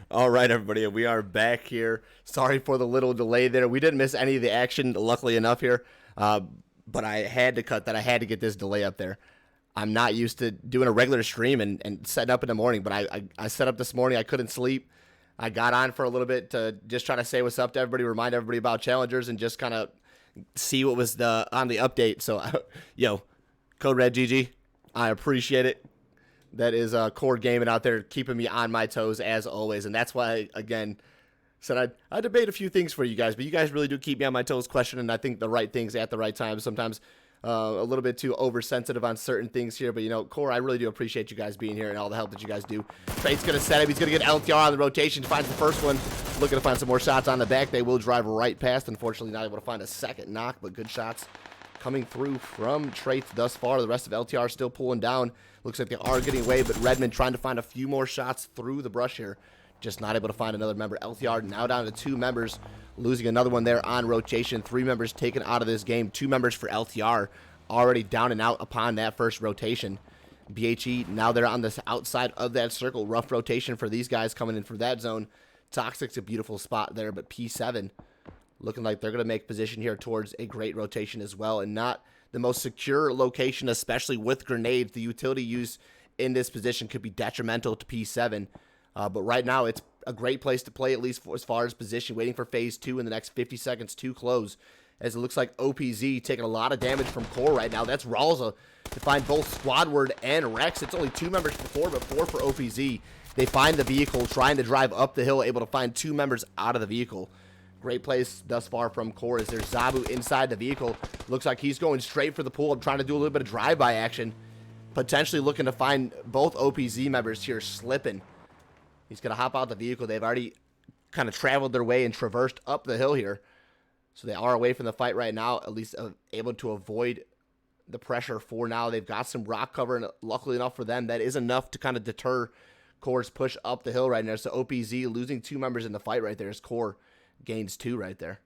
All right, everybody, we are back here. Sorry for the little delay there. We didn't miss any of the action, luckily enough here, uh, but I had to cut that. I had to get this delay up there. I'm not used to doing a regular stream and setting up in the morning, but I set up this morning. I couldn't sleep. I got on for a little bit to just try to say what's up to everybody, remind everybody about challengers, and just kind of see what was on the update. So, yo, Code Red GG, I appreciate it. That is Core Gaming out there keeping me on my toes as always. And that's why, again, said I debate a few things for you guys, but you guys really do keep me on my toes questioning, I think, the right things at the right time. Sometimes a little bit too oversensitive on certain things here. But, Core, I really do appreciate you guys being here and all the help that you guys do. Trade's going to set him. He's going to get LTR on the rotation. Finds the first one. Looking to find some more shots on the back. They will drive right past. Unfortunately, not able to find a second knock, but good shots coming through from Traits thus far. The rest of LTR still pulling down. Looks like they are getting away, but Redmond trying to find a few more shots through the brush here. Just not able to find another member. LTR now down to 2 members, losing another one there on rotation. 3 members taken out of this game. 2 members for LTR already down and out upon that first rotation. BHE now they're on the outside of that circle. Rough rotation for these guys coming in for that zone. Toxic's a beautiful spot there, but P7 looking like they're going to make position here towards a great rotation as well, and not the most secure location, especially with grenades. The utility use in this position could be detrimental to P7, but right now it's a great place to play, at least as far as position, waiting for phase 2 in the next 50 seconds to close, as it looks like OPZ taking a lot of damage from Core right now. That's Ralza to find both Squadward and Rex. It's only 2 members for 4, but 4 for OPZ. They find the vehicle, trying to drive up the hill, able to find 2 members out of the vehicle. Great place thus far from Core, as there's Zabu inside the vehicle. Looks like he's going straight for the pool. I'm trying to do a little bit of drive-by action. Potentially looking to find both OPZ members here slipping. He's going to hop out the vehicle. They've already kind of traveled their way and traversed up the hill here. So they are away from the fight right now, at least able to avoid the pressure for now. They've got some rock cover, and luckily enough for them, that is enough to kind of deter Core's push up the hill right now. So OPZ losing 2 members in the fight right there as Core gains 2 right there.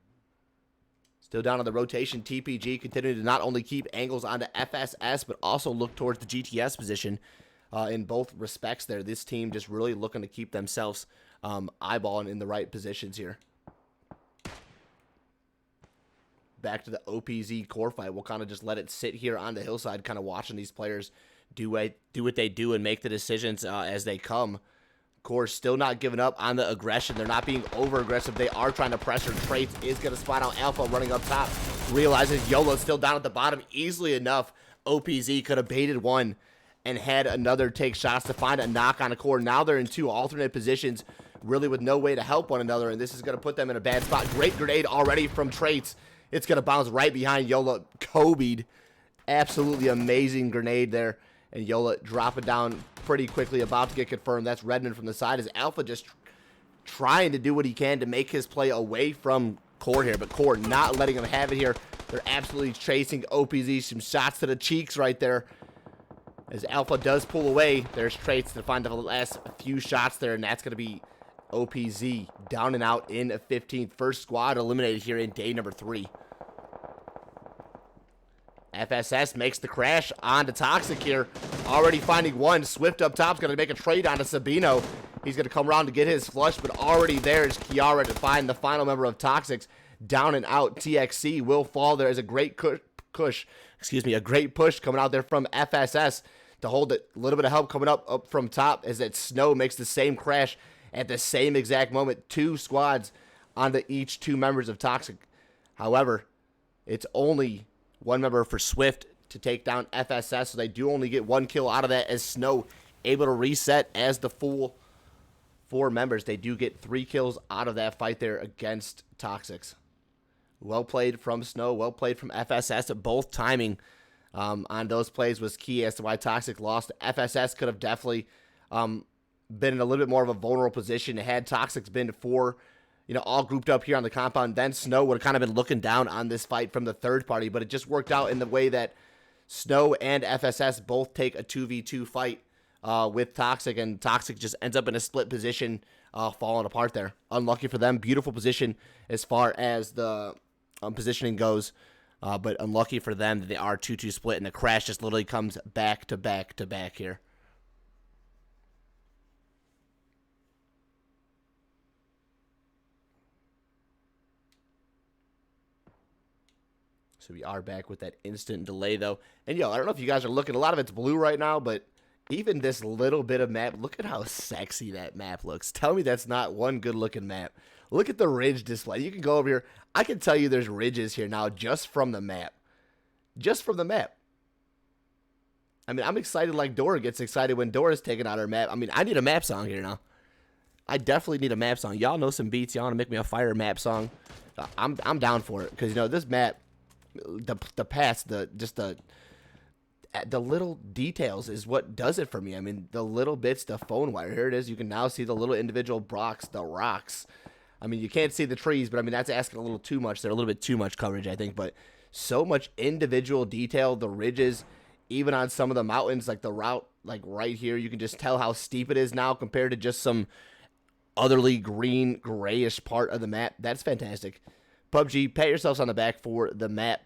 Still down on the rotation. TPG continuing to not only keep angles onto FSS, but also look towards the GTS position in both respects there. This team just really looking to keep themselves eyeballing in the right positions here. Back to the OPZ Core fight. We'll kind of just let it sit here on the hillside, kind of watching these players do what they do and make the decisions as they come. Core still not giving up on the aggression. They're not being over-aggressive. They are trying to pressure. Traits is going to spot out Alpha running up top. Realizes YOLO's still down at the bottom. Easily enough, OPZ could have baited one and had another take shots to find a knock on a Core. Now they're in 2 alternate positions, really with no way to help one another, and this is going to put them in a bad spot. Great grenade already from Traits. It's going to bounce right behind Yola. Kobe'd. Absolutely amazing grenade there. And Yola dropping down pretty quickly, about to get confirmed. That's Redmond from the side, as Alpha just trying to do what he can to make his play away from Core here. But Core not letting him have it here. They're absolutely chasing OPZ. Some shots to the cheeks right there. As Alpha does pull away, there's Traits to find the last few shots there. And that's going to be OPZ down and out in a 15th. First squad eliminated here in day number 3. FSS makes the crash onto Toxic here. Already finding one. Swift up top is going to make a trade onto Sabino. He's going to come around to get his flush, but already there is Kiara to find the final member of Toxics. Down and out. TXC will fall. There is a great a great push coming out there from FSS to hold it. A little bit of help coming up from top, as that Snow makes the same crash at the same exact moment. 2 squads onto each 2 members of Toxic. However, it's only 1 member for Swift to take down FSS, so they do only get 1 kill out of that, as Snow able to reset as the full 4 members. They do get 3 kills out of that fight there against Toxics. Well played from Snow, well played from FSS. Both timing on those plays was key as to why Toxic lost. FSS could have definitely been in a little bit more of a vulnerable position had Toxics been 4 all grouped up here on the compound. Then Snow would have kind of been looking down on this fight from the third party, but it just worked out in the way that Snow and FSS both take a 2v2 fight with Toxic, and Toxic just ends up in a split position, falling apart there. Unlucky for them. Beautiful position as far as the positioning goes, but unlucky for them that they are 2-2 split, and the crash just literally comes back to back to back here. So we are back with that instant delay, though. And, yo, I don't know if you guys are looking. A lot of it's blue right now, but even this little bit of map, look at how sexy that map looks. Tell me that's not one good-looking map. Look at the ridge display. You can go over here. I can tell you there's ridges here now just from the map. Just from the map. I mean, I'm excited like Dora gets excited when Dora's taking out her map. I mean, I need a map song here now. I definitely need a map song. Y'all know some beats. Y'all want to make me a fire map song? I'm down for it because, you know, this map, the past, the little details is what does it for me. I mean, the little bits, the phone wire. Here it is. You can now see the little individual blocks, the rocks. I mean, you can't see the trees, but I mean, that's asking a little too much. They're a little bit too much coverage, I think. But so much individual detail, the ridges, even on some of the mountains, like the route, like right here, you can just tell how steep it is now compared to just some otherly green, grayish part of the map. That's fantastic. PUBG, pat yourselves on the back for the map.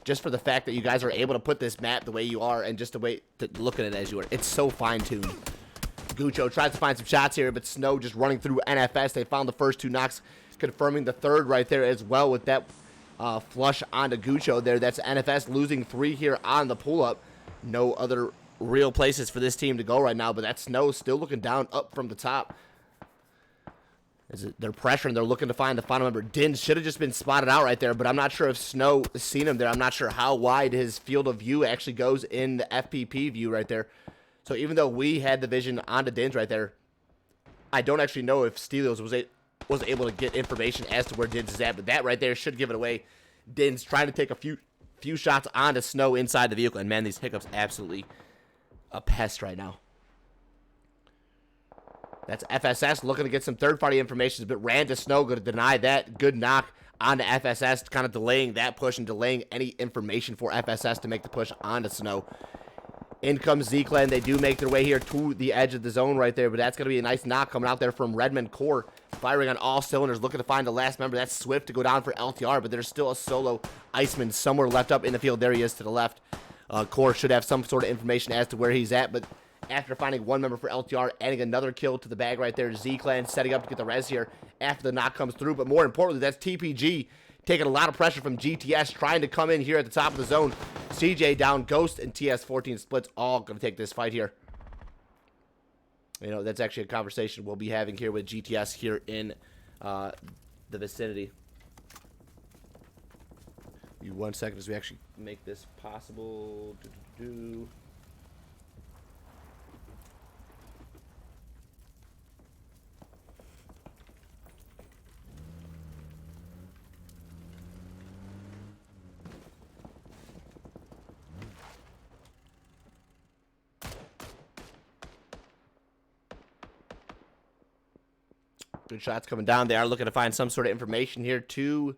Just for the fact that you guys are able to put this map the way you are and just the way to look at it as you are. It's so fine-tuned. Gucho tries to find some shots here, but Snow just running through NFS. They found the first 2 knocks, confirming the third right there as well with that flush onto Gucho there. That's NFS losing 3 here on the pull-up. No other real places for this team to go right now, but that Snow still looking down up from the top. They're pressuring. They're looking to find the final member. Din should have just been spotted out right there, but I'm not sure if Snow has seen him there. I'm not sure how wide his field of view actually goes in the FPP view right there. So even though we had the vision onto Din's right there, I don't actually know if Stelios was able to get information as to where Din's is at, but that right there should give it away. Din's trying to take a few shots onto Snow inside the vehicle, and man, these hiccups absolutely a pest right now. That's FSS looking to get some third-party information, but ran to Snow, going to deny that. Good knock onto FSS, kind of delaying that push and delaying any information for FSS to make the push onto Snow. In comes Z-Clan. They do make their way here to the edge of the zone right there, but that's going to be a nice knock coming out there from Redmond Core, firing on all cylinders, looking to find the last member. That's Swift to go down for LTR, but there's still a solo Iceman somewhere left up in the field. There he is to the left. Core should have some sort of information as to where he's at, but after finding 1 member for LTR, adding another kill to the bag right there. Z-Clan setting up to get the res here after the knock comes through. But more importantly, that's TPG taking a lot of pressure from GTS, trying to come in here at the top of the zone. CJ down, Ghost and TS14 splits all going to take this fight here. You know, that's actually a conversation we'll be having here with GTS here in the vicinity. Give me 1 second as we actually make this possible. Good shots coming down. They are looking to find some sort of information here to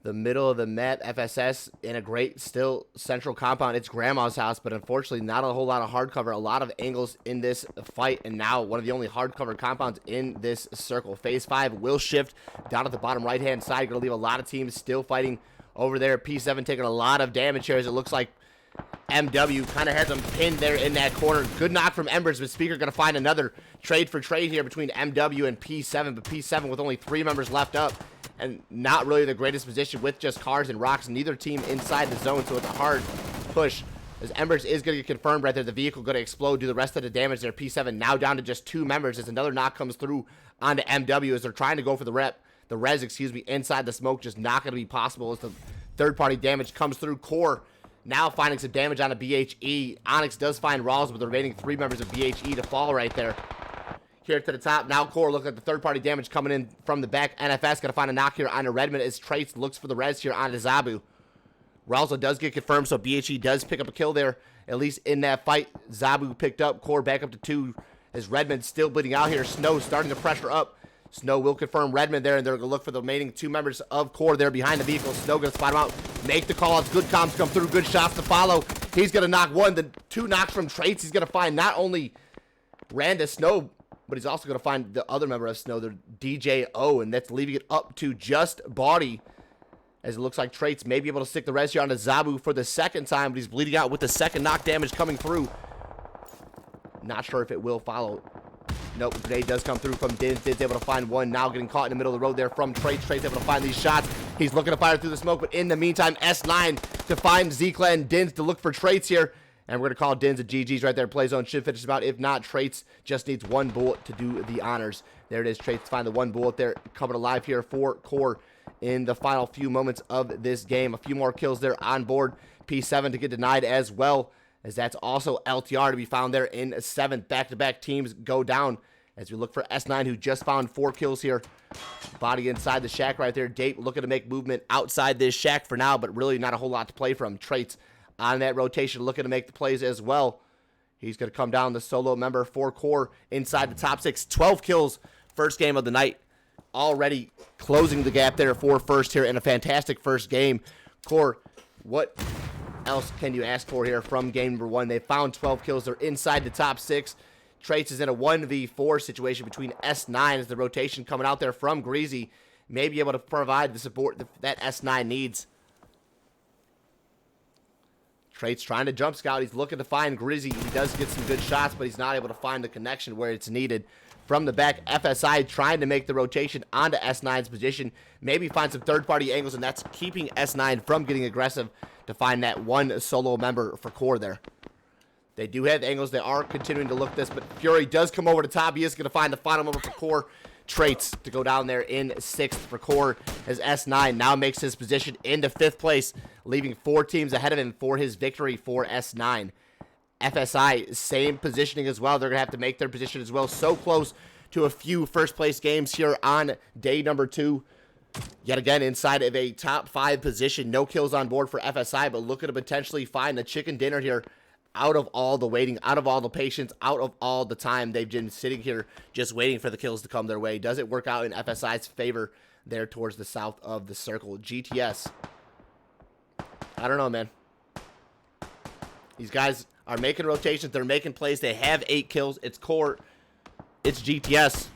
the middle of the map. FSS in a great, still central compound. It's Grandma's house, but unfortunately not a whole lot of hardcover. A lot of angles in this fight, and now one of the only hardcover compounds in this circle. Phase 5 will shift down at the bottom right-hand side. Going to leave a lot of teams still fighting over there. P7 taking a lot of damage here as it looks like MW kind of has him pinned there in that corner. Good knock from Embers, but Speaker going to find another trade for trade here between MW and P7, but P7 with only 3 members left up and not really the greatest position with just cars and rocks. Neither team inside the zone, so it's a hard push as Embers is going to get confirmed right there. The vehicle going to explode, do the rest of the damage there. P7 now down to just 2 members as another knock comes through onto MW as they're trying to go for the res, inside the smoke. Just not going to be possible as the third-party damage comes through. Core now finding some damage on a BHE. Onyx does find Rawls with the remaining 3 members of BHE to fall right there. Here to the top. Now Core looking at the third-party damage coming in from the back. NFS going to find a knock here on a Redmond as Trace looks for the res here on Zabu. Rawls does get confirmed, so BHE does pick up a kill there, at least in that fight. Zabu picked up. Core back up to 2 as Redmond still bleeding out here. Snow starting to pressure up. Snow will confirm Redmond there, and they're going to look for the remaining 2 members of Core there behind the vehicle. Snow going to spot him out, make the call-outs. Good comms come through, good shots to follow. He's going to knock 1. The 2 knocks from Trace. He's going to find not only Randa Snow, but he's also going to find the other member of Snow, the DJO, and that's leaving it up to just Body, as it looks like Trace may be able to stick the res here onto Zabu for the second time, but he's bleeding out with the second knock damage coming through. Not sure if it will follow. Nope, grenade does come through from Diz. Diz able to find 1, now getting caught in the middle of the road there from Trace. Trace able to find these shots. He's looking to fire through the smoke, but in the meantime, S9 to find Z-Clan and Dins to look for traits here. And we're going to call Dins a GG's right there. Play zone should finish him out. If not, Traits just needs one bullet to do the honors. There it is. Traits to find the one bullet there. Coming alive here for Core in the final few moments of this game. A few more kills there on board. P7 to get denied as well, as that's also LTR to be found there in 7th. Back-to-back teams go down as we look for S9, who just found 4 kills here. Body inside the shack right there. Date looking to make movement outside this shack for now, but really not a whole lot to play from. Traits on that rotation, looking to make the plays as well. He's going to come down the solo member for Core inside the top 6. 12 kills, first game of the night. Already closing the gap there for first here in a fantastic first game. Core, what else can you ask for here from game number 1? They found 12 kills. They're inside the top 6. Traits is in a 1v4 situation between S9 as the rotation coming out there from Greasy. May be able to provide the support that S9 needs. Traits trying to jump scout. He's looking to find Grizzy. He does get some good shots, but he's not able to find the connection where it's needed. From the back, FSI trying to make the rotation onto S9's position. Maybe find some third-party angles, and that's keeping S9 from getting aggressive to find that one solo member for Core there. They do have angles. They are continuing to look this, but Fury does come over the top. He is going to find the final member for Core. Traits to go down there in 6th for Core, as S9 now makes his position into 5th place, leaving 4 teams ahead of him for his victory for S9. FSI, same positioning as well. They're going to have to make their position as well. So close to a few first-place games here on day number 2. Yet again, inside of a top 5 position. No kills on board for FSI, but looking to potentially find the chicken dinner here out of all the waiting, out of all the patience, out of all the time they've been sitting here just waiting for the kills to come their way. Does it work out in FSI's favor there towards the south of the circle? GTS. I don't know, man. These guys are making rotations. They're making plays. They have 8 kills. It's Core. It's GTS.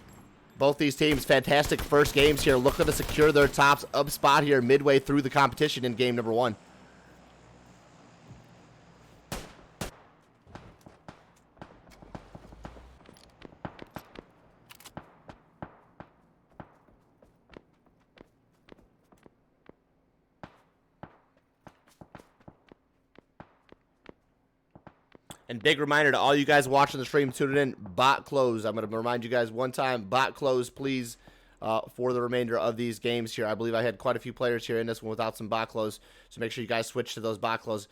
Both these teams, fantastic first games here. Looking to secure their tops up spot here midway through the competition in game number 1. And big reminder to all you guys watching the stream, tuning in, bot close. I'm going to remind you guys one time, bot close, please, for the remainder of these games here. I believe I had quite a few players here in this one without some bot close, so make sure you guys switch to those bot close.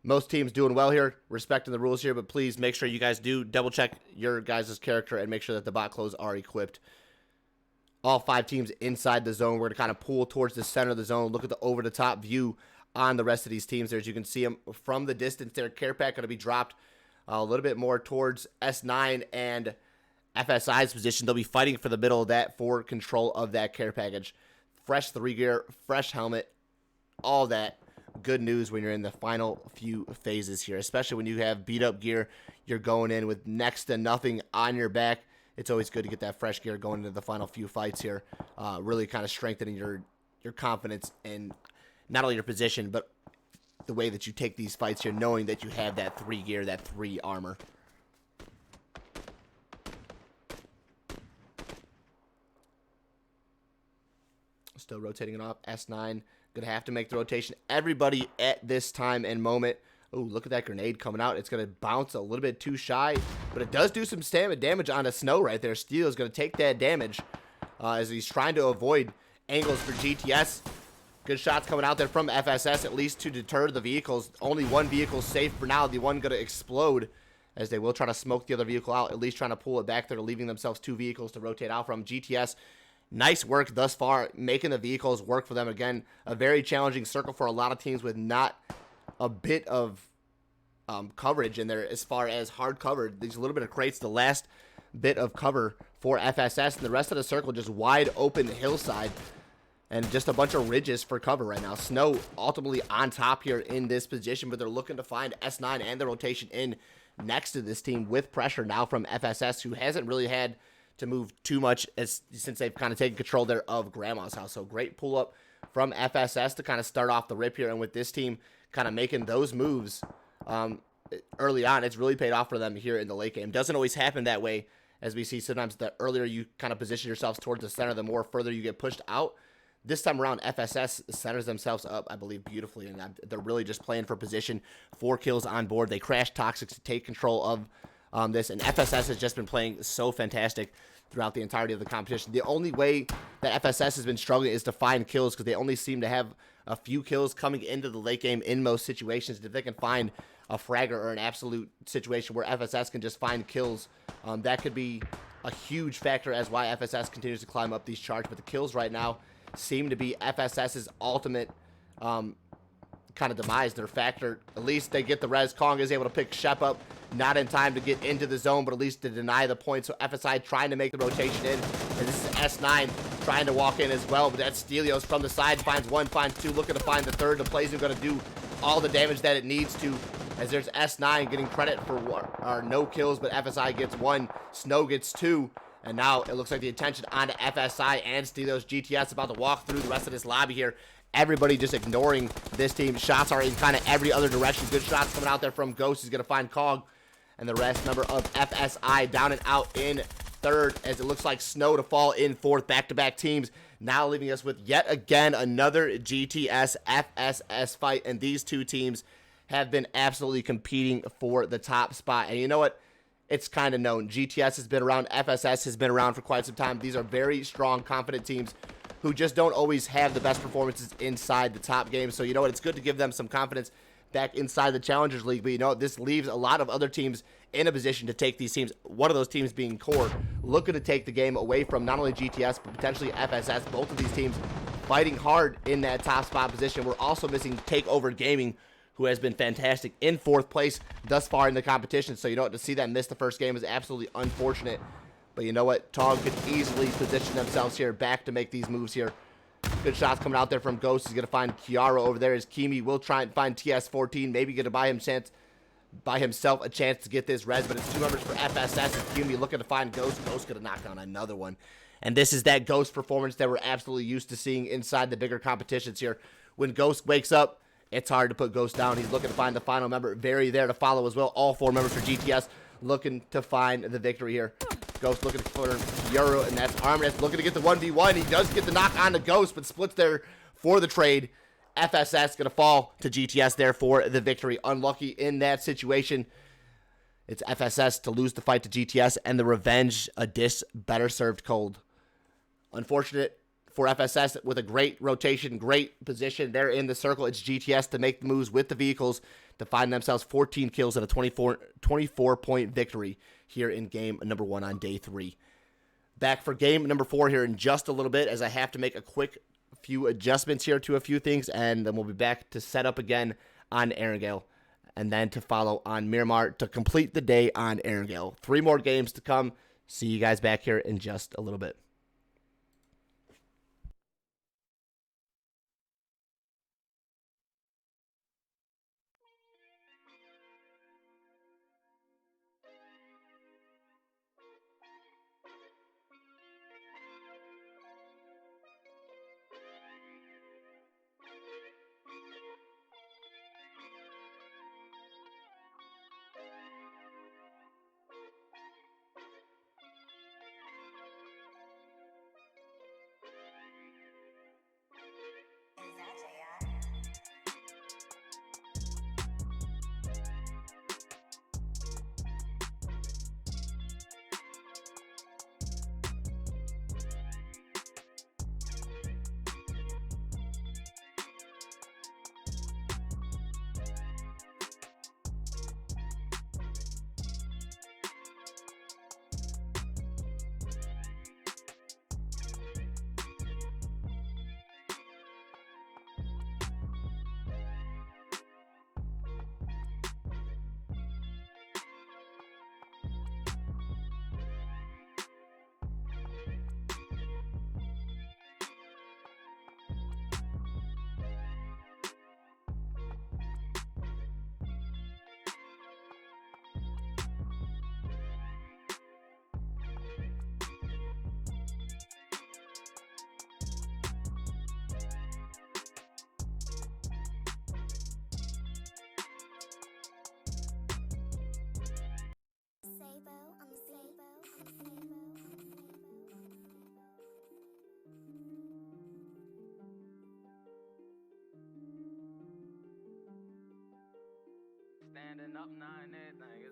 Most teams doing well here, respecting the rules here, but please make sure you guys do double-check your guys' character and make sure that the bot close are equipped. All 5 teams inside the zone. We're going to kind of pull towards the center of the zone, look at the over-the-top view on the rest of these teams there. As you can see them from the distance there, care pack going to be dropped a little bit more towards S9 and FSI's position. They'll be fighting for the middle of that for control of that care package. Fresh 3 gear, fresh helmet, all that. Good news when you're in the final few phases here, especially when you have beat up gear. You're going in with next to nothing on your back. It's always good to get that fresh gear going into the final few fights here. Really kind of strengthening your confidence in not only your position, but the way that you take these fights here, knowing that you have that 3 gear, that 3 armor. Still rotating it off. S9 gonna have to make the rotation. Everybody at this time and moment. Oh, look at that grenade coming out. It's gonna bounce a little bit too shy, but it does do some damage on the snow right there. Steel is gonna take that damage as he's trying to avoid angles for GTS. Good shots coming out there from FSS, at least to deter the vehicles. Only one vehicle safe for now. The one going to explode, as they will try to smoke the other vehicle out, at least trying to pull it back. They're leaving themselves 2 vehicles to rotate out from. GTS, nice work thus far, making the vehicles work for them. Again, a very challenging circle for a lot of teams with not a bit of coverage in there as far as hard cover. There's a little bit of crates, the last bit of cover for FSS, and the rest of the circle just wide open hillside. And just a bunch of ridges for cover right now. Snow ultimately on top here in this position, but they're looking to find S9 and the rotation in next to this team with pressure now from FSS, who hasn't really had to move too much since they've kind of taken control there of Grandma's house. So great pull up from FSS to kind of start off the rip here. And with this team kind of making those moves early on, it's really paid off for them here in the late game. Doesn't always happen that way, as we see sometimes the earlier you kind of position yourselves towards the center, the more further you get pushed out. This time around, FSS centers themselves up, I believe, beautifully, and they're really just playing for position. 4 kills on board. They crashed Toxic to take control of this, and FSS has just been playing so fantastic throughout the entirety of the competition. The only way that FSS has been struggling is to find kills, because they only seem to have a few kills coming into the late game in most situations. If they can find a fragger or an absolute situation where FSS can just find kills, that could be a huge factor as why FSS continues to climb up these charts. But the kills right now seem to be FSS's ultimate kind of demise. Their factor, at least they get the res. Kong is able to pick Shep up, not in time to get into the zone, but at least to deny the point. So FSI trying to make the rotation in, and this is S9 trying to walk in as well, but that's Stelios from the side, finds 1, finds 2, looking to find the third. The plays are going to do all the damage that it needs to, as there's S9 getting credit for no kills, but FSI gets 1, Snow gets 2, and now it looks like the attention onto FSI and Stelios. GTS about to walk through the rest of this lobby here. Everybody just ignoring this team. Shots are in kind of every other direction. Good shots coming out there from Ghost. He's going to find Cog, and the rest member of FSI down and out in third, as it looks like Snow to fall in fourth. Back-to-back teams now leaving us with yet again another GTS FSS fight, and these two teams have been absolutely competing for the top spot. And you know what? It's kind of known. GTS has been around. FSS has been around for quite some time. These are very strong, confident teams who just don't always have the best performances inside the top game. So you know what? It's good to give them some confidence back inside the Challengers League. But you know, this leaves a lot of other teams in a position to take these teams. One of those teams being Core, looking to take the game away from not only GTS, but potentially FSS. Both of these teams fighting hard in that top spot position. We're also missing Takeover Gaming, who has been fantastic in fourth place thus far in the competition. So you know what? To see them miss the first game is absolutely unfortunate. But you know what? Tog could easily position themselves here back to make these moves here. Good shots coming out there from Ghost. He's going to find Kiara over there, as Kimi will try and find TS14. Maybe going to buy himself a chance to get this res, but it's 2 members for FSS, and Kimi looking to find Ghost. Ghost going to knock down another one. And this is that Ghost performance that we're absolutely used to seeing inside the bigger competitions here. When Ghost wakes up, it's hard to put Ghost down. He's looking to find the final member. Very there to follow as well. All 4 members for GTS looking to find the victory here. Ghost looking for Euro, and that's Arminus looking to get the 1v1. He does get the knock on the Ghost, but splits there for the trade. FSS going to fall to GTS there for the victory. Unlucky in that situation. It's FSS to lose the fight to GTS, and the revenge, a dish better served cold. Unfortunate for FSS with a great rotation, great position. They're in the circle. It's GTS to make the moves with the vehicles to find themselves 14 kills and a 24-point victory here in game number 1 on day 3. Back for game number 4 here in just a little bit, as I have to make a quick few adjustments here to a few things, and then we'll be back to set up again on Erangel, and then to follow on Miramar to complete the day on Erangel. 3 more games to come. See you guys back here in just a little bit.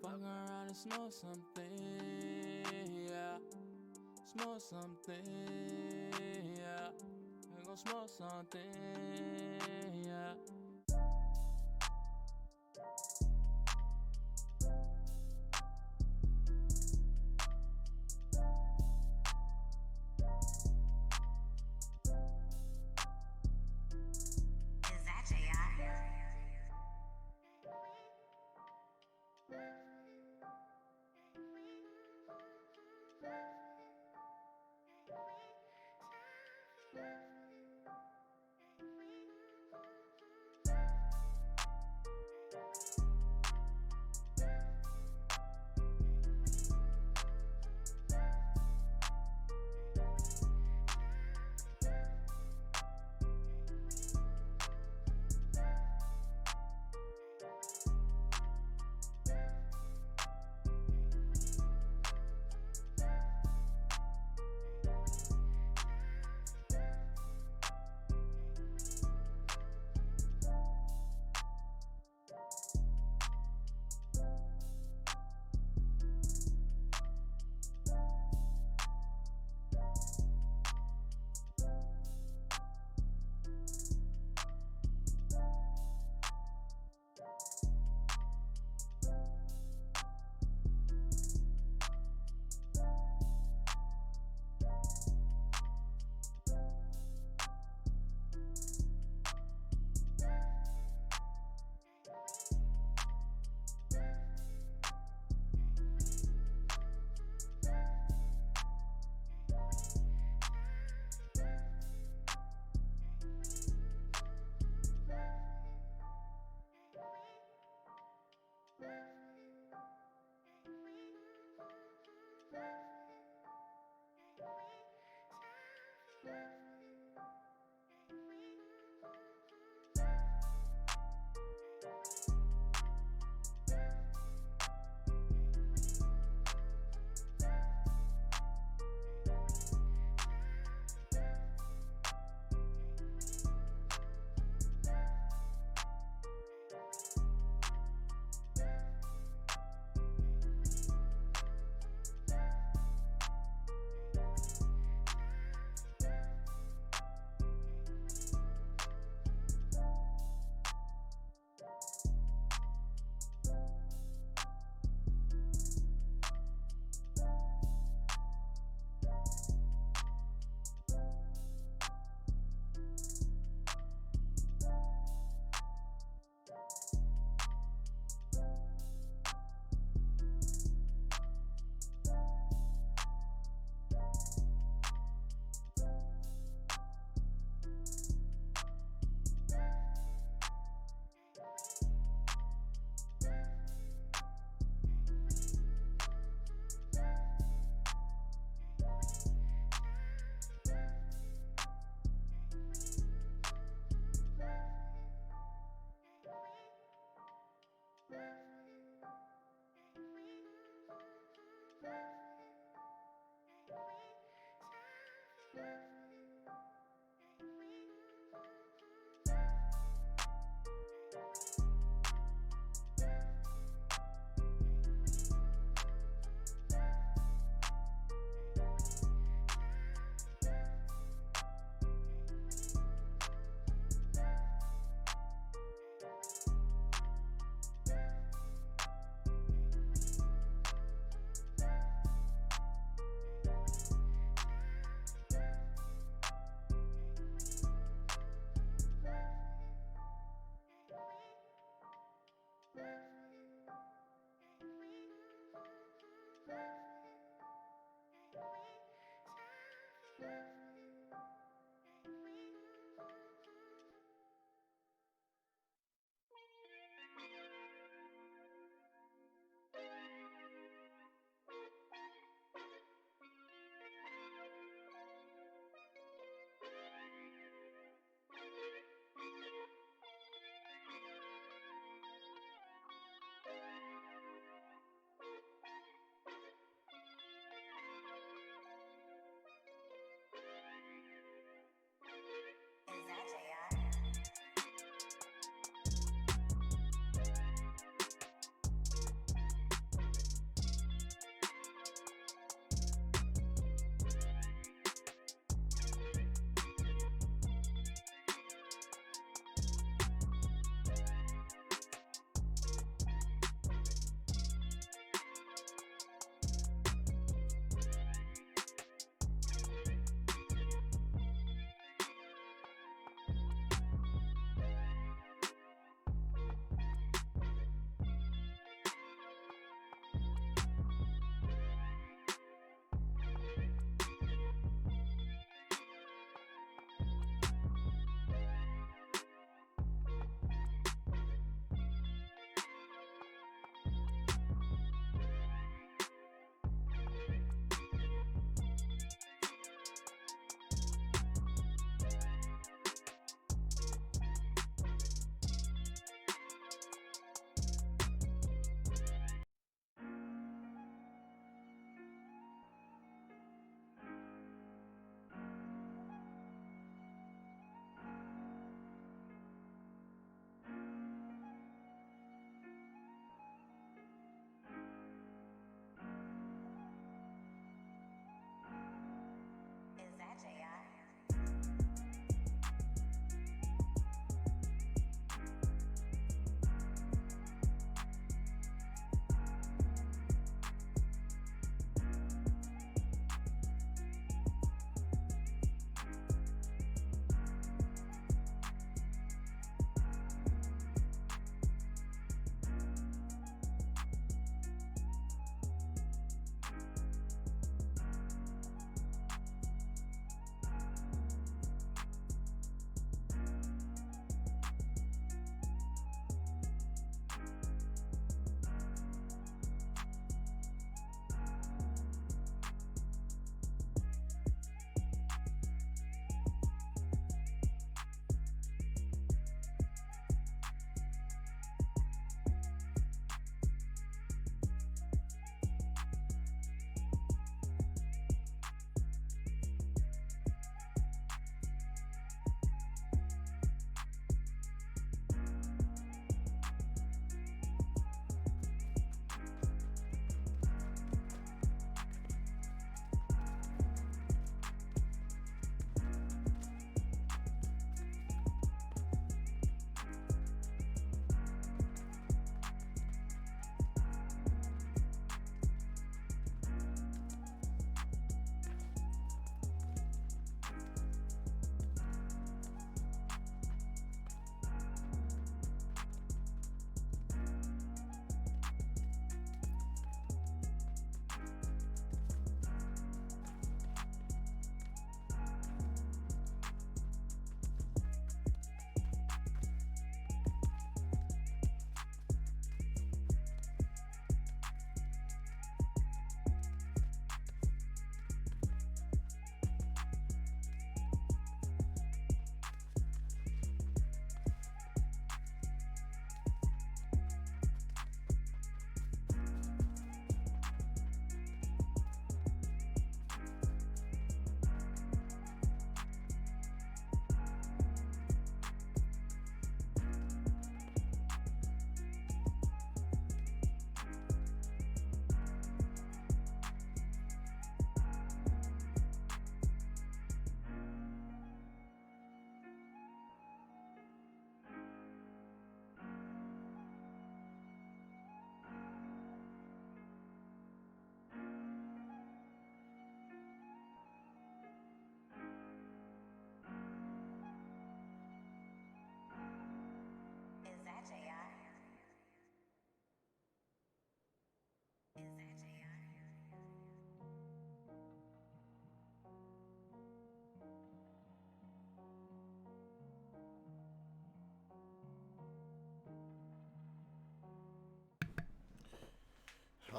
Fuck around and smoke something, yeah. Smoke something, yeah. We gon' smoke something, yeah.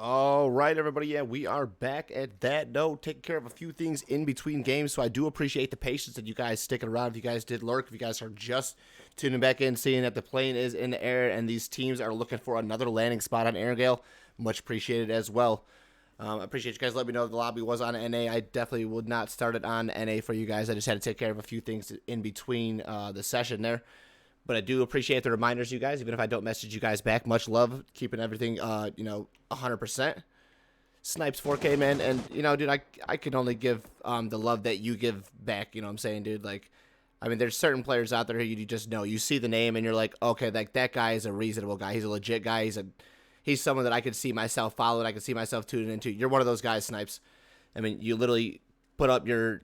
All right, everybody. Yeah, we are back at that note, taking care of a few things in between games. So I do appreciate the patience that you guys sticking around. If you guys did lurk, if you guys are just tuning back in, seeing that the plane is in the air and these teams are looking for another landing spot on Airgale, much appreciated as well. I appreciate you guys letting me know the lobby was on NA. I definitely would not start it on NA for you guys. I just had to take care of a few things in between the session there. But I do appreciate the reminders, you guys, even if I don't message you guys back. Much love, keeping everything, 100%. Snipes 4K, man. And, dude, I can only give the love that you give back, you know what I'm saying, dude? Like, I mean, there's certain players out there who you just know. You see the name and you're like, okay, like that guy is a reasonable guy. He's a legit guy. He's someone that I could see myself following. I could see myself tuning into. You're one of those guys, Snipes. I mean, you literally put up your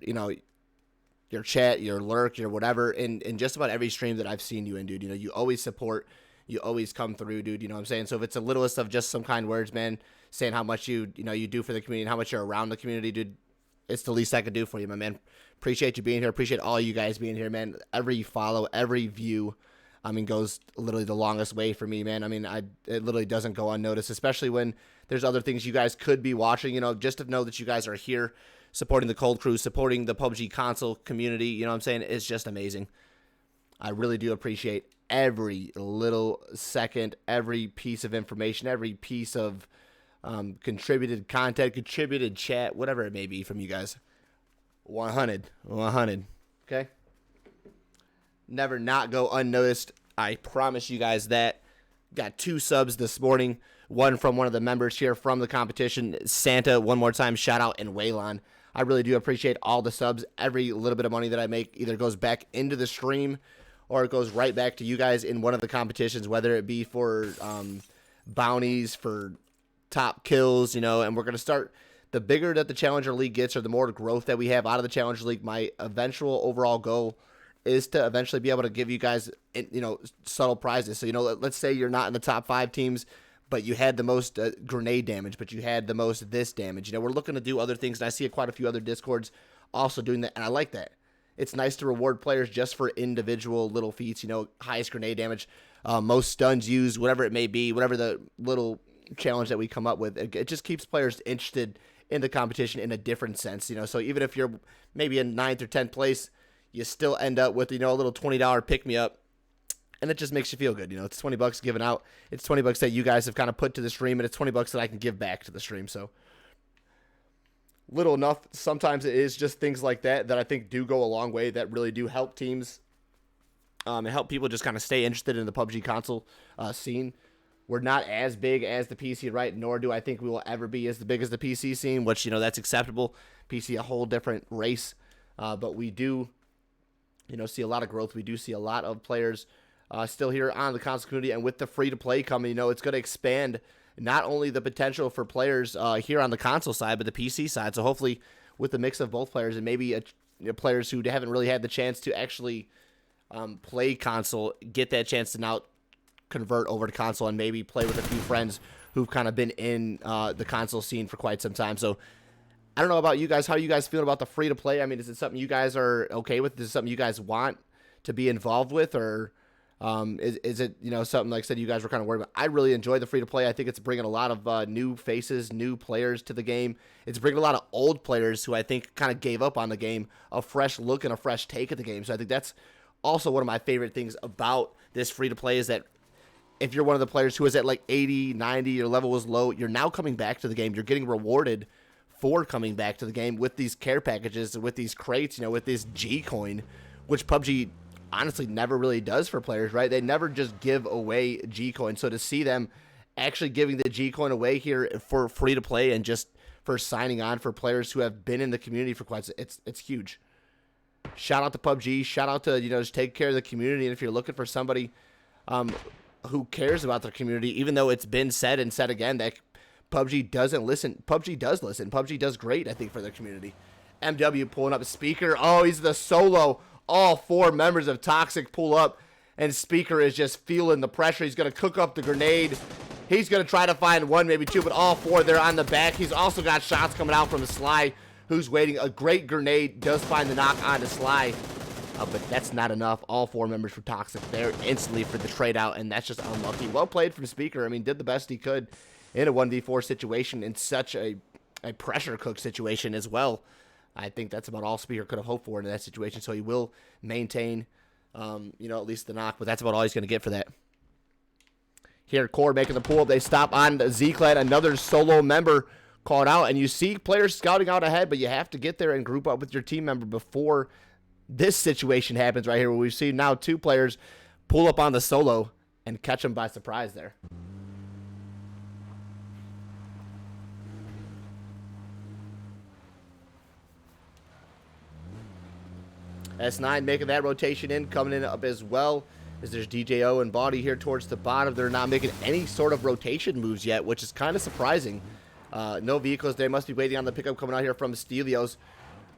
chat, your lurk, your whatever, in just about every stream that I've seen you in, dude. You always support, you always come through, dude. You know what I'm saying? So if it's the littlest of just some kind words, man, saying how much you do for the community and how much you're around the community, dude, it's the least I could do for you, my man. Appreciate you being here. Appreciate all you guys being here, man. Every follow, every view, goes literally the longest way for me, man. I mean, it literally doesn't go unnoticed, especially when there's other things you guys could be watching, just to know that you guys are here, supporting the Cold Crew, supporting the PUBG console community, you know what I'm saying? It's just amazing. I really do appreciate every little second, every piece of information, every piece of contributed content, contributed chat, whatever it may be from you guys. 100, okay? Never not go unnoticed. I promise you guys that. Got 2 subs this morning. One from one of the members here from the competition, Santa, one more time, shout out, and Waylon. I really do appreciate all the subs. Every little bit of money that I make either goes back into the stream or it goes right back to you guys in one of the competitions, whether it be for bounties, for top kills, and we're going to start. The bigger that the Challenger League gets or the more growth that we have out of the Challenger League, my eventual overall goal is to eventually be able to give you guys, subtle prizes. So, let's say you're not in the top 5 teams, but you had the most grenade damage, but you had the most this damage. We're looking to do other things, and I see quite a few other Discords also doing that, and I like that. It's nice to reward players just for individual little feats, highest grenade damage, most stuns used, whatever it may be, whatever the little challenge that we come up with. It just keeps players interested in the competition in a different sense, So even if you're maybe in 9th or 10th place, you still end up with, a little $20 pick-me-up. And it just makes you feel good. It's $20 given out. It's $20 that you guys have kind of put to the stream, and it's $20 that I can give back to the stream. So little enough. Sometimes it is just things like that I think do go a long way, that really do help teams and help people just kind of stay interested in the PUBG console scene. We're not as big as the PC, right? Nor do I think we will ever be as big as the PC scene, which, that's acceptable. PC, a whole different race. But we do, see a lot of growth. We do see a lot of players still here on the console community, and with the free-to-play coming, it's going to expand not only the potential for players here on the console side, but the PC side. So hopefully with the mix of both players and maybe players who haven't really had the chance to actually play console get that chance to now convert over to console and maybe play with a few friends who've kind of been in the console scene for quite some time. So I don't know about you guys. How are you guys feeling about the free-to-play? I mean, is it something you guys are okay with? Is it something you guys want to be involved with, or is it, something like I said you guys were kind of worried about? I really enjoy the free-to-play. I think it's bringing a lot of new faces, new players to the game. It's bringing a lot of old players who I think kind of gave up on the game a fresh look and a fresh take at the game. So I think that's also one of my favorite things about this free-to-play, is that if you're one of the players who was at like 80, 90, your level was low, you're now coming back to the game. You're getting rewarded for coming back to the game with these care packages, with these crates, with this G-Coin, which PUBG honestly never really does for players, right? They never just give away G-Coin. So to see them actually giving the G-Coin away here for free to play and just for signing on for players who have been in the community for quite, it's huge. Shout out to PUBG. Shout out to, just take care of the community. And if you're looking for somebody who cares about their community, even though it's been said and said again that PUBG doesn't listen, PUBG does listen. PUBG does great, I think, for their community. MW pulling up a speaker. Oh, he's the solo. All 4 members of Toxic pull up, and Speaker is just feeling the pressure. He's going to cook up the grenade. He's going to try to find 1, maybe 2, but all 4 there on the back. He's also got shots coming out from the Sly, who's waiting. A great grenade does find the knock on the Sly, but that's not enough. All 4 members for Toxic there instantly for the trade out, and that's just unlucky. Well played from Speaker. I mean, did the best he could. in a 1v4 situation, in such a pressure cook situation as well. I think that's about all Speaker could have hoped for in that situation. So he will maintain, at least the knock, but that's about all he's going to get for that. Here, Core making the pull-up. They stop on Z-Clan, another solo member called out. And you see players scouting out ahead, but you have to get there and group up with your team member before this situation happens right here, where we've seen now 2 players pull up on the solo and catch him by surprise there. S9 making that rotation in, coming in up as well. As there's DJO and Body here towards the bottom. They're not making any sort of rotation moves yet, which is kind of surprising. No vehicles. They must be waiting on the pickup coming out here from Stelios.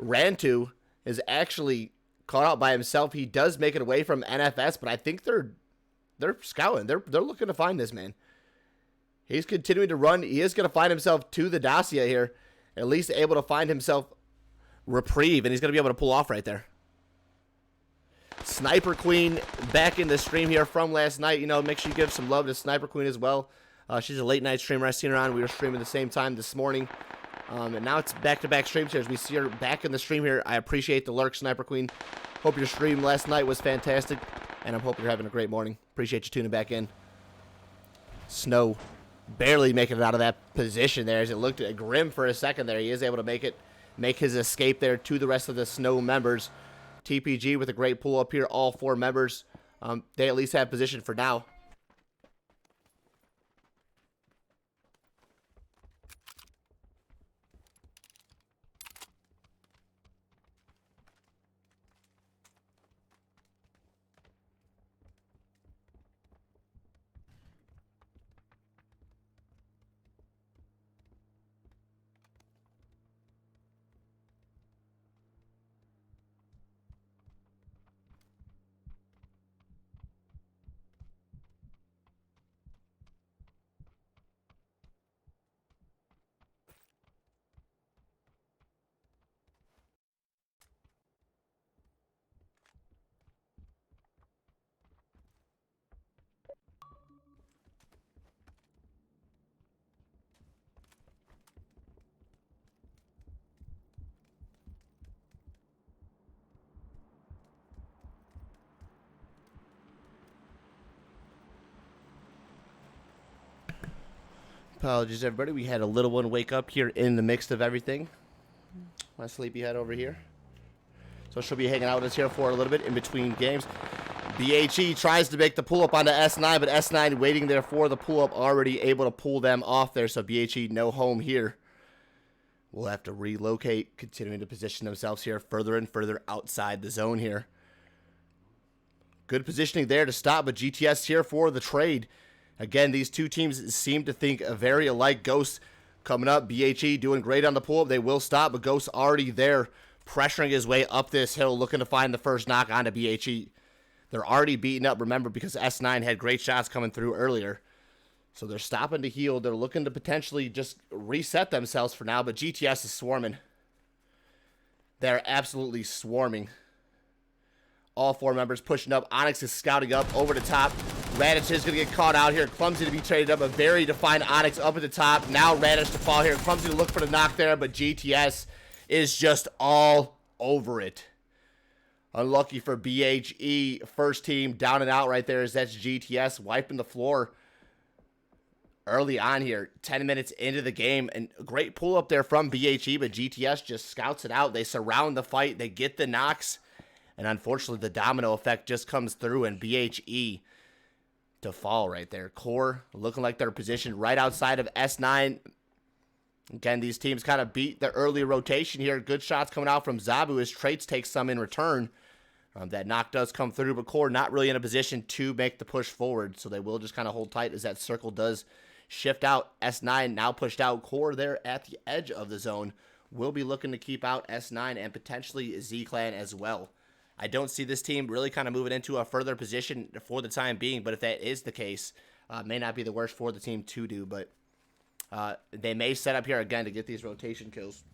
Rantu is actually caught out by himself. He does make it away from NFS, but I think they're scouting. They're looking to find this man. He's continuing to run. He is going to find himself to the Dacia here. At least able to find himself reprieve, and he's going to be able to pull off right there. Sniper Queen back in the stream here from last night. Make sure you give some love to Sniper Queen as well. She's a late night streamer. I seen her on. We were streaming the same time this morning. And now it's back-to-back streams here as we see her back in the stream here. I appreciate the lurk, Sniper Queen. Hope your stream last night was fantastic. And I hope you're having a great morning. Appreciate you tuning back in. Snow barely making it out of that position there as it looked grim for a second there. He is able to make his escape there to the rest of the Snow members. TPG with a great pull up here. All 4 members, they at least have position for now. Apologies, everybody. We had a little one wake up here in the mix of everything. My sleepyhead over here. So she'll be hanging out with us here for a little bit in between games. BHE tries to make the pull-up onto S9, but S9 waiting there for the pull-up, already able to pull them off there. So BHE no home here. We'll have to relocate, continuing to position themselves here further and further outside the zone here. Good positioning there to stop, but GTS here for the trade. Again, these 2 teams seem to think very alike. Ghost coming up. BHE doing great on the pull-up. They will stop, but Ghost already there, pressuring his way up this hill, looking to find the first knock onto BHE. They're already beaten up, remember, because S9 had great shots coming through earlier. So they're stopping to heal. They're looking to potentially just reset themselves for now, but GTS is swarming. They're absolutely swarming. All 4 members pushing up. Onyx is scouting up over the top. Radish is going to get caught out here. Clumsy to be traded up. A very defined Onyx up at the top. Now Radish to fall here. Clumsy to look for the knock there, but GTS is just all over it. Unlucky for BHE. First team down and out right there as that's GTS wiping the floor early on here. 10 minutes into the game. And a great pull up there from BHE, but GTS just scouts it out. They surround the fight. They get the knocks. And unfortunately, the domino effect just comes through and BHE to fall right there. Core looking like they're positioned right outside of S9. Again, these teams kind of beat the early rotation here. Good shots coming out from Zabu as Traits takes some in return. That knock does come through, but Core not really in a position to make the push forward. So they will just kind of hold tight as that circle does shift out. S9 now pushed out. Core there at the edge of the zone. Will be looking to keep out S9 and potentially Z-Clan as well. I don't see this team really kind of moving into a further position for the time being, but if that is the case, may not be the worst for the team to do, but they may set up here again to get these rotation kills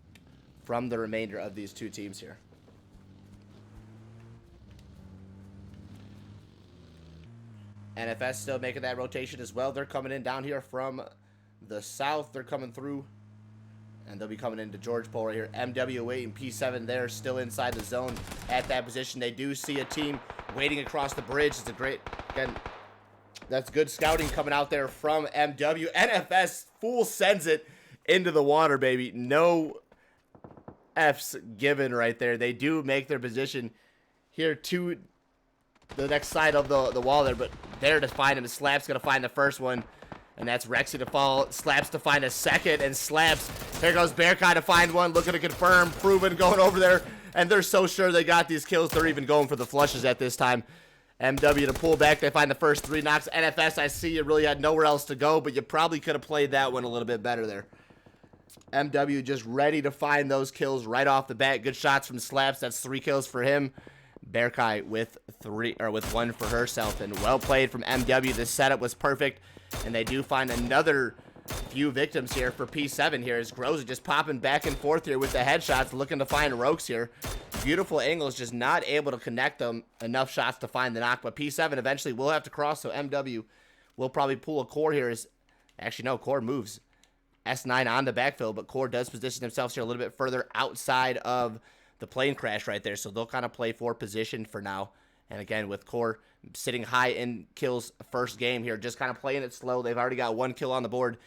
from the remainder of these 2 teams here. NFS still making that rotation as well. They're coming in down here from the south. They're coming through. And they'll be coming into George Pole right here. MW8 and P7 there, still inside the zone at that position. They do see a team waiting across the bridge. It's a great, again, that's good scouting coming out there from MW. NFS full sends it into the water, baby. No F's given right there. They do make their position here to the next side of the wall there, but there to find him. Slap's going to find the first one. And that's Rexy to fall, Slaps to find a second, and Slaps. Here goes Bearkai to find one, looking to confirm, Proven going over there, and they're so sure they got these kills, they're even going for the flushes at this time. MW to pull back, they find the first 3 knocks. NFS, I see you really had nowhere else to go, but you probably could have played that one a little bit better there. MW just ready to find those kills right off the bat. Good shots from Slaps, that's 3 kills for him. Bearkai with 1 for herself, and well played from MW. The setup was perfect. And they do find another few victims here for P7 here as Groza just popping back and forth here with the headshots, looking to find Rokes here. Beautiful angles, just not able to connect them enough shots to find the knock. But P7 eventually will have to cross, so MW will probably pull a Core here. Actually, no, Core moves S9 on the backfill, but Core does position themselves here a little bit further outside of the plane crash right there. So they'll kind of play for position for now. And again, with Core sitting high in kills first game here, just kind of playing it slow. They've already got 1 kill on the board.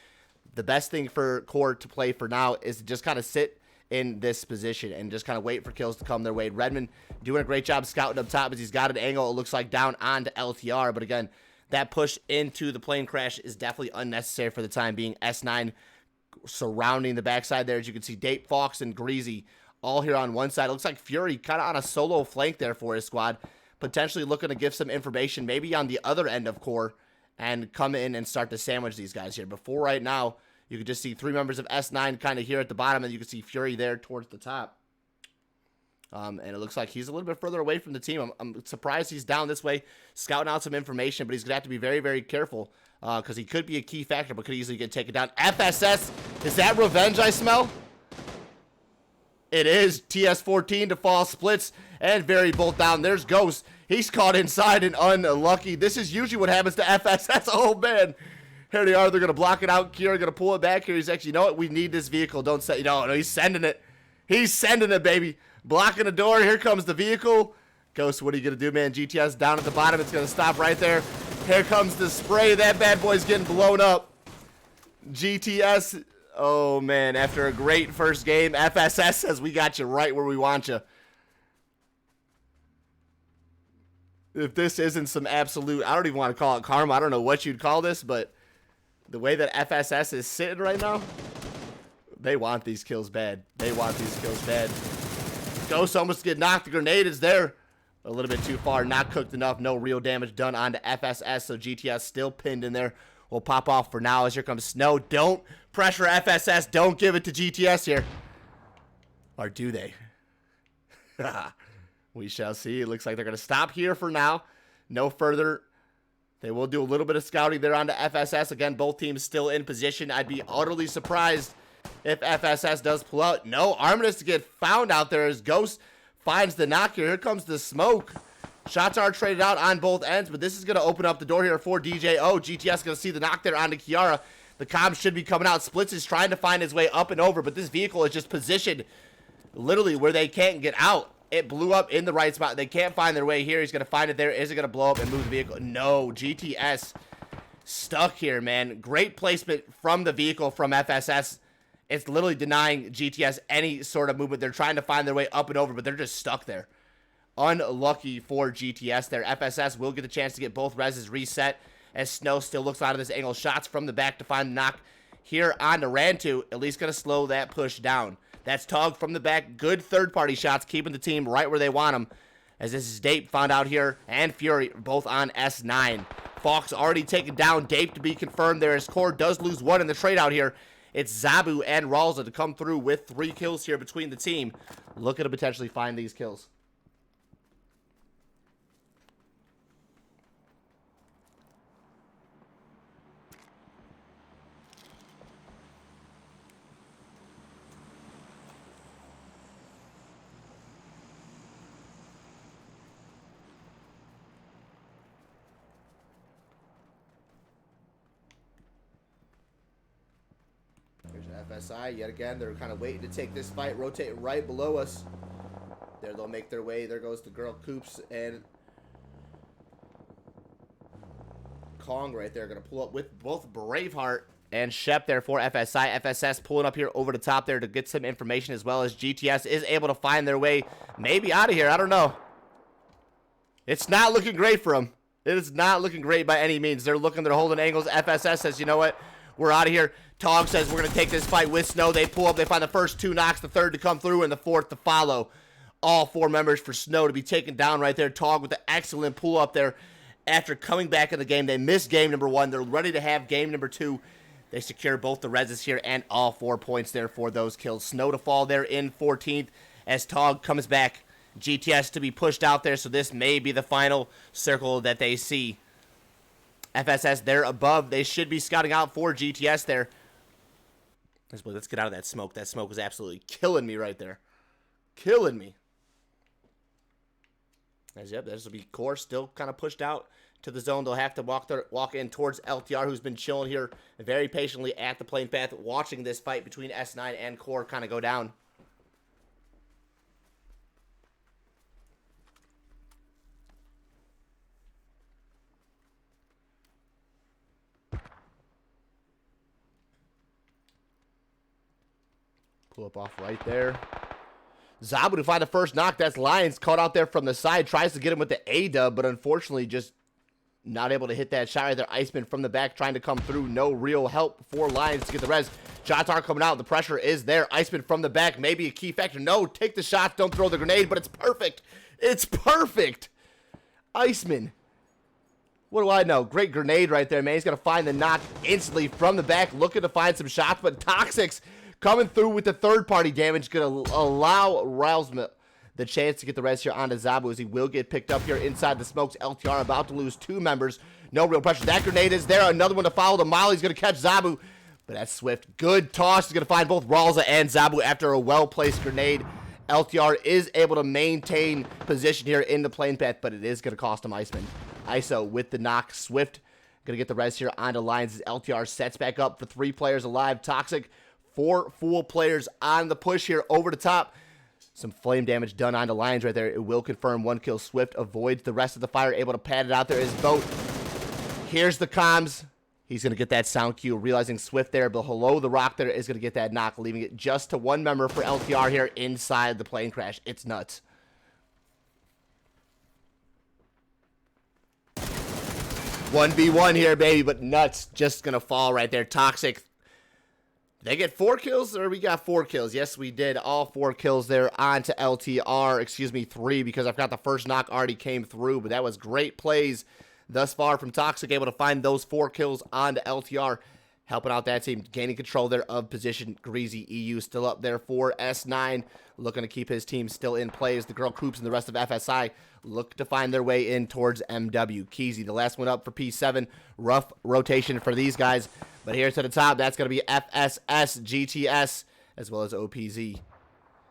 The best thing for Core to play for now is to just kind of sit in this position and just kind of wait for kills to come their way. Redmond doing a great job scouting up top as he's got an angle. It looks like down onto LTR. But again, that push into the plane crash is definitely unnecessary for the time being. S9 surrounding the backside there. As you can see, Dape, Fox, and Greasy all here on one side. It looks like Fury kind of on a solo flank there for his squad. Potentially looking to give some information maybe on the other end of Core and come in and start to sandwich these guys here. Before right now, you can just see 3 members of S9 kind of here at the bottom, and you can see Fury there towards the top. And it looks like he's a little bit further away from the team. I'm surprised he's down this way, scouting out some information, but he's going to have to be very, very careful because he could be a key factor, but could easily get taken down. FSS, is that revenge I smell? It is. TS14 to fall, splits, and very bolt down. There's Ghost. He's caught inside and unlucky. This is usually what happens to FSS. Oh, man. Here they are. They're going to block it out. Kira going to pull it back here. He's actually, you know what? We need this vehicle. Don't say, no, he's sending it. He's sending it, baby. Blocking the door. Here comes the vehicle. Ghost, what are you going to do, man? GTS down at the bottom. It's going to stop right there. Here comes the spray. That bad boy's getting blown up. GTS... Oh, man, after a great first game, FSS says we got you right where we want you. If this isn't some absolute, I don't even want to call it karma. I don't know what you'd call this, but the way that FSS is sitting right now, they want these kills bad. They want these kills bad. Ghost almost get knocked. The grenade is there. A little bit too far, not cooked enough. No real damage done onto FSS, so GTS still pinned in there. Will pop off for now as here comes Snow. Don't pressure FSS. Don't give it to GTS here. Or do they? We shall see. It looks like they're going to stop here for now. No further. They will do a little bit of scouting there onto FSS. Again, both teams still in position. I'd be utterly surprised if FSS does pull out. No, Armistice to get found out there as Ghost finds the knock here. Here comes the smoke. Shots are traded out on both ends, but this is going to open up the door here for DJO. GTS going to see the knock there onto Kiara. The comms should be coming out. Splits is trying to find his way up and over, but this vehicle is just positioned literally where they can't get out. It blew up in the right spot. They can't find their way here. He's going to find it there. Is it going to blow up and move the vehicle? No, GTS stuck here, man. Great placement from the vehicle from FSS. It's literally denying GTS any sort of movement. They're trying to find their way up and over, but they're just stuck there. Unlucky for GTS there. FSS will get the chance to get both reses reset as Snow still looks out of this angle. Shots from the back to find the knock here on the Rantu. At least going to slow that push down. That's Tog from the back. Good third-party shots, keeping the team right where they want them. As this is Dape found out here, and Fury both on S9. Fox already taken down. Dape to be confirmed there as Core does lose 1 in the trade out here. It's Zabu and Ralza to come through with 3 kills here between the team. Looking to potentially find these kills. FSI, yet again, they're kind of waiting to take this fight, rotate right below us. There, they'll make their way. There goes the girl Coops and Kong right there. Going to pull up with both Braveheart and Shep there for FSI. FSS pulling up here over the top there to get some information, as well as GTS is able to find their way maybe out of here. I don't know. It's not looking great for them. It is not looking great by any means. They're holding angles. FSS says, you know what? We're out of here. Tog says we're going to take this fight with Snow. They pull up. They find the first 2 knocks, the third to come through, and the fourth to follow. All 4 members for Snow to be taken down right there. Tog with the excellent pull up there. After coming back in the game, they missed game number 1. They're ready to have game number 2. They secure both the reses here and all 4 points there for those kills. Snow to fall there in 14th as Tog comes back. GTS to be pushed out there, so this may be the final circle that they see. FSS, they're above. They should be scouting out for GTS there. Let's get out of that smoke. That smoke is absolutely killing me right there. Killing me. As yep, this will be Core still kind of pushed out to the zone. They'll have to walk in towards LTR, who's been chilling here very patiently at the plane path, watching this fight between S9 and Core kind of go down. Pull up off right there. Zabu to find the first knock. That's Lions caught out there from the side. Tries to get him with the A-dub, but unfortunately just not able to hit that shot right there. Iceman from the back trying to come through. No real help for Lions to get the res. Shots are coming out. The pressure is there. Iceman from the back. Maybe a key factor. No, take the shots. Don't throw the grenade, but it's perfect. It's perfect. Iceman. What do I know? Great grenade right there, man. He's going to find the knock instantly from the back. Looking to find some shots, but Toxics coming through with the third-party damage, going to allow Rousma the chance to get the res here onto Zabu, as he will get picked up here inside the smokes. LTR about to lose 2 members. No real pressure. That grenade is there. Another one to follow. The Molly's going to catch Zabu, but that's Swift. Good toss. He's going to find both Ralza and Zabu after a well-placed grenade. LTR is able to maintain position here in the plane path, but it is going to cost him Iceman. ISO with the knock. Swift going to get the res here onto Lions as LTR sets back up for 3 players alive. Toxic, 4 full players on the push here over the top. Some flame damage done onto Lions right there. It will confirm 1 kill. Swift avoids the rest of the fire, able to pad it out there. His boat. Here's the comms. He's going to get that sound cue, realizing Swift there below the rock there is going to get that knock, leaving it just to 1 member for LTR here inside the plane crash. It's nuts. One v one here, baby, but nuts. Just going to fall right there. Toxic. They get 4 kills, or we got 4 kills? Yes, we did. All 4 kills there onto LTR. Excuse me, 3, because I've got the first knock already came through, but that was great plays thus far from Toxic, able to find those 4 kills onto LTR, helping out that team, gaining control there of position. Greasy EU still up there for S9, looking to keep his team still in play as the Girl Coops and the rest of FSI look to find their way in towards MW. Keezy, the last one up for P7. Rough rotation for these guys. But here to the top, that's going to be FSS, GTS, as well as OPZ.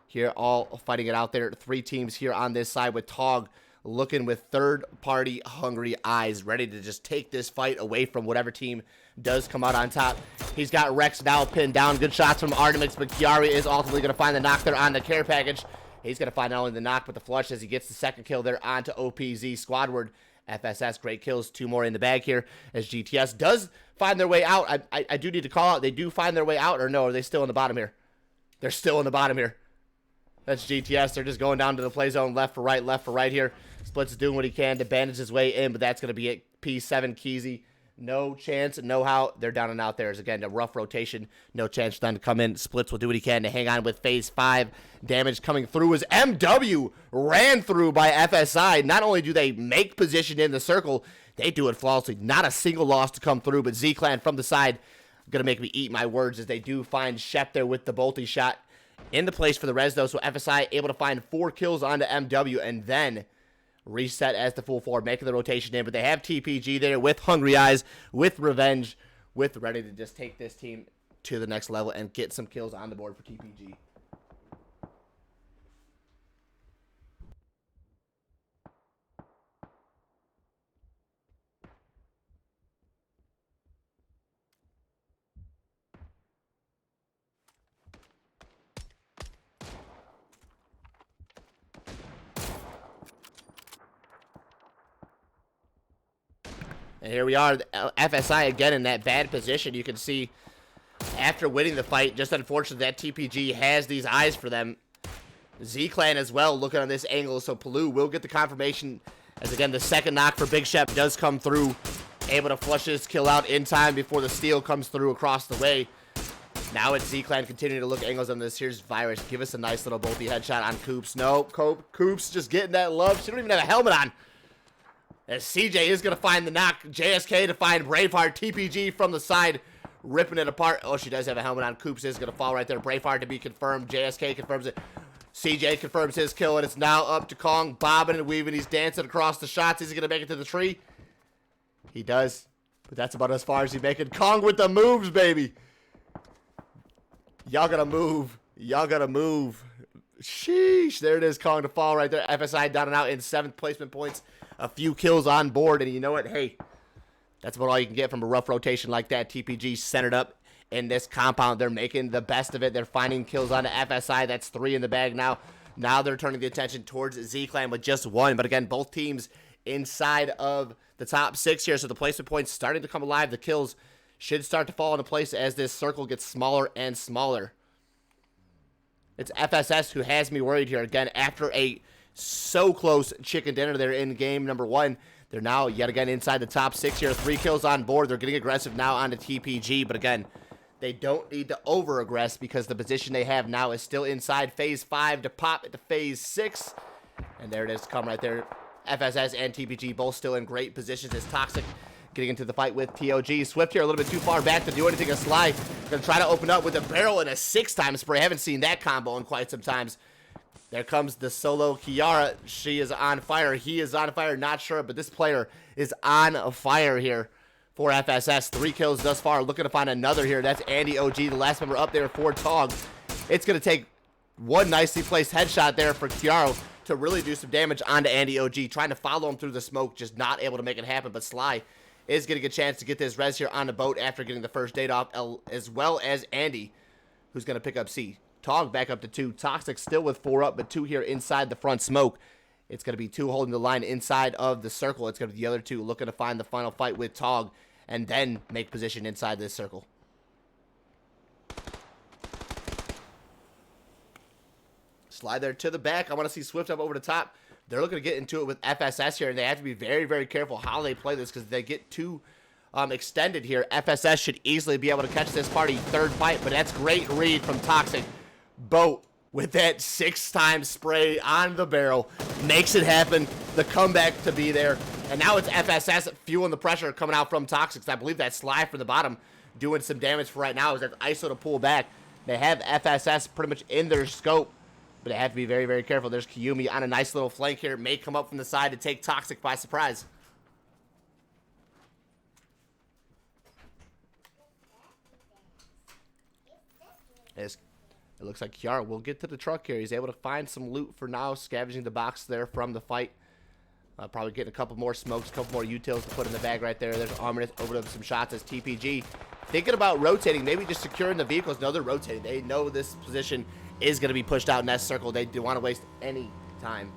Here, all fighting it out there. 3 teams here on this side with Tog looking with third-party hungry eyes, ready to just take this fight away from whatever team does come out on top. He's got Rex now pinned down. Good shots from Artemis, but Kiari is ultimately going to find the knock there on the care package. He's going to find not only the knock, but the flush as he gets the second kill there onto OPZ. Squadward. FSS, great kills. 2 more in the bag here as GTS does find their way out. I do need to call out. They do find their way out, or no? Are they still in the bottom here? They're still in the bottom here. That's GTS. They're just going down to the play zone, left for right here. Splits is doing what he can to bandage his way in, but that's going to be it. P7, Keezy. No chance, no how. They're down and out there. As again, a rough rotation. No chance for them to come in. Splits will do what he can to hang on with phase 5. Damage coming through as MW ran through by FSI. Not only do they make position in the circle, they do it flawlessly. Not a single loss to come through, but Z-Clan from the side going to make me eat my words as they do find Shep there with the bolty shot in the place for the res, though. So FSI able to find 4 kills onto MW and then reset as the full forward, making the rotation in. But they have TPG there with hungry eyes, with revenge, with ready to just take this team to the next level and get some kills on the board for TPG. And here we are, FSI again in that bad position. You can see after winning the fight, just unfortunately that TPG has these eyes for them. Z-Clan as well looking on this angle, so Palu will get the confirmation as, again, the second knock for Big Shep does come through. Able to flush his kill out in time before the steal comes through across the way. Now it's Z-Clan continuing to look angles on this. Here's Virus. Give us a nice little bolty headshot on Coops. No, Coops just getting that love. She don't even have a helmet on. As CJ is going to find the knock. JSK to find Braveheart. TPG from the side, ripping it apart. Oh, she does have a helmet on. Coops is going to fall right there. Braveheart to be confirmed. JSK confirms it. CJ confirms his kill, and it's now up to Kong, bobbing and weaving. He's dancing across the shots. Is he going to make it to the tree? He does, but that's about as far as he's making. Kong with the moves, baby. Y'all gotta move. Y'all gotta move. Sheesh. There it is, Kong to fall right there. FSI down and out in 7th placement points. A few kills on board, and you know what? Hey, that's about all you can get from a rough rotation like that. TPG centered up in this compound. They're making the best of it. They're finding kills on the FSI. That's 3 in the bag now. Now they're turning the attention towards Z-Clan with just 1. But again, both teams inside of the top 6 here. So the placement points starting to come alive. The kills should start to fall into place as this circle gets smaller and smaller. It's FSS who has me worried here. Again, after a so close chicken dinner there in game number 1, they're now yet again inside the top 6 here. 3 kills on board. They're getting aggressive now onto TPG. But again, they don't need to over-aggress because the position they have now is still inside phase 5 to pop into phase 6. And there it is, come right there. FSS and TPG both still in great positions as Toxic getting into the fight with TOG. Swift here a little bit too far back to do anything. A Sly going to try to open up with a barrel and a 6-time spray. I haven't seen that combo in quite some times. There comes the solo Kiara. She is on fire. He is on fire. Not sure, but this player is on fire here for FSS. 3 kills thus far. Looking to find another here. That's Andy OG, the last member up there for Tog. It's going to take one nicely placed headshot there for Kiara to really do some damage onto Andy OG. Trying to follow him through the smoke, just not able to make it happen. But Sly is getting a chance to get this res here on the boat after getting the first date off, as well as Andy, who's going to pick up C. Tog back up to 2. Toxic still with 4 up, but 2 here inside the front smoke. It's going to be 2 holding the line inside of the circle. It's going to be the other 2 looking to find the final fight with Tog and then make position inside this circle. Slide there to the back. I want to see Swift up over the top. They're looking to get into it with FSS here, and they have to be very, very careful how they play this because if they get too extended here, FSS should easily be able to catch this party 3rd fight, but that's great read from Toxic. Boat with that 6-time spray on the barrel makes it happen. The comeback to be there, and now it's FSS fueling the pressure coming out from Toxic. I believe that Sly from the bottom doing some damage for right now as that ISO to pull back. They have FSS pretty much in their scope, but they have to be very, very careful. There's Kiyumi on a nice little flank here. May come up from the side to take Toxic by surprise. It looks like Kiara will get to the truck here. He's able to find some loot for now, scavenging the box there from the fight. Probably getting a couple more smokes, a couple more utils to put in the bag right there. There's Arminus over to some shots as TPG thinking about rotating, maybe just securing the vehicles. No, they're rotating. They know this position is going to be pushed out in that circle. They don't want to waste any time,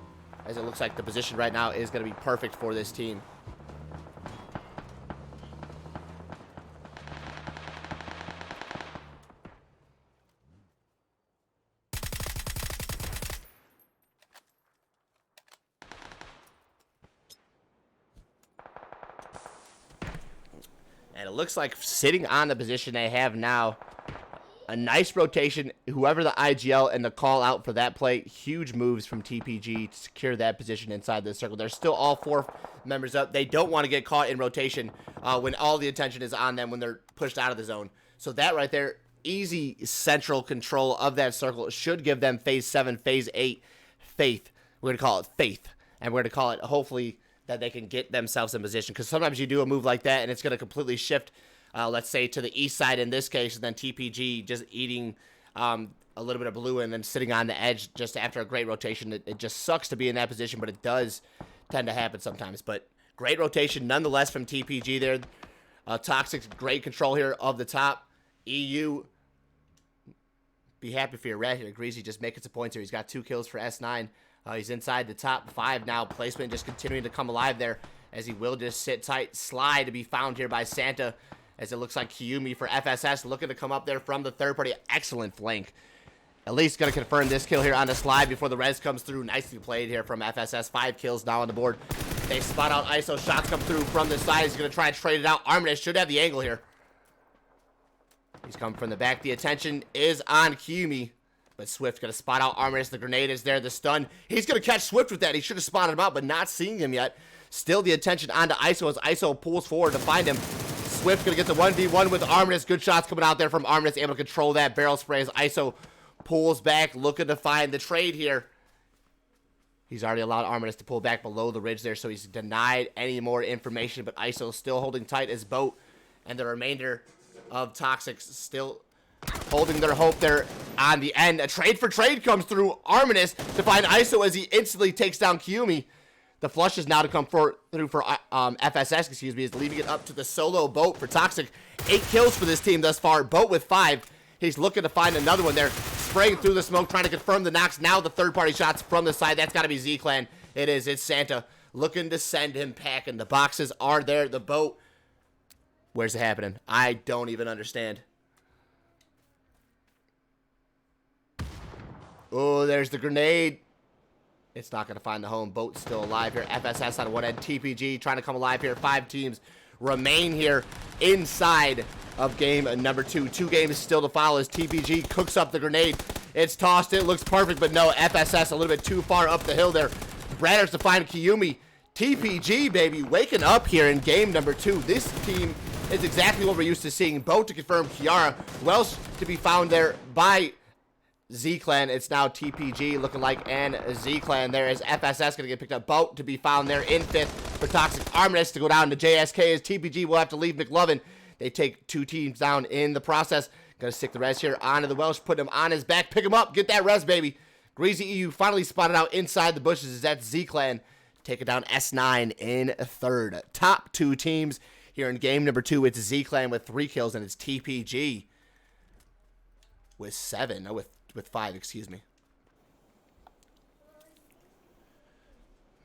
as it looks like the position right now is going to be perfect for this team. And it looks like sitting on the position they have now, a nice rotation. Whoever the IGL and the call out for that play, huge moves from TPG to secure that position inside the circle. They're still all 4 members up. They don't want to get caught in rotation when all the attention is on them when they're pushed out of the zone. So that right there, easy central control of that circle should give them phase 7, phase 8 faith. We're going to call it faith. And we're going to call it, hopefully, that they can get themselves in position. Because sometimes you do a move like that and it's going to completely shift, let's say, to the east side in this case, and then TPG just eating a little bit of blue and then sitting on the edge just after a great rotation. It just sucks to be in that position, but it does tend to happen sometimes. But great rotation nonetheless from TPG there. Toxic's great control here of the top. EU, be happy for your rat here. Greasy just making some points here. He's got 2 kills for S9. He's inside the top 5 now. Placement just continuing to come alive there as he will just sit tight. Slide to be found here by Santa, as it looks like Kiyomi for FSS looking to come up there from the third party. Excellent flank. At least going to confirm this kill here on the slide before the res comes through. Nicely played here from FSS. 5 kills now on the board. They spot out ISO. Shots come through from the side. He's going to try and trade it out. Armitage should have the angle here. He's coming from the back. The attention is on Kiyomi. But Swift going to spot out Armitage. The grenade is there. The stun. He's going to catch Swift with that. He should have spotted him out, but not seeing him yet. Still the attention onto ISO as ISO pulls forward to find him. Swift going to get the 1v1 with Armitage. Good shots coming out there from Armitage. Able to control that barrel spray as ISO pulls back, looking to find the trade here. He's already allowed Armitage to pull back below the ridge there, so he's denied any more information. But ISO still holding tight as Boat and the remainder of Toxic still holding their hope there on the end. A trade for trade comes through. Armitage to find ISO as he instantly takes down Kiyomi. The flush is now to come through for FSS, excuse me, is leaving it up to the solo Boat for Toxic. 8 kills for this team thus far. Boat with 5. He's looking to find another one there. Spraying through the smoke, trying to confirm the knocks. Now the third-party shots from the side. That's got to be Z-Clan. It is. It's Santa looking to send him packing. The boxes are there. The Boat. Where's it happening? I don't even understand. Oh, there's the grenade. It's not going to find the home. Boat's still alive here. FSS on one end. TPG trying to come alive here. 5 teams remain here inside of game number 2. 2 games still to follow as TPG cooks up the grenade. It's tossed. It looks perfect, but no. FSS a little bit too far up the hill there. Bradders to find Kiyomi. TPG, baby, waking up here in game number 2. This team is exactly what we're used to seeing. Boat to confirm Kiara. Welsh to be found there by Z-Clan. It's now TPG looking like and Z-Clan there as FSS going to get picked up. Boat to be found there in 5th for Toxic. Armitage to go down to JSK as TPG will have to leave McLovin. They take 2 teams down in the process. Going to stick the res here onto the Welsh, put him on his back, pick him up, get that res, baby. Greasy EU finally spotted out inside the bushes as that's Z-Clan taking down S9 in 3rd. Top 2 teams here in game number 2. It's Z-Clan with 3 kills and it's TPG with 7. No, with 5, excuse me.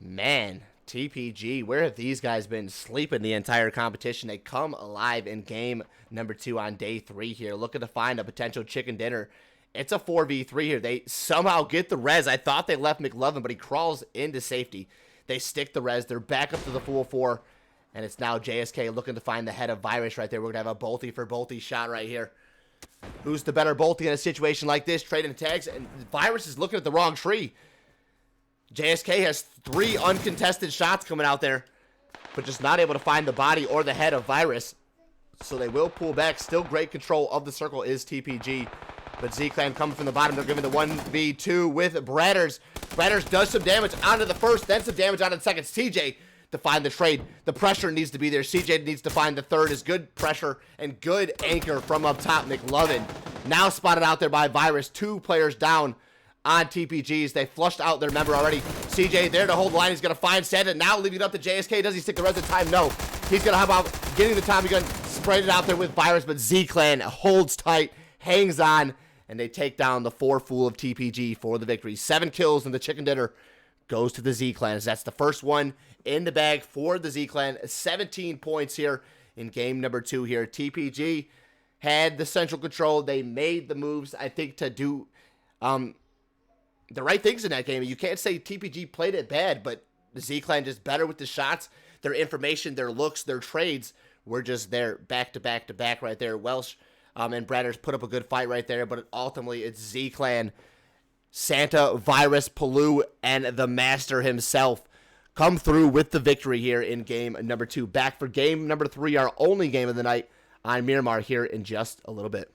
Man, TPG, where have these guys been sleeping the entire competition? They come alive in game number 2 on day 3 here, looking to find a potential chicken dinner. It's a 4v3 here. They somehow get the res. I thought they left McLovin, but he crawls into safety. They stick the res. They're back up to the full 4, and it's now JSK looking to find the head of Virus right there. We're going to have a Bolty for Bolty shot right here. Who's the better Bolty in a situation like this? Trading tags, and Virus is looking at the wrong tree. JSK has 3 uncontested shots coming out there, but just not able to find the body or the head of Virus. So they will pull back. Still great control of the circle is TPG. But Z-Clan coming from the bottom. They're giving the 1v2 with Bradders. Bradders does some damage onto the first, then some damage onto the second. CJ to find the trade. The pressure needs to be there. CJ needs to find the third. Is good pressure and good anchor from up top. McLovin now spotted out there by Virus. 2 players down on TPGs. They flushed out their member already. CJ there to hold the line. He's going to find Santa. Now leaving it up to JSK. Does he stick the rest of the time? No. He's going to have about getting the Tommy gun, sprayed it out there with Virus, but Z-Clan holds tight, hangs on, and they take down the 4-fool of TPG for the victory. 7 kills, and the chicken dinner goes to the Z-Clan. That's the first one in the bag for the Z-Clan. 17 points here in game number 2 here. TPG had the central control. They made the moves, I think, to do the right things in that game. You can't say TPG played it bad, but the Z-Clan just better with the shots, their information, their looks, their trades were just there back to back to back right there. Welsh and Bradders put up a good fight right there, but ultimately it's Z-Clan, Santa, Virus, Palu, and the Master himself come through with the victory here in game number 2. Back for game number 3, our only game of the night on Miramar here in just a little bit.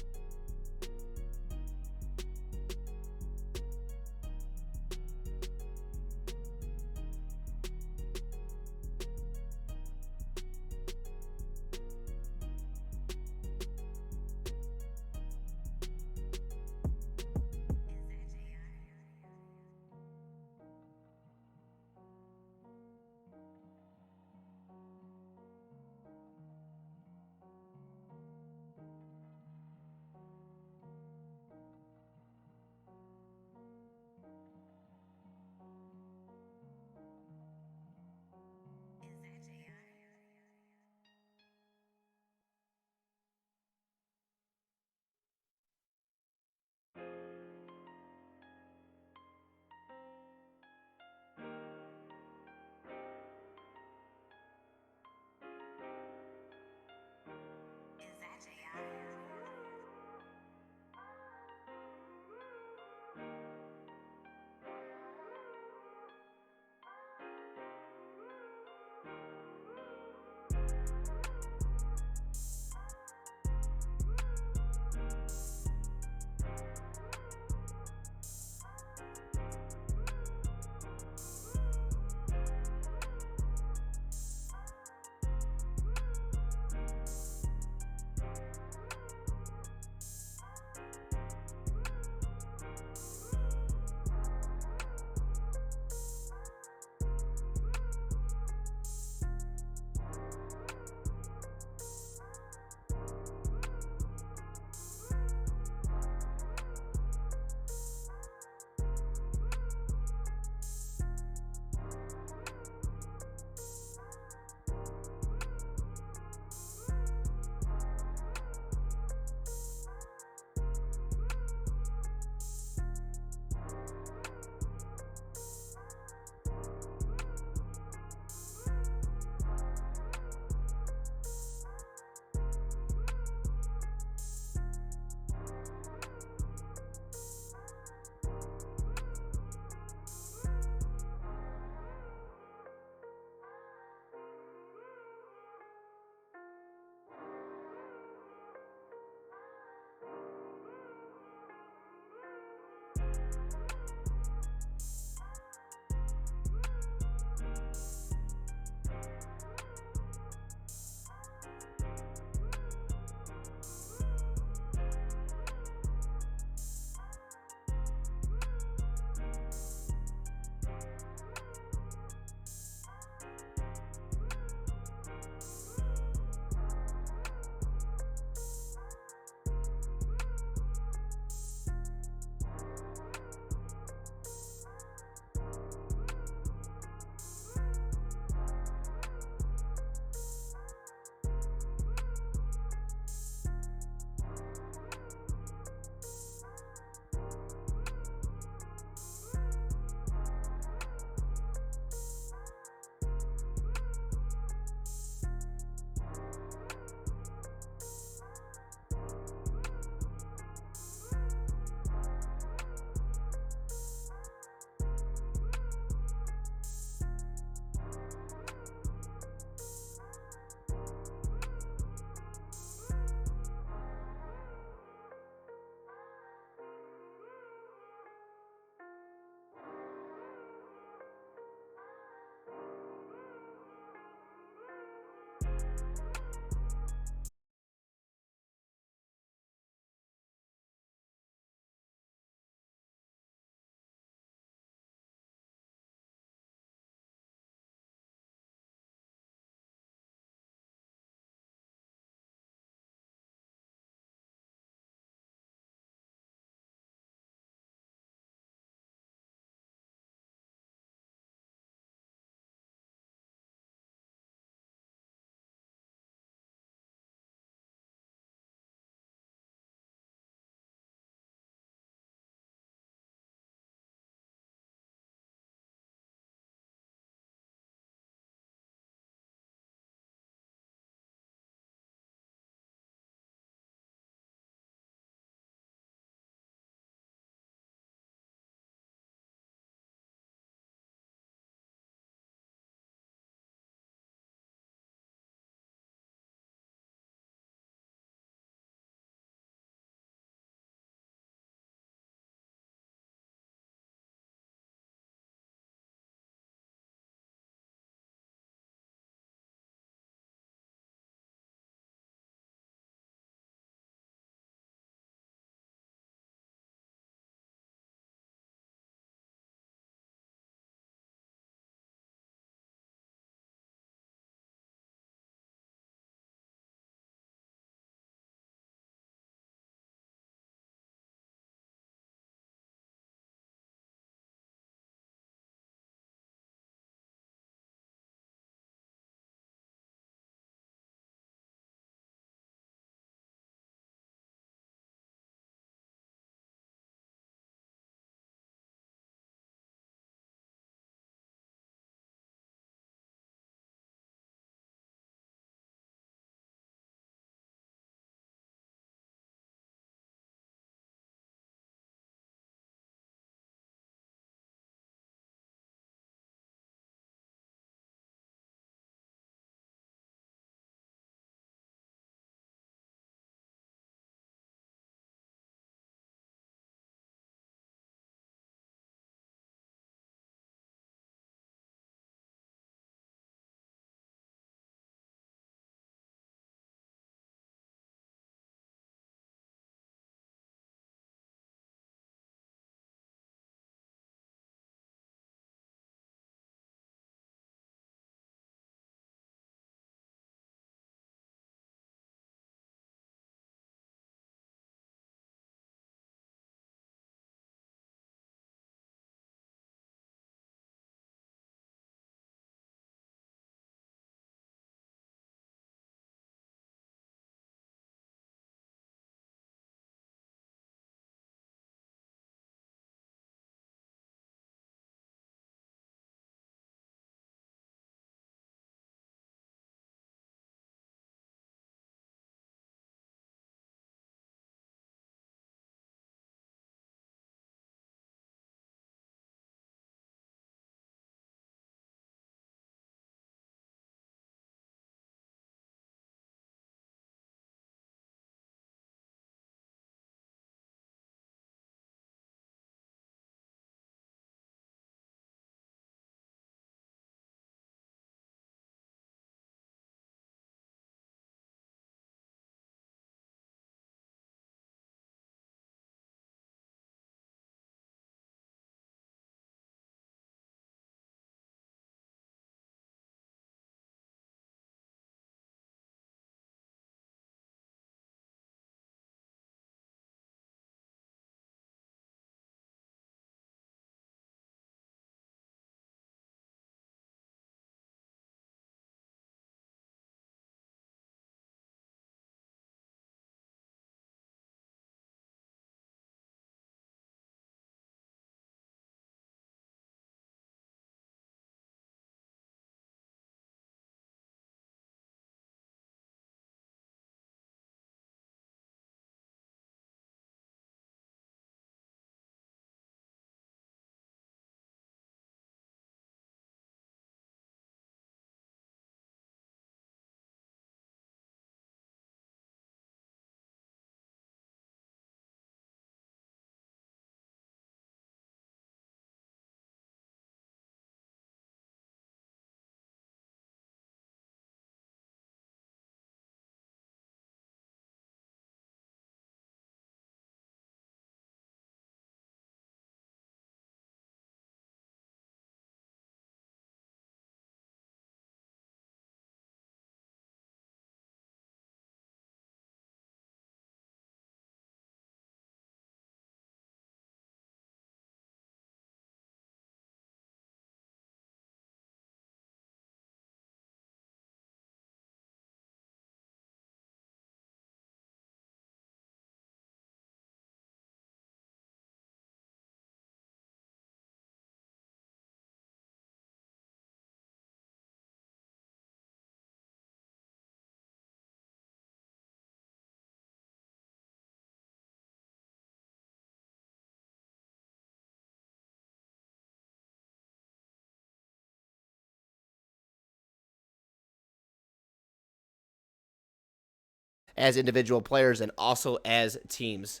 as individual players and also as teams.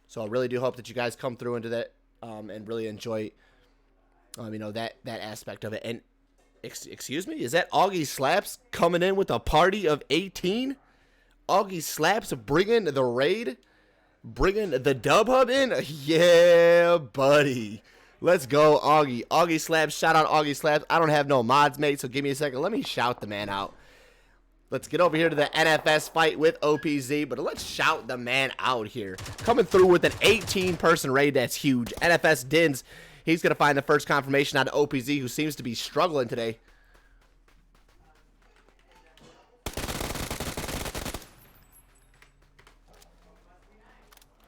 So I really do hope that you guys come through into that and really enjoy, that aspect of it. And excuse me, is that Augie Slaps coming in with a party of 18? Augie Slaps bringing the raid, bringing the Dub Hub in? Yeah, buddy. Let's go, Augie. Augie Slaps, shout out Augie Slaps. I don't have no mods, mate, so give me a second. Let me shout the man out. Let's get over here to the NFS fight with OPZ, but let's shout the man out here. Coming through with an 18-person raid, that's huge. NFS Dins, he's going to find the first confirmation on OPZ, who seems to be struggling today.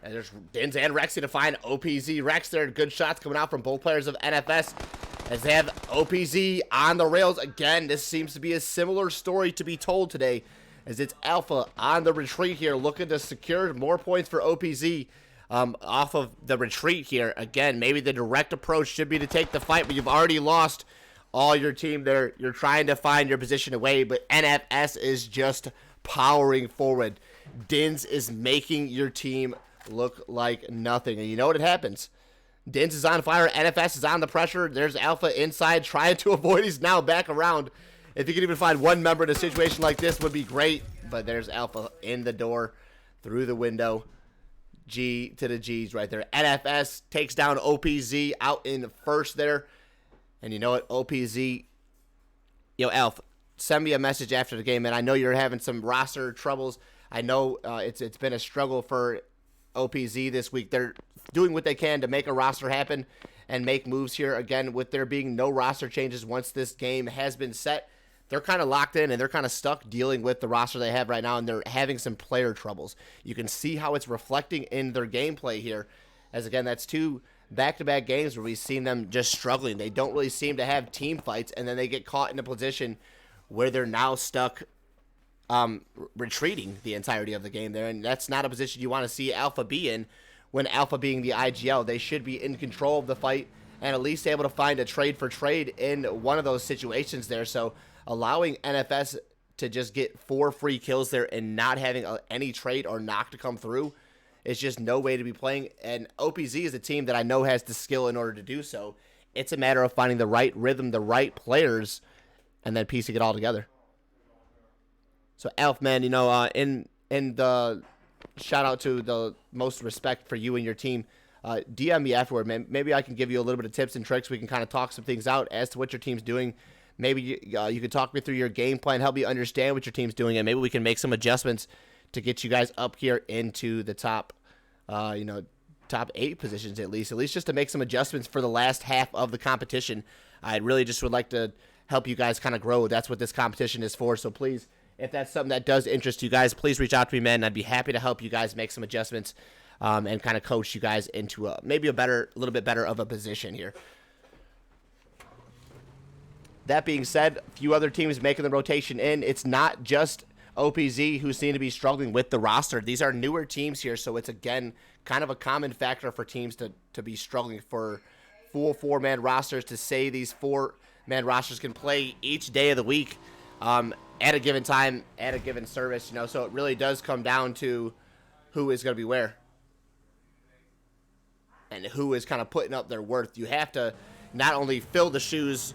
And there's Dins and Rexy to find OPZ. Rex there, good shots coming out from both players of NFS as they have OPZ on the rails again. This seems to be a similar story to be told today, as it's Alpha on the retreat here, looking to secure more points for OPZ off of the retreat here. Again, maybe the direct approach should be to take the fight, but you've already lost all your team there. You're trying to find your position away, but NFS is just powering forward. Dins is making your team look like nothing. And you know what happens? Dins is on fire. NFS is on the pressure. There's Alpha inside trying to avoid. He's now back around. If you could even find one member in a situation like this would be great. But there's Alpha in the door, through the window. G to the G's right there. NFS takes down OPZ out in first there. And you know what? OPZ, Alpha, send me a message after the game, man. I know you're having some roster troubles. I know it's been a struggle for OPZ this week. They're doing what they can to make a roster happen and make moves here. Again, with there being no roster changes once this game has been set, they're kind of locked in and they're kind of stuck dealing with the roster they have right now, and they're having some player troubles. You can see how it's reflecting in their gameplay here, as again, that's 2 back-to-back games where we've seen them just struggling. They don't really seem to have team fights, and then they get caught in a position where they're now stuck retreating the entirety of the game there, and that's not a position you want to see Alpha be in. When Alpha being the IGL, they should be in control of the fight and at least able to find a trade for trade in one of those situations there. So allowing NFS to just get 4 free kills there and not having any trade or knock to come through is just no way to be playing. And OPZ is a team that I know has the skill in order to do so. It's a matter of finding the right rhythm, the right players, and then piecing it all together. So, Alf, man, in the shout out to the most respect for you and your team, DM me afterward, man. Maybe I can give you a little bit of tips and tricks. We can kind of talk some things out as to what your team's doing. Maybe you could talk me through your game plan, help me understand what your team's doing, and maybe we can make some adjustments to get you guys up here into the top, top 8 positions at least just to make some adjustments for the last half of the competition. I really just would like to help you guys kind of grow. That's what this competition is for. So please, if that's something that does interest you guys, please reach out to me, man. And I'd be happy to help you guys make some adjustments and kind of coach you guys into maybe a little bit better of a position here. That being said, a few other teams making the rotation in. It's not just OPZ who seem to be struggling with the roster. These are newer teams here, so it's, again, kind of a common factor for teams to be struggling for full 4-man rosters, to say these 4-man rosters can play each day of the week at a given time, at a given service, so it really does come down to who is going to be where and who is kind of putting up their worth. You have to not only fill the shoes,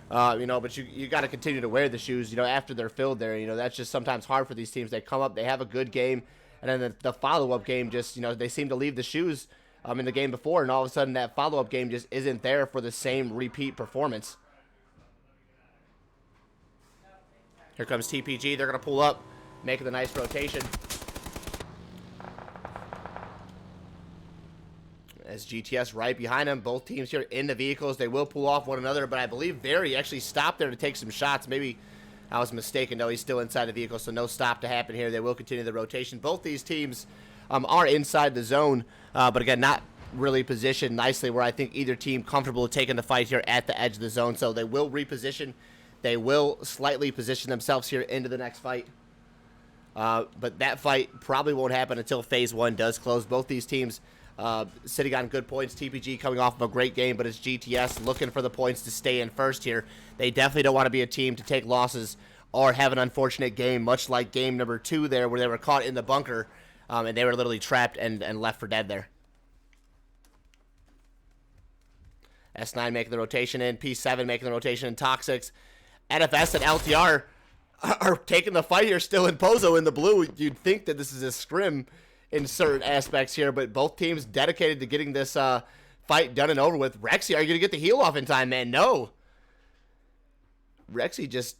but you got to continue to wear the shoes, after they're filled there. That's just sometimes hard for these teams. They come up, they have a good game, and then the follow-up game just, they seem to leave the shoes in the game before, and all of a sudden that follow-up game just isn't there for the same repeat performance. Here comes TPG. They're going to pull up, making the nice rotation. As GTS right behind them. Both teams here in the vehicles. They will pull off one another, but I believe Very actually stopped there to take some shots. Maybe I was mistaken. No, he's still inside the vehicle, so no stop to happen here. They will continue the rotation. Both these teams are inside the zone, but again, not really positioned nicely where I think either team comfortable taking the fight here at the edge of the zone. So they will reposition. They will slightly position themselves here into the next fight. But that fight probably won't happen until Phase 1 does close. Both these teams sitting on good points. TPG coming off of a great game, but it's GTS looking for the points to stay in first here. They definitely don't want to be a team to take losses or have an unfortunate game, much like game number 2 there, where they were caught in the bunker, and they were literally trapped and left for dead there. S9 making the rotation in, P7 making the rotation in Toxics. NFS and LTR are taking the fight here still in Pozo in the blue. You'd think that this is a scrim in certain aspects here, but both teams dedicated to getting this fight done and over with. Rexy, are you going to get the heal off in time, man? No. Rexy just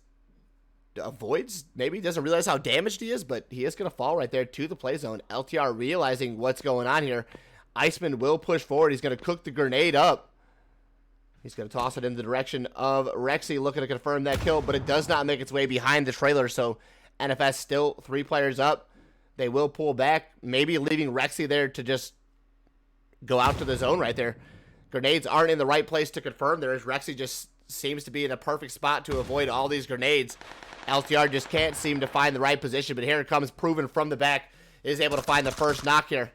avoids, maybe doesn't realize how damaged he is, but he is going to fall right there to the play zone. LTR realizing what's going on here. Iceman will push forward. He's going to cook the grenade up. He's going to toss it in the direction of Rexy, looking to confirm that kill, but it does not make its way behind the trailer, so NFS still 3 players up. They will pull back, maybe leaving Rexy there to just go out to the zone right there. Grenades aren't in the right place to confirm there, as Rexy just seems to be in a perfect spot to avoid all these grenades. LTR just can't seem to find the right position, but here it comes, Proven from the back, is able to find the first knock here.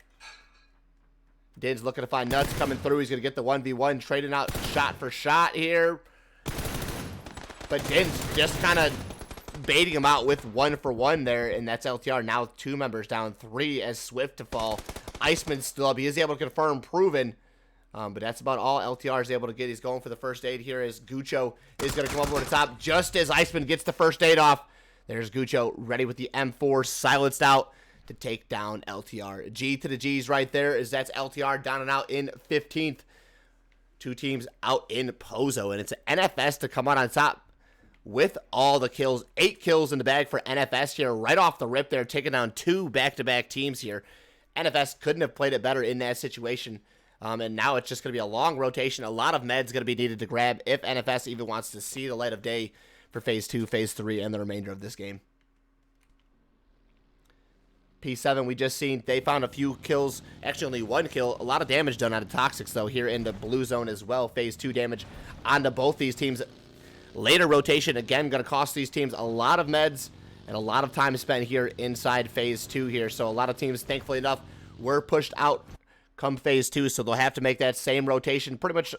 Din's looking to find Nuts coming through. He's going to get the 1v1, trading out shot for shot here. But Din's just kind of baiting him out with 1-for-1 there, and that's LTR. Now 2 members down, 3 as Swift to fall. Iceman's still up. He is able to confirm Proven, but that's about all LTR is able to get. He's going for the first aid here as Gucho is going to come over the top just as Iceman gets the first aid off. There's Gucho ready with the M4 silenced out to take down LTR. G to the G's right there, as that's LTR down and out in 15th. 2 teams out in Pozo, and it's NFS to come out on top with all the kills. 8 kills in the bag for NFS here, right off the rip there, taking down 2 back-to-back teams here. NFS couldn't have played it better in that situation, and now it's just going to be a long rotation. A lot of meds going to be needed to grab if NFS even wants to see the light of day for Phase 2, Phase 3, and the remainder of this game. P7, we just seen, they found a few kills, actually only 1 kill, a lot of damage done out of Toxics, though, here in the blue zone as well. Phase 2 damage onto both these teams. Later rotation, again, going to cost these teams a lot of meds and a lot of time spent here inside Phase 2 here. So a lot of teams, thankfully enough, were pushed out come Phase 2, so they'll have to make that same rotation, pretty much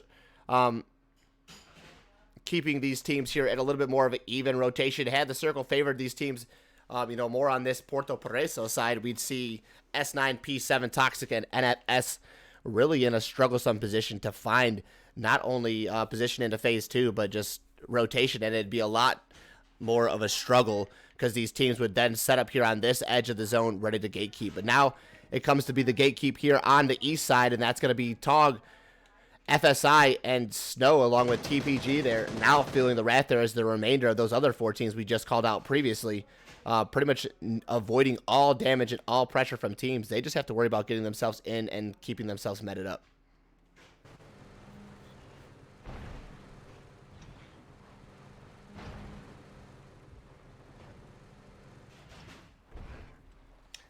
keeping these teams here at a little bit more of an even rotation. Had the circle favored these teams, more on this Puerto Pareso side, we'd see S9, P7, Toxic, and NFS really in a strugglesome position to find not only position into Phase 2, but just rotation, and it'd be a lot more of a struggle because these teams would then set up here on this edge of the zone ready to gatekeep. But now it comes to be the gatekeep here on the east side, and that's going to be Tog, FSI, and Snow along with TPG there, now feeling the wrath there as the remainder of those other 4 teams we just called out previously. Pretty much avoiding all damage and all pressure from teams. They just have to worry about getting themselves in and keeping themselves meted up.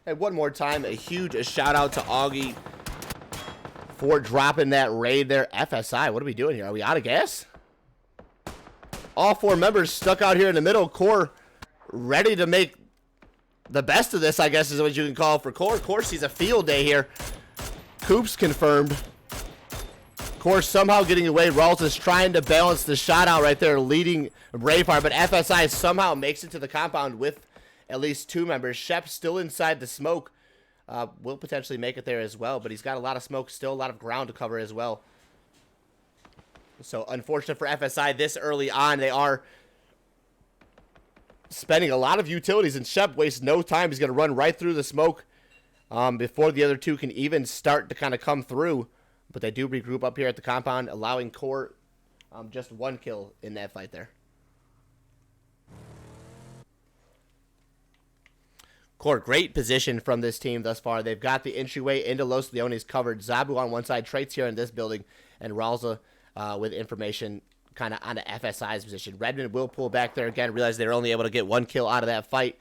And one more time, a huge shout out to Augie for dropping that raid there. FSI, what are we doing here? Are we out of gas? All 4 members stuck out here in the middle. Core ready to make the best of this, I guess is what you can call it for Core. Core sees a field day here. Coops confirmed. Core somehow getting away. Rawls is trying to balance the shot out right there, leading Braveheart, but FSI somehow makes it to the compound with at least 2 members. Shep still inside the smoke. Will potentially make it there as well, but he's got a lot of smoke, still a lot of ground to cover as well. So unfortunate for FSI this early on. They are spending a lot of utilities, and Shep wastes no time. He's going to run right through the smoke before the other 2 can even start to kind of come through. But they do regroup up here at the compound, allowing Core just 1 kill in that fight there. Core, great position from this team thus far. They've got the entryway into Los Leones covered. Zabu on one side, Traits here in this building, and Ralza with information kind of on the FSI's position. Redmond will pull back there again. Realize they're only able to get 1 kill out of that fight.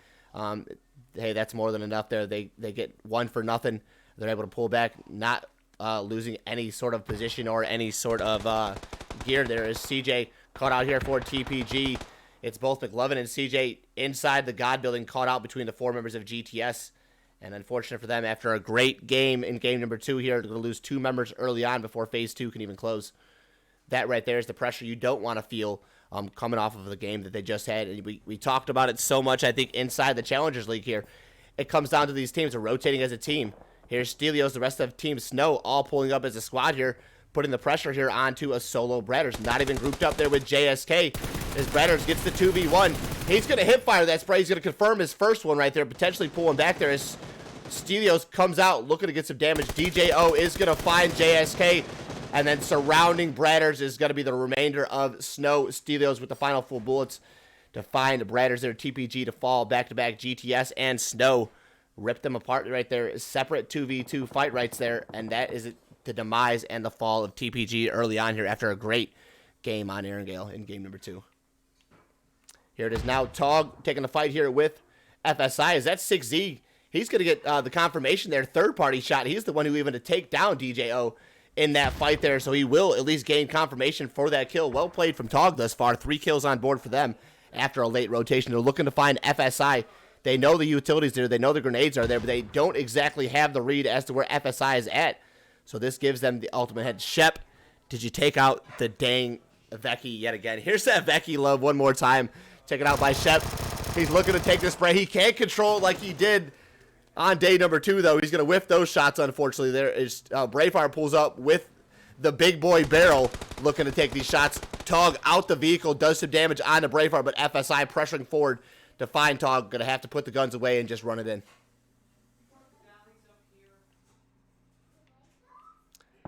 Hey, that's more than enough there. They get 1 for nothing. They're able to pull back, not losing any sort of position or any sort of gear there. As CJ caught out here for TPG. It's both McLovin and CJ inside the God building, caught out between the 4 members of GTS. And unfortunate for them, after a great game in game number 2 here, they're going to lose 2 members early on before Phase 2 can even close. That right there is the pressure you don't want to feel coming off of the game that they just had. And we talked about it so much, I think, inside the Challengers League here. It comes down to these teams are rotating as a team. Here's Stelios, the rest of Team Snow, all pulling up as a squad here, putting the pressure here onto a solo Bradders. Not even grouped up there with JSK. As Bradders gets the 2v1, he's going to hip fire that spray. He's going to confirm his first one right there, potentially pull him back there as Stelios comes out looking to get some damage. DJO is going to find JSK, and then surrounding Bradders is going to be the remainder of Snow. Stelios with the final full bullets to find Bradders there. TPG to fall back-to-back. GTS and Snow rip them apart right there. Separate 2v2 fight rights there, and that is the demise and the fall of TPG early on here after a great game on Erangel in game number 2. Here it is now. Tog taking the fight here with FSI. Is that 6Z? He's going to get the confirmation there. Third-party shot. He's the one who even to take down DJO in that fight there, so he will at least gain confirmation for that kill. Well played from Tog thus far. 3 kills on board for them after a late rotation. They're looking to find FSI. They know the utilities there. They know the grenades are there, but they don't exactly have the read as to where FSI is at. So this gives them the ultimate head. Shep, did you take out the dang Vecchi yet again? Here's that Vecchi love one more time. Taken out by Shep. He's looking to take the spray. He can't control it like he did on day number 2, though. He's going to whiff those shots, unfortunately. There is Brayfire pulls up with the big boy barrel looking to take these shots. Tog out the vehicle, does some damage on the Brayfire, but FSI pressuring forward to find Tog. Going to have to put the guns away and just run it in.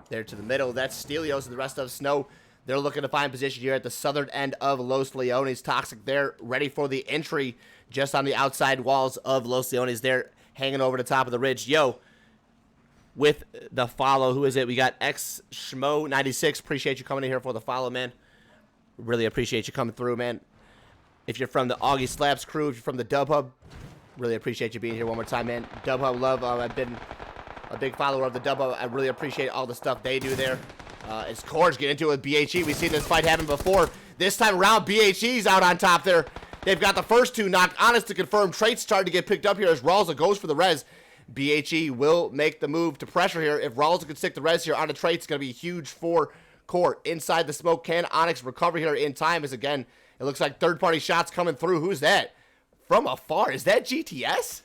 There to the middle. That's Stelios and the rest of Snow. They're looking to find position here at the southern end of Los Leones. Toxic there, ready for the entry just on the outside walls of Los Leones. They're hanging over the top of the ridge. Yo, with the follow, who is it? We got X Schmo 96. Appreciate you coming in here for the follow, man. Really appreciate you coming through, man. If you're from the Augie Slaps crew, if you're from the Dub Hub, really appreciate you being here one more time, man. Dub Hub love. I've been a big follower of the Dub Hub. I really appreciate all the stuff they do there. As Core's getting into it with BHE. We've seen this fight happen before. This time around, BHE's out on top there. They've got the first 2 knocked. Honest to confirm, traits starting to get picked up here as Ralza goes for the res. BHE will make the move to pressure here. If Ralza can stick the res here on the traits, it's going to be huge for Core. Inside the smoke, can Onyx recover here in time? As again, it looks like third-party shots coming through. Who's that? From afar, is that GTS?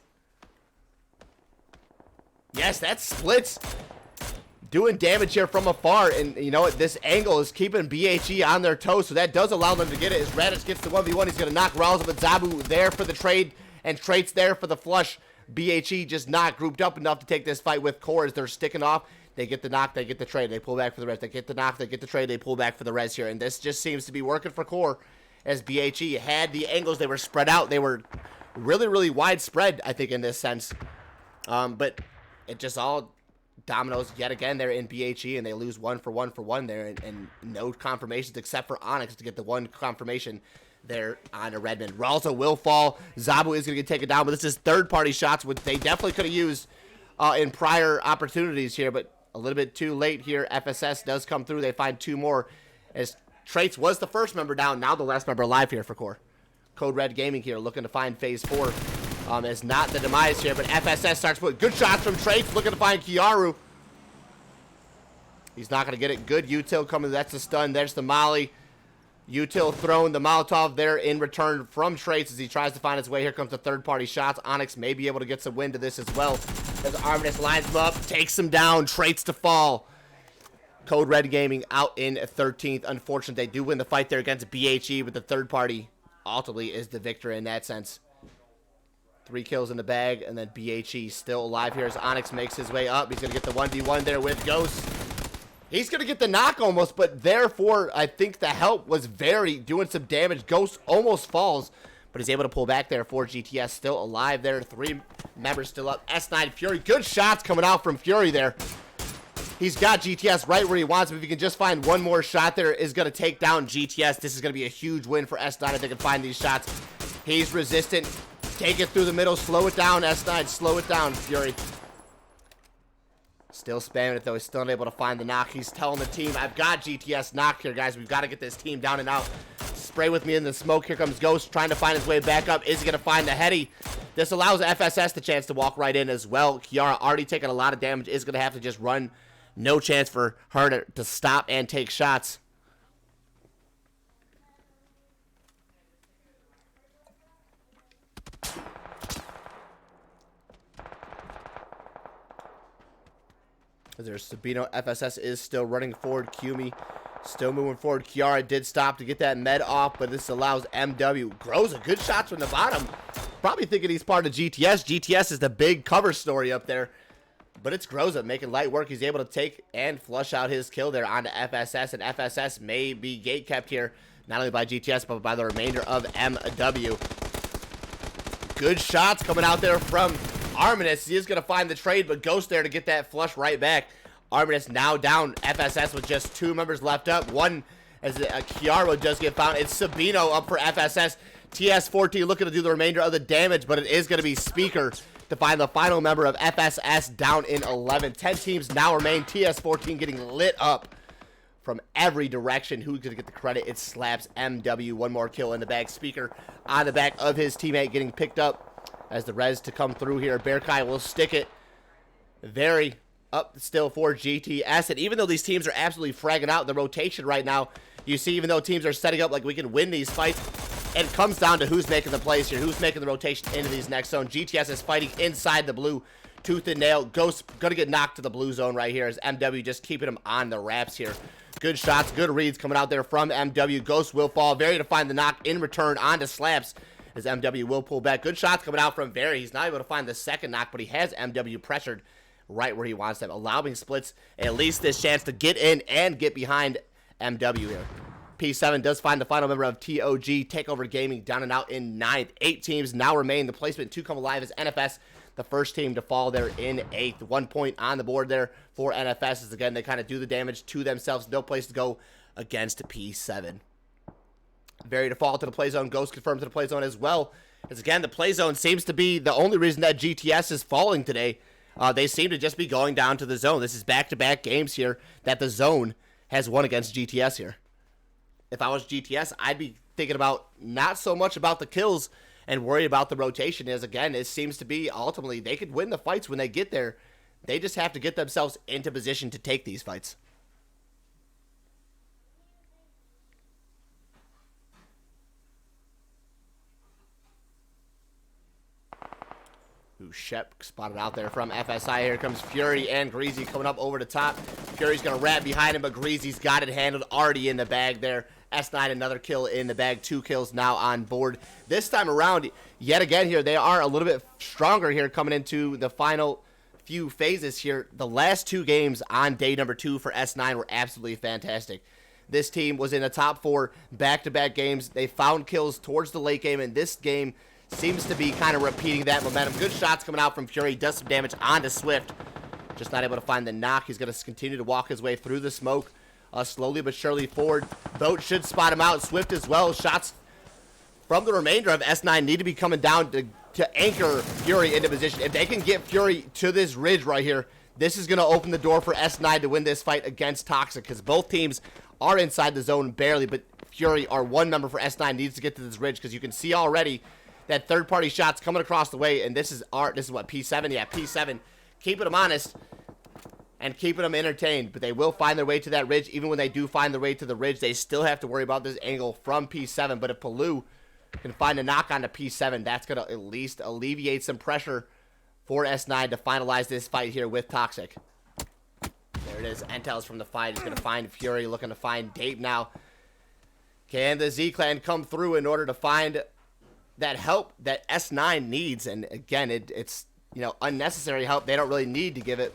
Yes, that's Splits. Doing damage here from afar, and you know what? This angle is keeping BHE on their toes, so that does allow them to get it. As Raditz gets the 1v1, he's going to knock Ralza, but Zabu there for the trade, and Traits there for the flush. BHE just not grouped up enough to take this fight with Core as they're sticking off. They get the knock, they get the trade, they pull back for the res. They get the knock, they get the trade, they pull back for the res here, and this just seems to be working for Core as BHE had the angles. They were spread out. They were really, really widespread, I think, in this sense. But it just all dominoes yet again there in BHE, and they lose 1 for 1 for 1 there, and no confirmations except for Onyx to get the 1 confirmation there on a Redmond. Ralza will fall. Zabu is going to get taken down, but this is third-party shots, which they definitely could have used in prior opportunities here, but a little bit too late here. FSS does come through. They find 2 more as Traits was the first member down, now the last member alive here for Core. Code Red Gaming here looking to find phase 4. Is not the demise here, but FSS starts putting good shots from Traits, looking to find Kiaru. He's not going to get it. Good util coming. That's the stun. There's the molly. Util throwing the Molotov there in return from Traits as he tries to find his way. Here comes the third-party shots. Onyx may be able to get some wind to this as well. As Arminus lines him up, takes him down. Traits to fall. Code Red Gaming out in 13th. Unfortunate, they do win the fight there against BHE, but the third party ultimately is the victor in that sense. 3 kills in the bag, and then BHE still alive here as Onyx makes his way up. He's going to get the 1v1 there with Ghost. He's going to get the knock almost, but therefore, I think the help was very doing some damage. Ghost almost falls, but he's able to pull back there for GTS. Still alive there. 3 members still up. S9 Fury. Good shots coming out from Fury there. He's got GTS right where he wants him. If he can just find 1 more shot there, is going to take down GTS. This is going to be a huge win for S9 if they can find these shots. He's resistant. Take it through the middle. Slow it down, S9. Slow it down, Fury. Still spamming it, though. He's still unable to find the knock. He's telling the team, I've got GTS knock here, guys. We've got to get this team down and out. Spray with me in the smoke. Here comes Ghost trying to find his way back up. Is he going to find the heady? This allows FSS the chance to walk right in as well. Kiara already taking a lot of damage. Is going to have to just run. No chance for her to stop and take shots. There's Sabino. FSS is still running forward. Kumi still moving forward. Kiara did stop to get that med off, but this allows MW. Groza, good shots from the bottom. Probably thinking he's part of GTS. GTS is the big cover story up there. But it's Groza making light work. He's able to take and flush out his kill there onto FSS. And FSS may be gate kept here, not only by GTS, but by the remainder of MW. Good shots coming out there from Arminus. He is going to find the trade, but Ghost there to get that flush right back. Arminus now down. FSS with just 2 members left up. One as Kiara just get found. It's Sabino up for FSS. TS14 looking to do the remainder of the damage, but it is going to be Speaker to find the final member of FSS down in 11. 10 teams now remain. TS14 getting lit up from every direction. Who's going to get the credit? It slaps MW. One more kill in the bag. Speaker on the back of his teammate getting picked up as the res to come through here. Bearkai will stick it. Very up still for GTS. And even though these teams are absolutely fragging out the rotation right now, you see even though teams are setting up like we can win these fights, it comes down to who's making the plays here, who's making the rotation into these next zone. GTS is fighting inside the blue, tooth and nail. Ghost gonna get knocked to the blue zone right here as MW just keeping him on the wraps here. Good shots, good reads coming out there from MW. Ghost will fall. Very to find the knock in return onto Slaps as MW will pull back. Good shots coming out from Very. He's not able to find the second knock, but he has MW pressured right where he wants them, allowing Splits at least this chance to get in and get behind MW here. P7 does find the final member of TOG Takeover Gaming down and out in 9th. 8 teams now remain. The placement to come alive is NFS, the first team to fall there in 8th. 1 point on the board there for NFS as, again, they kind of do the damage to themselves. No place to go against P7. Very to fall to the play zone. Ghost confirmed to the play zone as well. As, again, the play zone seems to be the only reason that GTS is falling today. They seem to just be going down to the zone. This is back-to-back games here that the zone has won against GTS here. If I was GTS, I'd be thinking about not so much about the kills and worry about the rotation. As again, it seems to be ultimately they could win the fights when they get there. They just have to get themselves into position to take these fights. Shep spotted out there from FSI. Here comes Fury and Greasy coming up over the top. Fury's going to wrap behind him, but Greasy's got it handled. Already in the bag there. S9 another kill in the bag. 2 kills now on board. This time around, yet again here, they are a little bit stronger here coming into the final few phases here. The last 2 games on day number 2 for S9 were absolutely fantastic. This team was in the top 4 back-to-back games. They found kills towards the late game, and this game seems to be kind of repeating that momentum. Good shots coming out from Fury. Does some damage onto Swift. Just not able to find the knock. He's going to continue to walk his way through the smoke. Slowly but surely forward. Boat should spot him out. Swift as well. Shots from the remainder of S9 need to be coming down to anchor Fury into position. If they can get Fury to this ridge right here, this is going to open the door for S9 to win this fight against Toxic, because both teams are inside the zone barely, but Fury, our 1 member for S9, needs to get to this ridge, because you can see already that third-party shots coming across the way, and this is what, P7? Yeah, P7. Keeping them honest and keeping them entertained, but they will find their way to that ridge. Even when they do find their way to the ridge, they still have to worry about this angle from P7, but if Palou can find a knock onto P7, that's going to at least alleviate some pressure for S9 to finalize this fight here with Toxic. There it is. Entels from the fight. He's going to find Fury, looking to find Dave now. Can the Z-Clan come through in order to find that help that S9 needs? And again, it's unnecessary help. They don't really need to give it,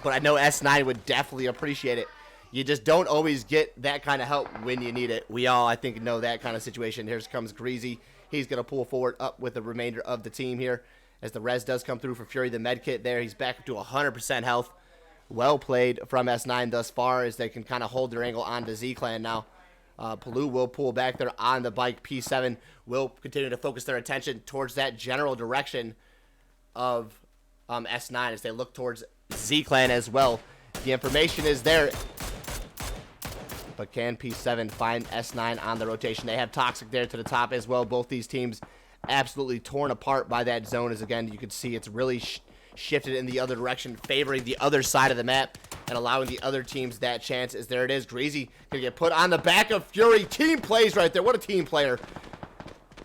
but I know S9 would definitely appreciate it. You just don't always get that kind of help when you need it. We all, I think, know that kind of situation. Here comes Greasy. He's going to pull forward up with the remainder of the team here as the res does come through for Fury. The med kit there. He's back to 100% health. Well played from S9 thus far as they can kind of hold their angle onto Z-Clan now. Palou will pull back there on the bike. P7 will continue to focus their attention towards that general direction of S9 as they look towards Z-Clan as well. The information is there, but can P7 find S9 on the rotation? They have Toxic there to the top as well. Both these teams absolutely torn apart by that zone, as again you can see it's really shifted in the other direction, favoring the other side of the map and allowing the other teams that chance. As there it is, Greasy gonna get put on the back of Fury. Team plays right there. What a team player.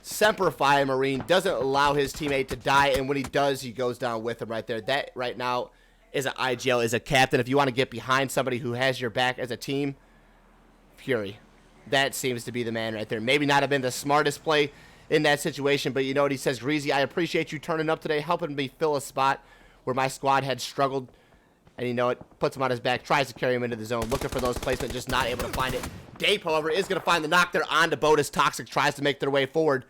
Semper Fi Marine doesn't allow his teammate to die, and when he does, he goes down with him right there. That right now is an IGL, is a captain. If you want to get behind somebody who has your back as a team, Fury. That seems to be the man right there. Maybe not have been the smartest play in that situation, but you know what he says, Greasy, I appreciate you turning up today, helping me fill a spot where my squad had struggled. And you know it, puts him on his back, tries to carry him into the zone, looking for those placements, just not able to find it. Dape, however, is going to find the knock there onto Botus. Toxic tries to make their way forward.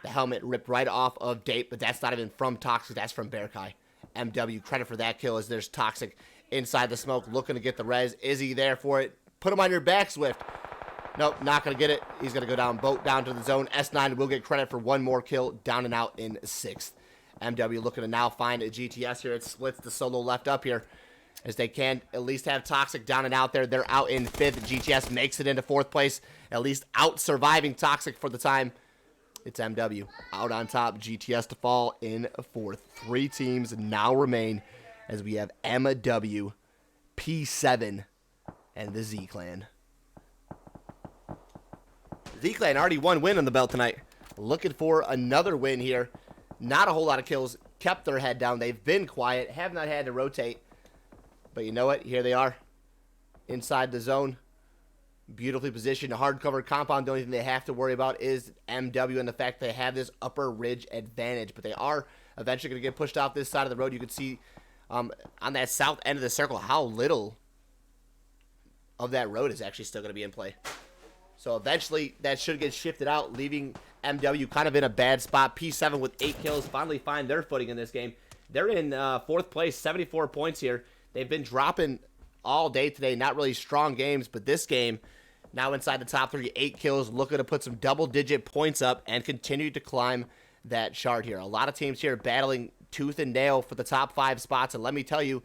The helmet ripped right off of Dape, but that's not even from Toxic, that's from Bearkai. MW, credit for that kill as there's Toxic inside the smoke, looking to get the res. Is he there for it? Put him on your back, Swift. Nope, not going to get it. He's going to go down, boat down to the zone. S9 will get credit for one more kill, down and out in 6th. MW looking to now find a GTS here. It splits the solo left up here, as they can at least have Toxic down and out there. They're out in 5th. GTS makes it into 4th place, at least out surviving Toxic for the time. It's MW out on top, GTS to fall in 4th. 3 teams now remain as we have MW, P7, and the Z-Clan. Z-Clan already one win on the belt tonight. Looking for another win here. Not a whole lot of kills. Kept their head down. They've been quiet. Have not had to rotate. But you know what? Here they are. Inside the zone. Beautifully positioned. A hardcover compound. The only thing they have to worry about is MW and the fact they have this upper ridge advantage. But they are eventually going to get pushed off this side of the road. You can see on that south end of the circle how little of that road is actually still going to be in play. So eventually that should get shifted out, leaving MW kind of in a bad spot. P7 with 8 kills finally find their footing in this game. They're in 4th place, 74 points here. They've been dropping all day today. Not really strong games, but this game, now inside the top 3, 8 kills, looking to put some double-digit points up and continue to climb that chart here. A lot of teams here battling tooth and nail for the top 5 spots, and let me tell you,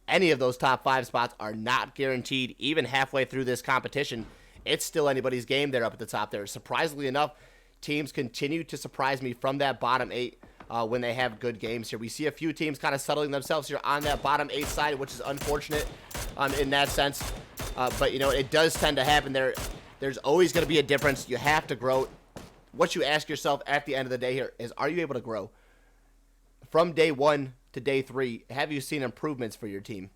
any of those top 5 spots are not guaranteed even halfway through this competition. It's still anybody's game there up at the top there. Surprisingly enough, teams continue to surprise me from that bottom 8 when they have good games here. We see a few teams kind of settling themselves here on that bottom 8 side, which is unfortunate in that sense. But, you know, it does tend to happen there. There's always going to be a difference. You have to grow. What you ask yourself at the end of the day here is, are you able to grow? From day 1 to day 3, have you seen improvements for your team?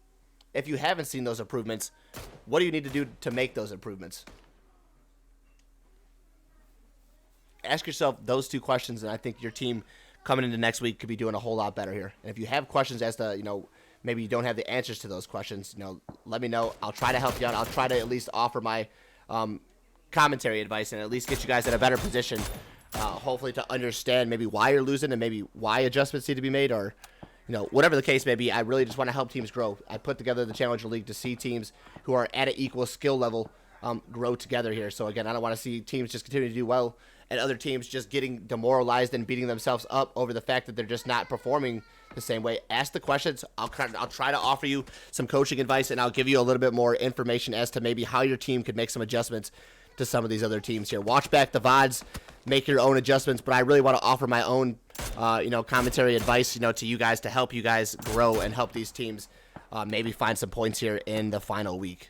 If you haven't seen those improvements, what do you need to do to make those improvements? Ask yourself those 2 questions, and I think your team coming into next week could be doing a whole lot better here. And if you have questions as to, you know, maybe you don't have the answers to those questions, you know, let me know. I'll try to help you out. I'll try to at least offer my commentary advice and at least get you guys in a better position, hopefully to understand maybe why you're losing and maybe why adjustments need to be made, or, you know, whatever the case may be. I really just want to help teams grow. I put together the Challenger League to see teams who are at an equal skill level grow together here. So, again, I don't want to see teams just continue to do well and other teams just getting demoralized and beating themselves up over the fact that they're just not performing the same way. Ask the questions. I'll try to offer you some coaching advice, and I'll give you a little bit more information as to maybe how your team could make some adjustments to some of these other teams here. Watch back the VODs, make your own adjustments, but I really want to offer my own you know, commentary advice, you know, to you guys to help you guys grow and help these teams maybe find some points here in the final week.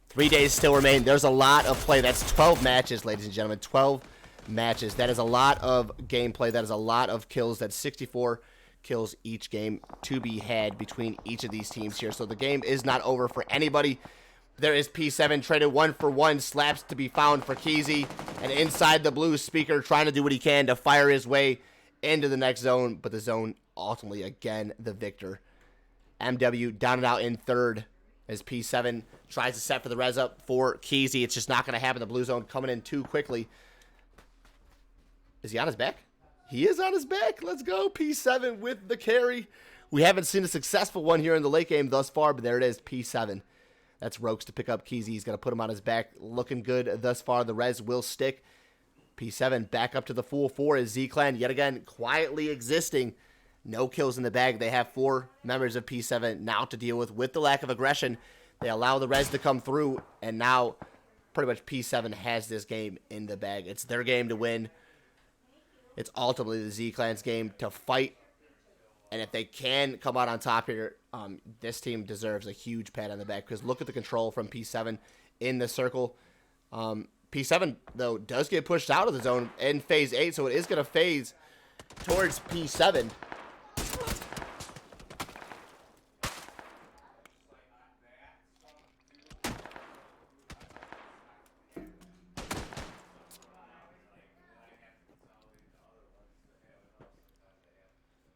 3 days still remain. There's a lot of play. That's 12 matches, ladies and gentlemen. 12 matches. That is a lot of gameplay. That is a lot of kills. That's 64 kills each game to be had between each of these teams here. So the game is not over for anybody. There is P7 traded 1-for-1. Slaps to be found for Keezy. And inside the blue, Speaker trying to do what he can to fire his way into the next zone. But the zone ultimately, again, the victor. MW down and out in 3rd. As P7 tries to set for the res up for Keezy. It's just not going to happen. The blue zone coming in too quickly. Is he on his back? He is on his back. Let's go. P7 with the carry. We haven't seen a successful one here in the late game thus far, but there it is. P7. That's Rokes to pick up Keezy. He's going to put him on his back. Looking good thus far. The res will stick. P7 back up to the full 4 as Z-Clan yet again quietly existing. No kills in the bag. They have 4 members of P7 now to deal with the lack of aggression. They allow the res to come through, and now pretty much P7 has this game in the bag. It's their game to win. It's ultimately the Z-Clan's game to fight. And if they can come out on top here, this team deserves a huge pat on the back, because look at the control from P7 in the circle. P7, though, does get pushed out of the zone in Phase 8, so it is going to phase towards P7.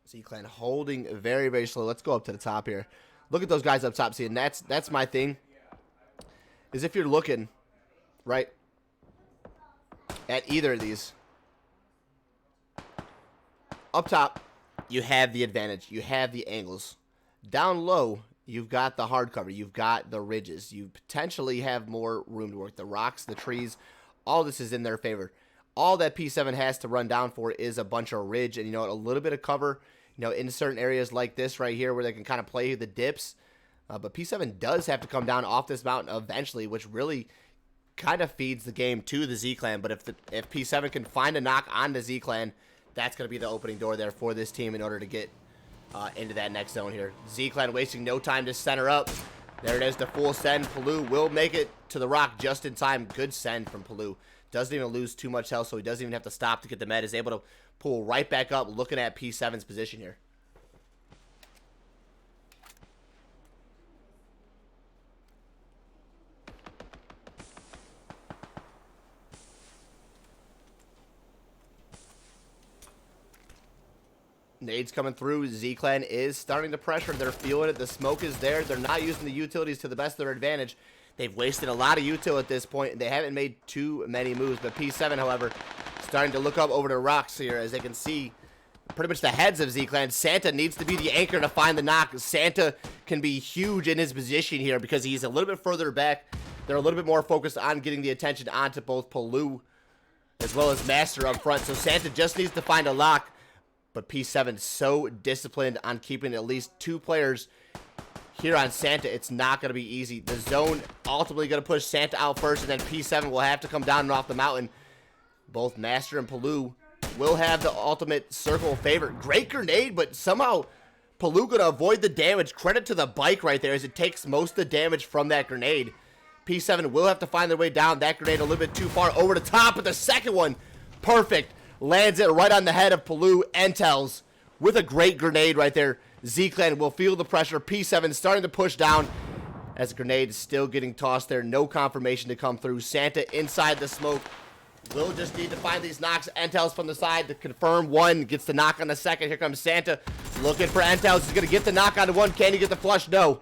Z-Clan holding very, very slow. Let's go up to the top here. Look at those guys up top. See, and that's my thing. Is if you're looking, right, at either of these. Up top, you have the advantage. You have the angles. Down low, you've got the hard cover. You've got the ridges. You potentially have more room to work. The rocks, the trees, all this is in their favor. All that P7 has to run down for is a bunch of ridge and, a little bit of cover, in certain areas like this right here where they can kind of play the dips. But P7 does have to come down off this mountain eventually, which really kind of feeds the game to the Z-Clan. But if P7 can find a knock on the Z-Clan, that's going to be the opening door there for this team in order to get into that next zone here. Z-Clan wasting no time to center up. There it is, the full send. Palu will make it to the rock just in time. Good send from Palu. Doesn't even lose too much health, so he doesn't even have to stop to get the med. Is able to pull right back up, looking at P7's position here. Nades coming through. Z-Clan is starting to pressure. They're feeling it. The smoke is there. They're not using the utilities to the best of their advantage. They've wasted a lot of util at this point, and they haven't made too many moves. But P7, however, starting to look up over the rocks here as they can see pretty much the heads of Z-Clan. Santa needs to be the anchor to find the knock. Santa can be huge in his position here because he's a little bit further back. They're a little bit more focused on getting the attention onto both Palu as well as Master up front. So Santa just needs to find a lock. But P7 so disciplined on keeping at least 2 players here on Santa. It's not going to be easy. The zone ultimately going to push Santa out first, and then P7 will have to come down and off the mountain. Both Master and Palu will have the ultimate circle of favor. Great grenade, but somehow Palu going to avoid the damage. Credit to the bike right there as it takes most of the damage from that grenade. P7 will have to find their way down. That grenade a little bit too far over the top, but the second one, perfect. Lands it right on the head of Palu. Entels with a great grenade right there. Z-Clan will feel the pressure. P7 starting to push down as the grenade is still getting tossed there. No confirmation to come through. Santa inside the smoke. Will just need to find these knocks. Entels from the side to confirm one. Gets the knock on the second. Here comes Santa looking for Entels. He's going to get the knock on the one. Can he get the flush? No.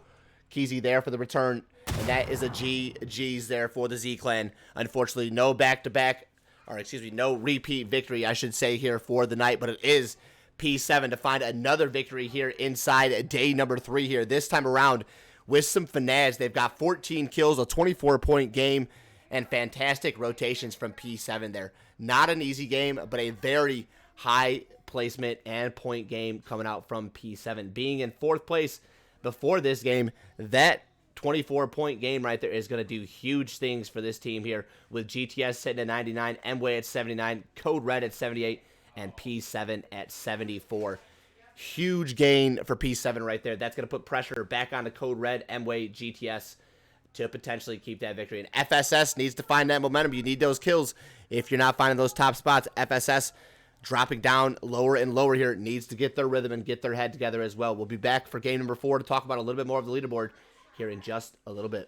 Keezy there for the return. And that is a GG's there for the Z-Clan. Unfortunately, no back-to-back. Or excuse me, no repeat victory, I should say, here for the night. But it is P7 to find another victory here inside day number 3 here. This time around with some finesse. They've got 14 kills, a 24-point game, and fantastic rotations from P7 there. Not an easy game, but a very high placement and point game coming out from P7. Being in 4th place before this game, that 24-point game right there is going to do huge things for this team here with GTS sitting at 99, MWay at 79, Code Red at 78, and P7 at 74. Huge gain for P7 right there. That's going to put pressure back on the Code Red, MWay, GTS to potentially keep that victory. And FSS needs to find that momentum. You need those kills if you're not finding those top spots. FSS dropping down lower and lower here needs to get their rhythm and get their head together as well. We'll be back for game number 4 to talk about a little bit more of the leaderboard here in just a little bit.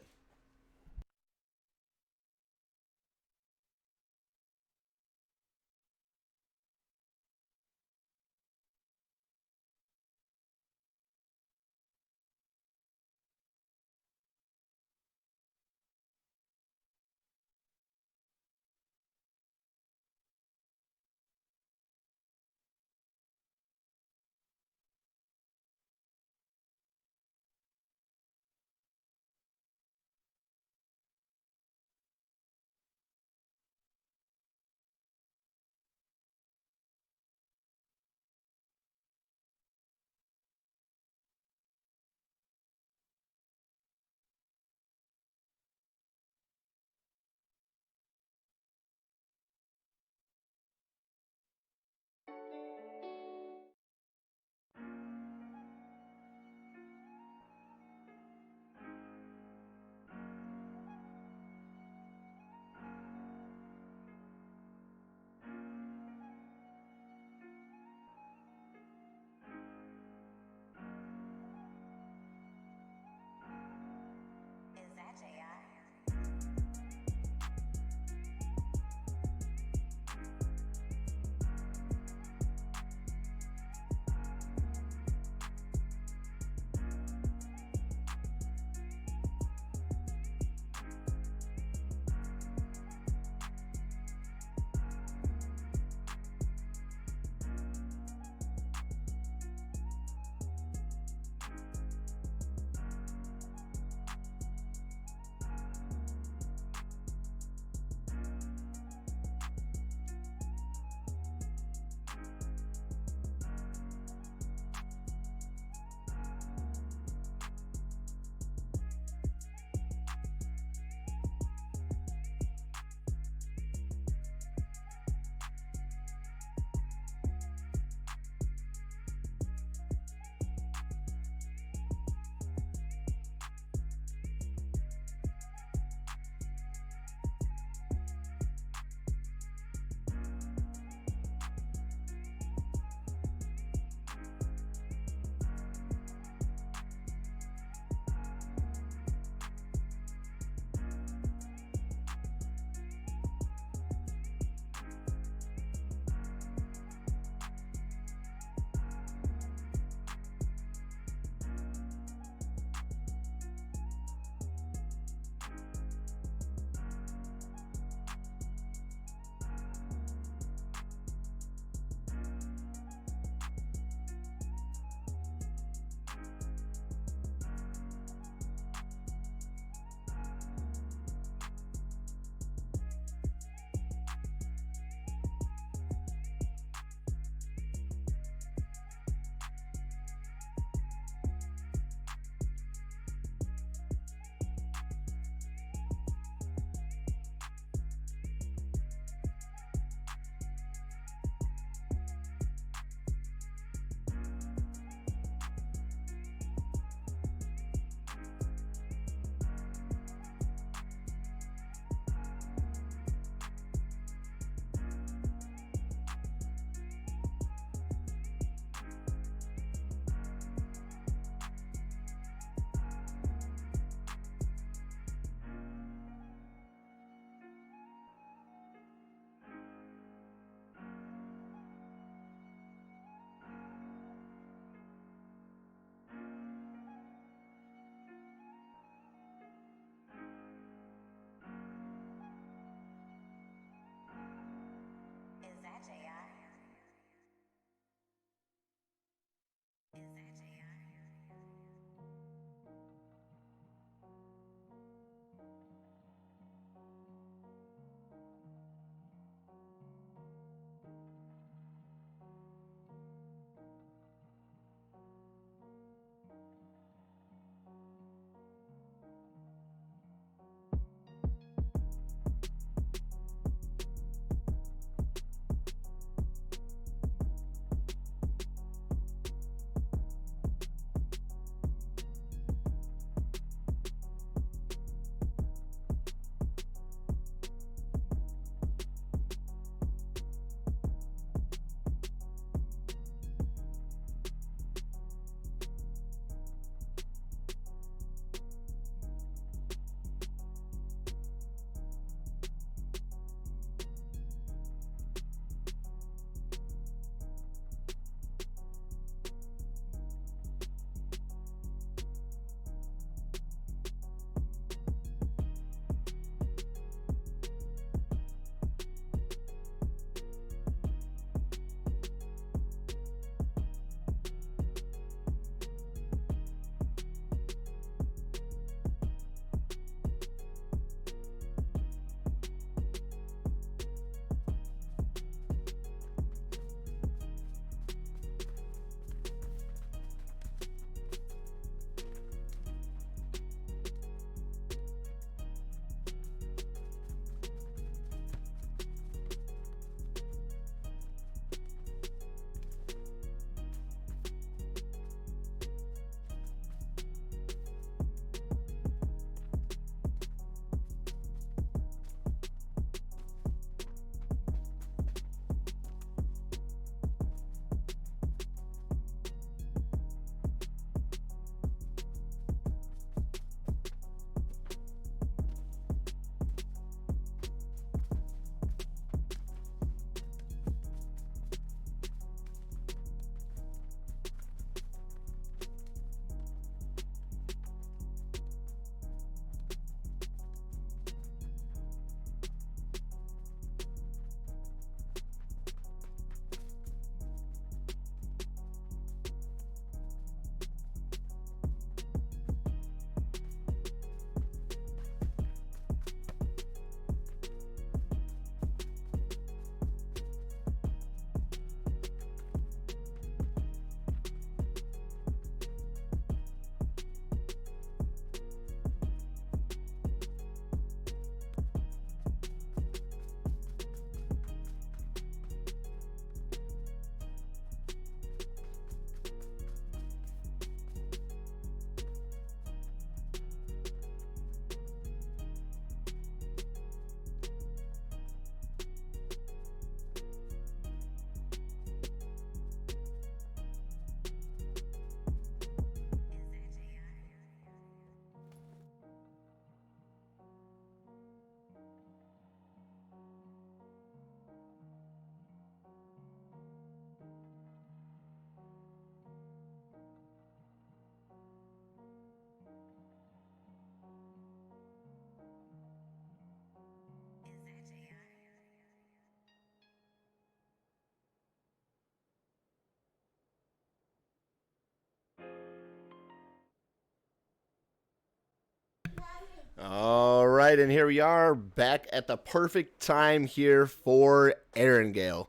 All right, and here we are back at the perfect time here for Erangel.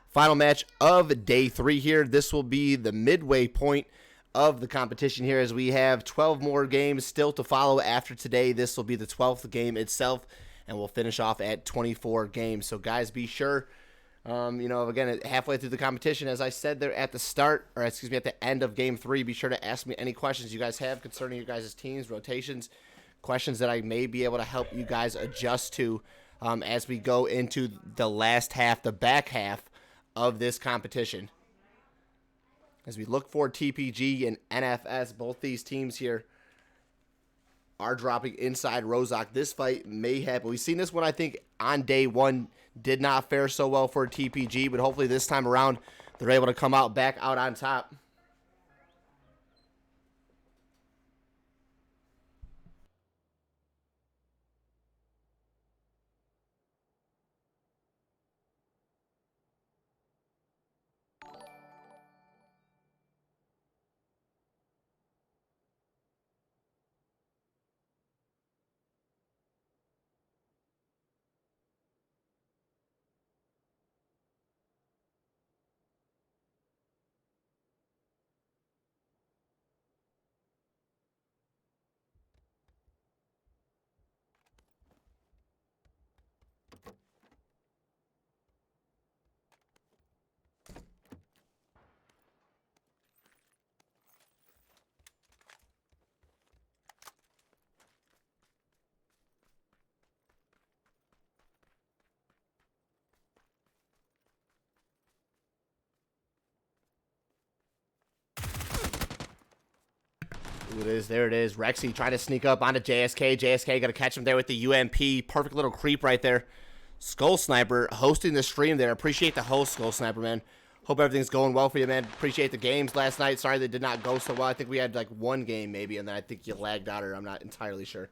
Final match of day 3 here. This will be the midway point of the competition here as we have 12 more games still to follow after today. This will be the 12th game itself, and we'll finish off at 24 games. So, guys, be sure, again, halfway through the competition, as I said there at the start, at the end of game 3, be sure to ask me any questions you guys have concerning your guys' teams, rotations, questions that I may be able to help you guys adjust to as we go into the last half, the back half of this competition. As we look for TPG and NFS, both these teams here are dropping inside Rozhok. This fight may happen. We've seen this one, I think, on day 1 did not fare so well for TPG, but hopefully this time around they're able to come back out on top. It is. There it is. Rexy trying to sneak up onto JSK. JSK going to catch him there with the UMP. Perfect little creep right there. Skull Sniper hosting the stream there. Appreciate the host, Skull Sniper, man. Hope everything's going well for you, man. Appreciate the games last night. Sorry they did not go so well. I think we had like one game maybe, and then I think you lagged out, or I'm not entirely sure.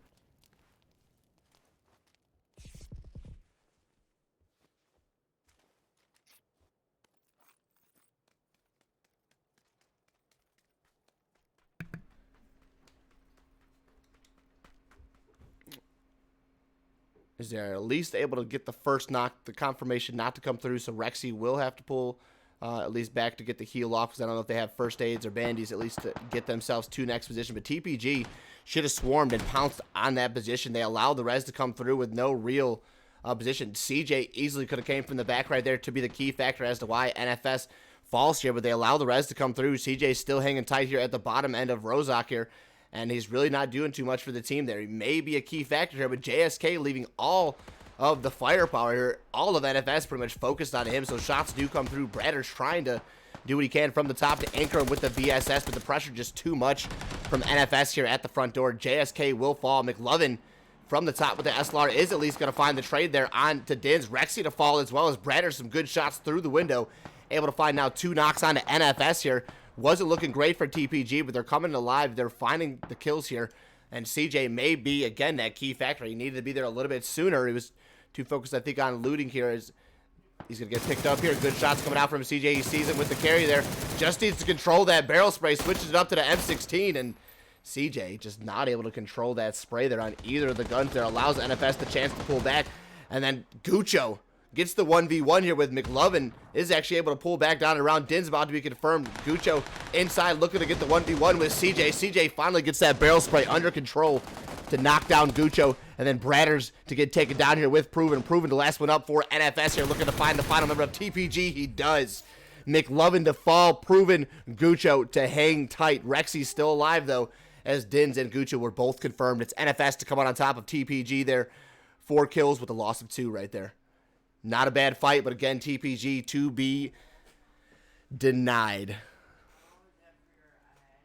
Is there at least able to get the first knock, the confirmation not to come through, so Rexy will have to pull at least back to get the heal off, because I don't know if they have first aids or bandies, at least to get themselves to next position. But TPG should have swarmed and pounced on that position. They allowed the res to come through with no real position. CJ easily could have came from the back right there to be the key factor as to why NFS falls here, but they allow the res to come through. CJ still hanging tight here at the bottom end of Rozhok here, and he's really not doing too much for the team there. He may be a key factor here, but JSK leaving all of the firepower here. All of NFS pretty much focused on him, so shots do come through. Bradder's trying to do what he can from the top to anchor him with the VSS, but the pressure just too much from NFS here at the front door. JSK will fall. McLovin from the top with the SLR is at least going to find the trade there on to Dins. Rexy to fall as well as Bradder. Some good shots through the window. Able to find now 2 knocks onto NFS here. Wasn't looking great for TPG, but they're coming alive. They're finding the kills here. And CJ may be, again, that key factor. He needed to be there a little bit sooner. He was too focused, I think, on looting here. He's going to get picked up here. Good shots coming out from CJ. He sees him with the carry there. Just needs to control that barrel spray. Switches it up to the M16. And CJ just not able to control that spray there on either of the guns there. Allows NFS the chance to pull back. And then Gucho gets the 1v1 here with McLovin. Is actually able to pull back down around. Din's about to be confirmed. Gucho inside looking to get the 1v1 with CJ. CJ finally gets that barrel spray under control to knock down Gucho. And then Bradders to get taken down here with Proven. Proven the last one up for NFS here. Looking to find the final member of TPG. He does. McLovin to fall. Proven. Gucho to hang tight. Rexy's still alive though, as Dins and Gucho were both confirmed. It's NFS to come out on top of TPG there. 4 kills with a loss of 2 right there. Not a bad fight, but again, TPG to be denied.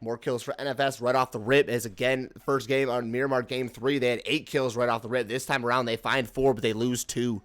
More kills for NFS right off the rip, as again, first game on Miramar game 3, they had 8 kills right off the rip. This time around, they find 4, but they lose 2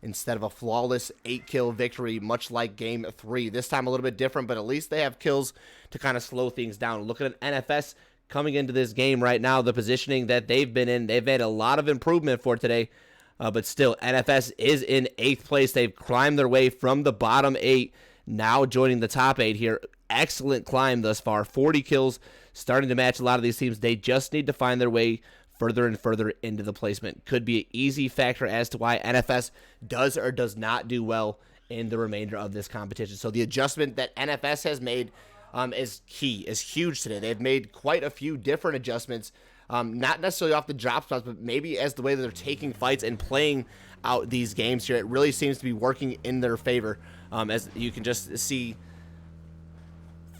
instead of a flawless 8-kill victory, much like game 3. This time a little bit different, but at least they have kills to kind of slow things down. Looking at NFS coming into this game right now, the positioning that they've been in, they've had a lot of improvement for today. But still, NFS is in 8th place. They've climbed their way from the bottom 8, now joining the top 8 here. Excellent climb thus far. 40 kills, starting to match a lot of these teams. They just need to find their way further and further into the placement. Could be an easy factor as to why NFS does or does not do well in the remainder of this competition. So the adjustment that NFS has made is key, is huge today. They've made quite a few different adjustments, not necessarily off the drop spots, but maybe as the way that they're taking fights and playing out these games here. It really seems to be working in their favor, as you can just see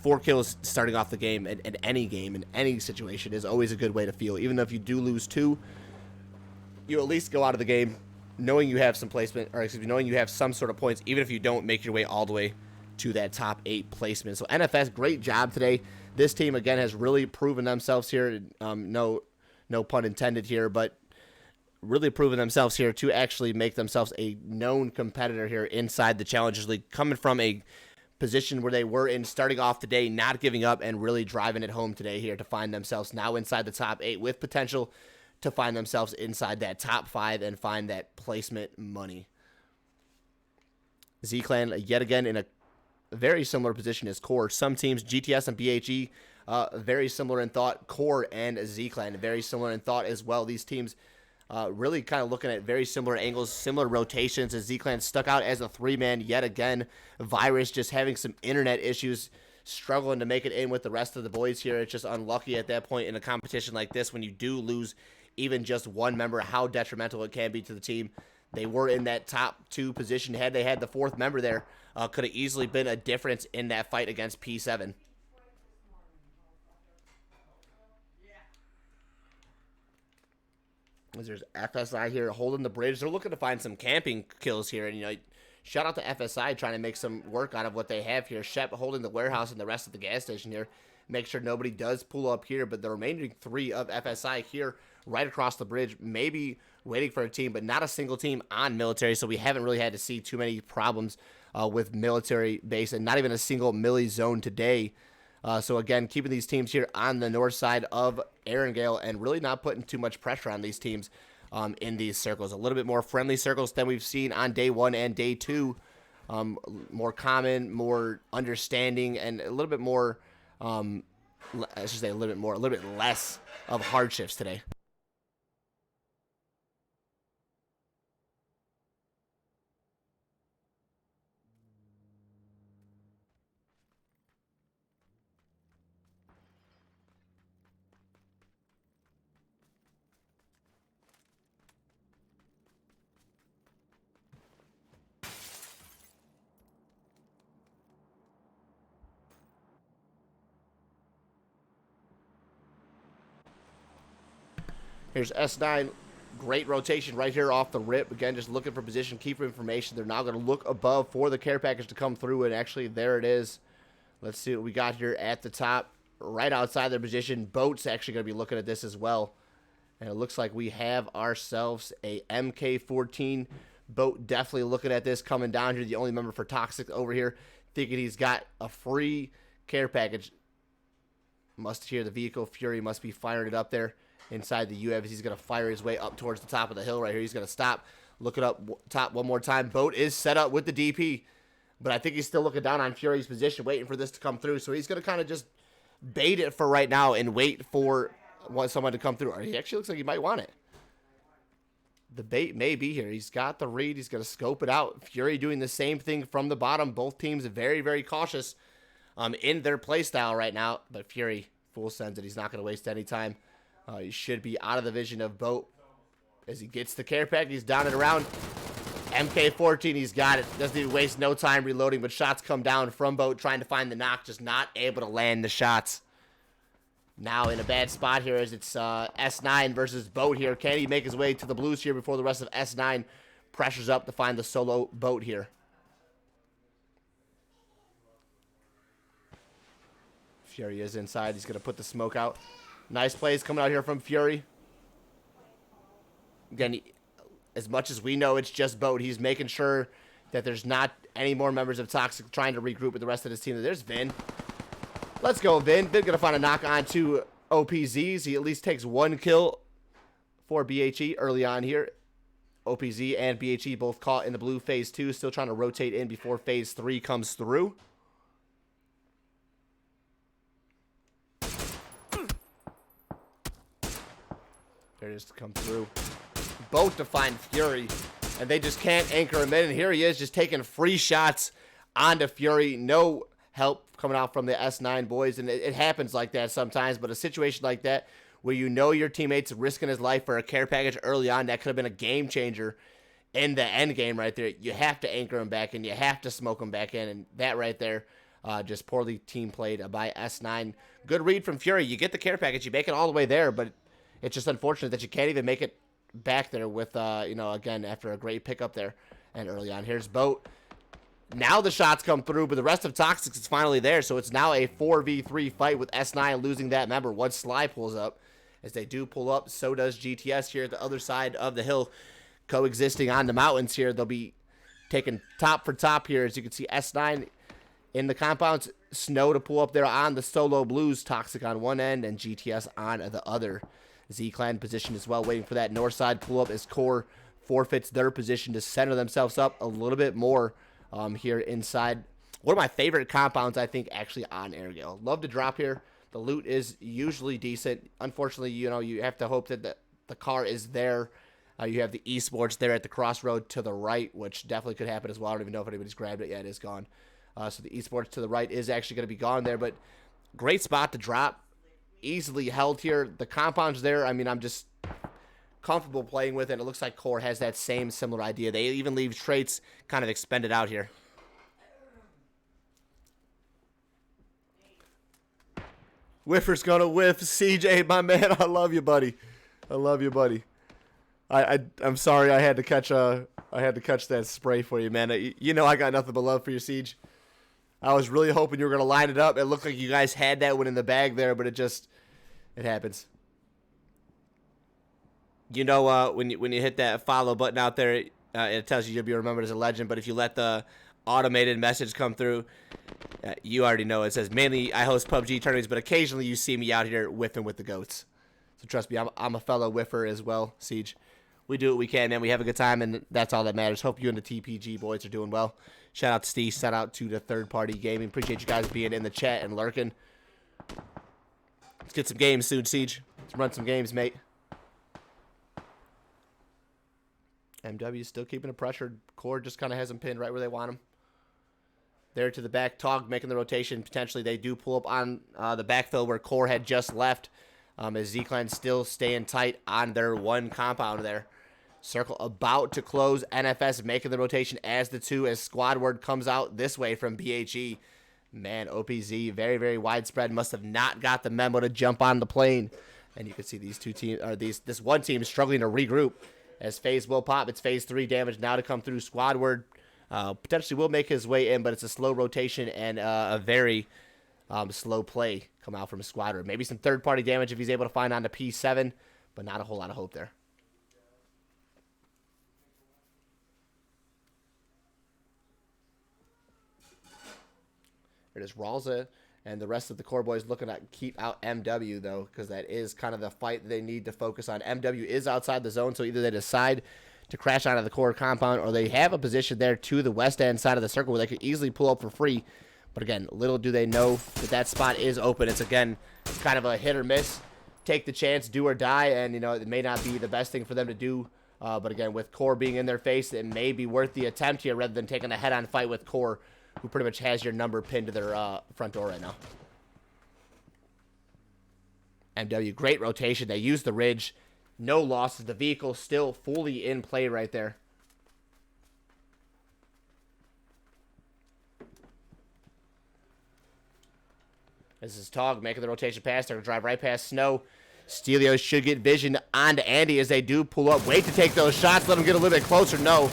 4 kills starting off the game in any game, in any situation, is always a good way to feel. Even though if you do lose 2, you at least go out of the game knowing you have some placement, or excuse me, knowing you have some sort of points, even if you don't make your way all the way to that top 8 placement. So NFS, great job today. This team, again, has really proven themselves here. No pun intended here, but really proven themselves here to actually make themselves a known competitor here inside the Challengers League, coming from a position where they were in starting off the day, not giving up and really driving it home today here to find themselves now inside the top 8 with potential to find themselves inside that top 5 and find that placement money. Z-Clan yet again in a very similar position as Core. Some teams, GTS and BHE, very similar in thought. Core and Z-Clan very similar in thought as well. These teams really kind of looking at very similar angles, similar rotations, as Z-Clan stuck out as a 3-man yet again. Virus just having some internet issues, struggling to make it in with the rest of the boys here. It's just unlucky at that point in a competition like this when you do lose even just one member, how detrimental it can be to the team. They were in that top 2 position. Had they had the 4th member there, could have easily been a difference in that fight against P7. There's FSI here holding the bridge. They're looking to find some camping kills here. And, shout out to FSI trying to make some work out of what they have here. Shep holding the warehouse and the rest of the gas station here. Make sure nobody does pull up here. But the remaining 3 of FSI here right across the bridge, maybe waiting for a team, but not a single team on military. So we haven't really had to see too many problems with military base, and not even a single milli zone today. So again, keeping these teams here on the north side of Erangel and really not putting too much pressure on these teams in these circles. A little bit more friendly circles than we've seen on day 1 and day 2. More common, more understanding, and a little bit more, I should say a little bit less of hardships today. Here's S9. Great rotation right here off the rip. Again, just looking for position, key for information. They're now going to look above for the care package to come through, and actually there it is. Let's see what we got here at the top. Right outside their position. Boat's actually going to be looking at this as well. And it looks like we have ourselves a MK14. Boat definitely looking at this, coming down here. The only member for Toxic over here. Thinking he's got a free care package. Must hear the vehicle. Fury must be firing it up there inside the UAV. He's going to fire his way up towards the top of the hill right here. He's going to stop, look it up top one more time. Boat is set up with the DP, but I think he's still looking down on Fury's position, waiting for this to come through. So he's going to kind of just bait it for right now and wait for someone to come through. Or he actually looks like he might want it. The bait may be here. He's got the read. He's going to scope it out. Fury doing the same thing from the bottom. Both teams very, very cautious in their play style right now. But Fury full sends it. He's not going to waste any time. He should be out of the vision of Boat as he gets the care pack. He's down and around. MK14, he's got it. Doesn't even waste no time reloading, but shots come down from Boat trying to find the knock, just not able to land the shots. Now in a bad spot here as it's S9 versus Boat here. Can he make his way to the blues here before the rest of S9 pressures up to find the solo Boat here? Fury is inside. He's going to put the smoke out. Nice plays coming out here from Fury. Again, as much as we know it's just Boat, he's making sure that there's not any more members of Toxic trying to regroup with the rest of his team. There's Vin. Let's go, Vin. Vin going to find a knock on to OPZs. He at least takes 1 kill for BHE early on here. OPZ and BHE both caught in the blue phase 2. Still trying to rotate in before phase 3 comes through. Here it is to come through. Both to find Fury, and they just can't anchor him in. And here he is just taking free shots onto Fury. No help coming out from the S9 boys, and it happens like that sometimes. But a situation like that where you know your teammate's risking his life for a care package early on, that could have been a game changer in the end game right there. You have to anchor him back in. You have to smoke him back in, and that right there, just poorly team played by S9. Good read from Fury. You get the care package. You make it all the way there, but it's just unfortunate that you can't even make it back there with, again, after a great pickup there and early on. Here's Boat. Now the shots come through, but the rest of Toxics is finally there, so it's now a 4v3 fight with S9 losing that member once Sly pulls up. As they do pull up, so does GTS here at the other side of the hill, coexisting on the mountains here. They'll be taking top for top here. As you can see, S9 in the compounds, Snow to pull up there on the Solo Blues, Toxic on one end, and GTS on the other. Z-Clan position as well, waiting for that north side pull up as Core forfeits their position to center themselves up a little bit more here inside. One of my favorite compounds, I think, actually on Airgale. Love to drop here. The loot is usually decent. Unfortunately, you have to hope that the car is there. You have the esports there at the crossroad to the right, which definitely could happen as well. I don't even know if anybody's grabbed it yet. It is gone. So the esports to the right is actually going to be gone there, but great spot to drop. Easily held here. The compound's there. I mean, I'm just comfortable playing with it. It looks like Core has that same similar idea. They even leave traits kind of expended out here. Whiffer's gonna whiff. CJ, my man, I love you, buddy. I love you, buddy. I'm sorry I had to catch that spray for you, man. You know I got nothing but love for you, Siege. I was really hoping you were gonna line it up. It looked like you guys had that one in the bag there, but it happens. You know, when you hit that follow button out there, it tells you you'll be remembered as a legend. But if you let the automated message come through, you already know. It says, mainly I host PUBG tournaments, but occasionally you see me out here whiffing with the goats. So trust me, I'm a fellow whiffer as well, Siege. We do what we can, man. We have a good time, and that's all that matters. Hope you and the TPG boys are doing well. Shout out to Steve. Shout out to the Third Party Gaming. Appreciate you guys being in the chat and lurking. Let's get some games soon, Siege. Let's run some games, mate. MW still keeping it pressured. Core just kind of has them pinned right where they want them. There to the back. Tog making the rotation. Potentially they do pull up on the backfill where Core had just left. As Z-Clan still staying tight on their one compound there. Circle about to close. NFS making the rotation as the two as Squad Word comes out this way from BHE. Man, OPZ very, very widespread. Must have not got the memo to jump on the plane. And you can see these two teams, or this one team struggling to regroup as FaZe will pop. It's phase 3 damage now to come through. Squad Word potentially will make his way in, but it's a slow rotation and a very slow play come out from a Squad Word. Maybe some third-party damage if he's able to find on the P7, but not a whole lot of hope there. It is Ralza and the rest of the Core boys looking to keep out MW, though, because that is kind of the fight that they need to focus on. MW is outside the zone, so either they decide to crash out of the Core compound or they have a position there to the west end side of the circle where they could easily pull up for free. But again, little do they know that that spot is open. It's, again, kind of a hit or miss. Take the chance, do or die, and, it may not be the best thing for them to do. But again, with Core being in their face, it may be worth the attempt here rather than taking a head-on fight with Core, who pretty much has your number pinned to their front door right now. MW, great rotation. They use the ridge. No losses. The vehicle still fully in play right there. This is Tog making the rotation pass. They're going to drive right past Snow. Steelio should get vision onto Andy as they do pull up. Wait to take those shots. Let him get a little bit closer. No.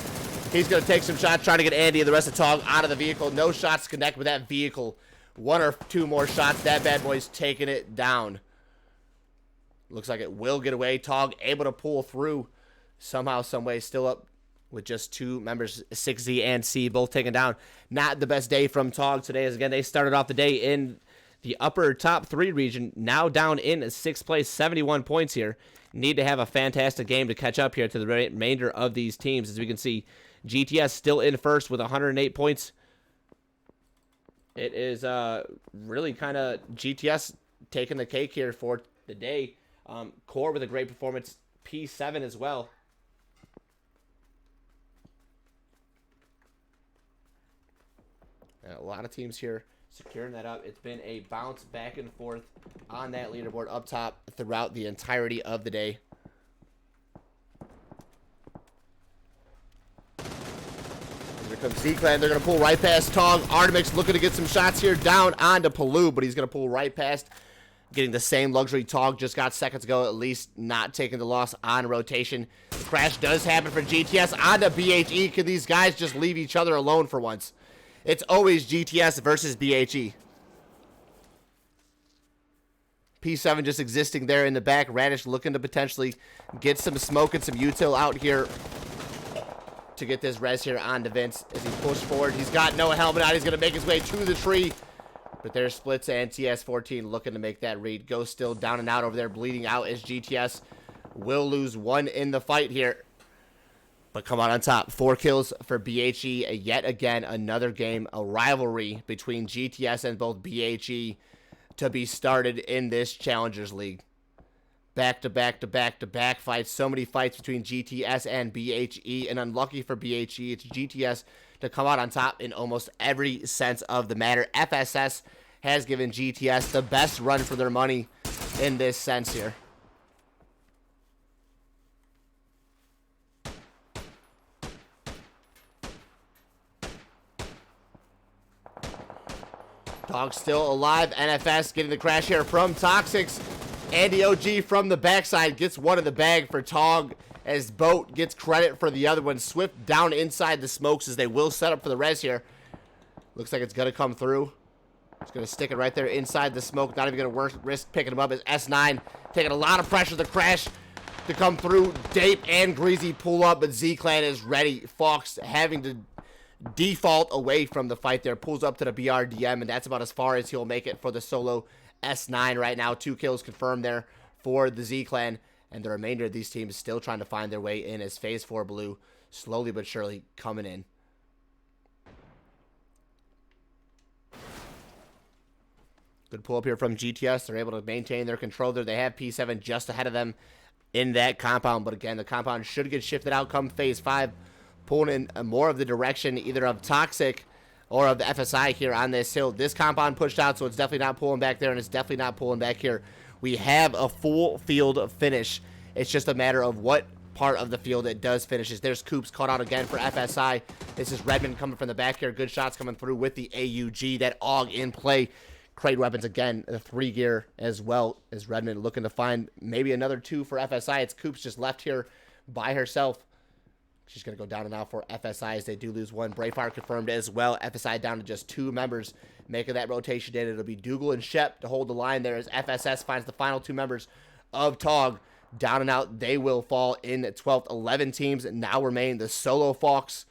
He's going to take some shots trying to get Andy and the rest of Tog out of the vehicle. No shots to connect with that vehicle. One or two more shots. That bad boy's taking it down. Looks like it will get away. Tog able to pull through somehow, some way. Still up with just two members, 6Z and C, both taken down. Not the best day from Tog today, as again, they started off the day in the upper top 3 region. Now down in 6th place, 71 points here. Need to have a fantastic game to catch up here to the remainder of these teams. As we can see, GTS still in first with 108 points. It is really kind of GTS taking the cake here for the day. Core with a great performance. P7 as well. And a lot of teams here securing that up. It's been a bounce back and forth on that leaderboard up top throughout the entirety of the day. Here comes Z-Clan. They're going to pull right past Tog. Artemix looking to get some shots here down onto Palou, but he's going to pull right past, getting the same luxury Tog just got seconds ago, at least not taking the loss on rotation. The crash does happen for GTS onto BHE. Can these guys just leave each other alone for once? It's always GTS versus BHE. P7 just existing there in the back. Radish looking to potentially get some smoke and some util out here to get this res here onto Vince as he pushes forward. He's got no helmet on. He's going to make his way to the tree. But there's Splits and TS14 looking to make that read. Ghost still down and out over there, bleeding out as GTS will lose one in the fight here. But come on top. 4 kills for BHE. Yet again, another game, a rivalry between GTS and both BHE to be started in this Challengers League. Back-to-back fights. So many fights between GTS and BHE. And unlucky for BHE, it's GTS to come out on top in almost every sense of the matter. FSS has given GTS the best run for their money in this sense here. Dog still alive. NFS getting the crash here from Toxics. Andy OG from the backside gets one in the bag for Tog as Boat gets credit for the other one. Swift down inside the smokes as they will set up for the res here. Looks like it's going to come through. It's going to stick it right there inside the smoke. Not even going to risk picking him up as S9 taking a lot of pressure. The crash to come through. Dape and Greasy pull up, but Z-Clan is ready. Fox having to default away from the fight there. Pulls up to the BRDM, and that's about as far as he'll make it for the solo S9 right now. 2 kills confirmed there for the Z-Clan, and the remainder of these teams still trying to find their way in as Phase 4 Blue slowly but surely coming in. Good pull up here from GTS. They're able to maintain their control there. They have P7 just ahead of them in that compound, but again, the compound should get shifted out come Phase 5. Pulling in more of the direction either of Toxic or of the FSI here on this hill. This compound pushed out, so it's definitely not pulling back there, and it's definitely not pulling back here. We have a full field finish. It's just a matter of what part of the field it does finishes. There's Coops caught out again for FSI. This is Redmond coming from the back here. Good shots coming through with the AUG. That AUG in play. Crate weapons again, the 3 gear as well as Redmond looking to find maybe another 2 for FSI. It's Coops just left here by herself. She's going to go down and out for FSI as they do lose 1. Braveheart confirmed as well. FSI down to just 2 members making that rotation in. It'll be Dougal and Shep to hold the line there as FSS finds the final 2 members of TOG. Down and out, they will fall in 12th. 11 teams now remain. The solo Fox,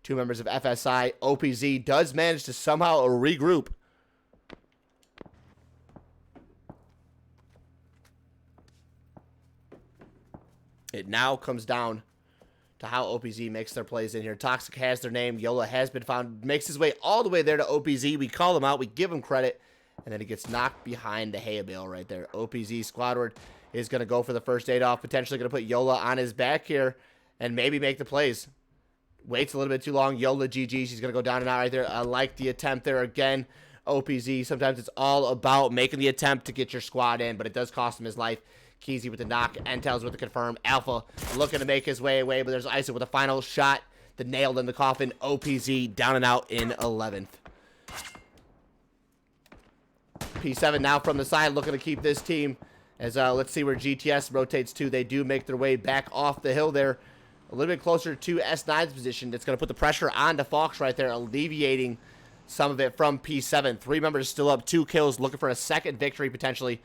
2 members of FSI. OPZ does manage to somehow regroup. It now comes down to how OPZ makes their plays in here. Toxic has their name. Yola has been found. Makes his way all the way there to OPZ. We call him out. We give him credit. And then he gets knocked behind the hay bale right there. OPZ Squadward is going to go for the first aid off. Potentially going to put Yola on his back here and maybe make the plays. Waits a little bit too long. Yola GG. She's going to go down and out right there. I like the attempt there again. OPZ, sometimes it's all about making the attempt to get your squad in, but it does cost him his life. Keezy with the knock, Entels with the confirm. Alpha looking to make his way away, but there's Iso with a final shot. The nail in the coffin. OPZ down and out in 11th. P7 now from the side looking to keep this team. As let's see where GTS rotates to. They do make their way back off the hill there. A little bit closer to S9's position. It's going to put the pressure on to Fox right there, alleviating some of it from P7. 3 members still up, 2 kills, looking for a second victory potentially.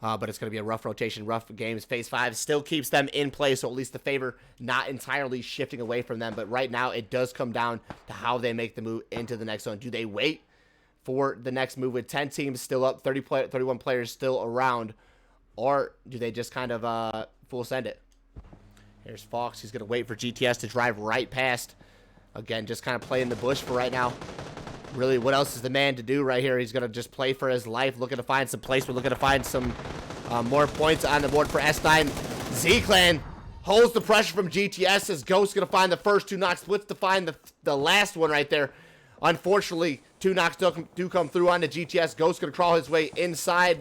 But it's going to be a rough rotation, rough games. Phase 5 still keeps them in play, so at least the favor not entirely shifting away from them. But right now, it does come down to how they make the move into the next zone. Do they wait for the next move with 10 teams still up, 31 players still around, or do they just kind of full send it? Here's Fox. He's going to wait for GTS to drive right past. Again, just kind of play in the bush for right now. Really, what else is the man to do right here? He's going to just play for his life, looking to find some placement, looking to find some more points on the board for S9. Z-Clan holds the pressure from GTS as Ghost going to find the first 2 knocks. Splits to find the last one right there. Unfortunately, 2 knocks do come through onto GTS. Ghost going to crawl his way inside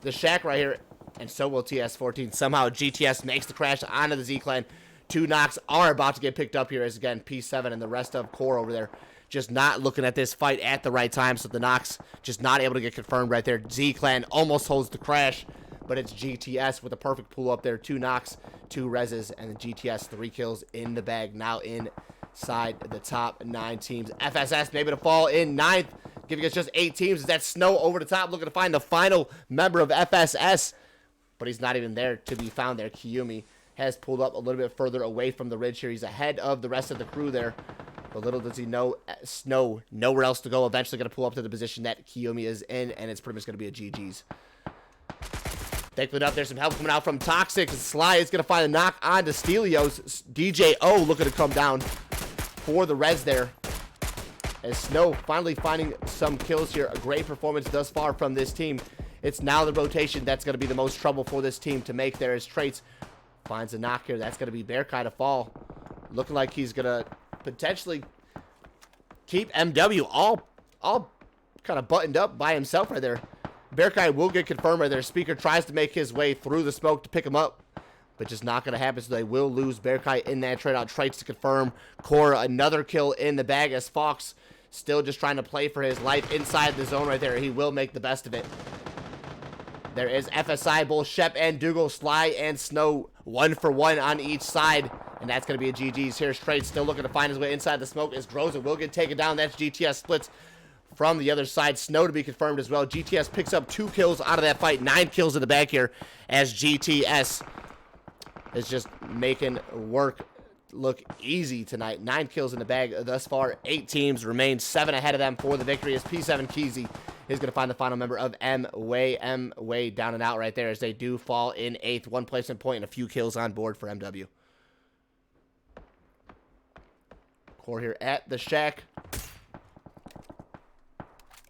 the shack right here. And so will TS14. Somehow GTS makes the crash onto the Z-Clan. 2 knocks are about to get picked up here as, again, P7 and the rest of Core over there just not looking at this fight at the right time. So the knocks just not able to get confirmed right there. Z-Clan almost holds the crash, but it's GTS with a perfect pull up there. 2 knocks, 2 reses, and the GTS 3 kills in the bag. Now inside the top 9 teams. FSS maybe to fall in 9th, giving us just 8 teams. Is that Snow over the top looking to find the final member of FSS? But he's not even there to be found there. Kiyomi has pulled up a little bit further away from the ridge here. He's ahead of the rest of the crew there. But little does he know, Snow nowhere else to go. Eventually going to pull up to the position that Kiyomi is in, and it's pretty much going to be a GG's. Thankfully enough, there's some help coming out from Toxic. Sly is going to find a knock onto Stelios. DJ O looking to come down for the res there. As Snow finally finding some kills here. A great performance thus far from this team. It's now the rotation that's going to be the most trouble for this team to make there as Traits finds a knock here. That's going to be Bearkai to fall. Looking like he's going to potentially keep MW all kind of buttoned up by himself right there. Bearkai will get confirmed right there. Speaker tries to make his way through the smoke to pick him up, but just not going to happen, so they will lose Bearkai in that trade out. Traits to confirm. Core, another kill in the bag as Fox still just trying to play for his life inside the zone right there. He will make the best of it. There is FSI, both Shep and Dougal, Sly and Snow, 1 for 1 on each side. And that's going to be a GG's. Here's Traits still looking to find his way inside the smoke as Groza will get taken down. That's GTS splits from the other side. Snow to be confirmed as well. GTS picks up 2 kills out of that fight. 9 kills in the back here as GTS is just making work look easy tonight. 9 kills in the bag thus far. 8 teams remain, 7 ahead of them for the victory as P7 Keezy is going to find the final member of M-Way. M-Way down and out right there as they do fall in 8th. 1 placement point and a few kills on board for MW. Core here at the shack.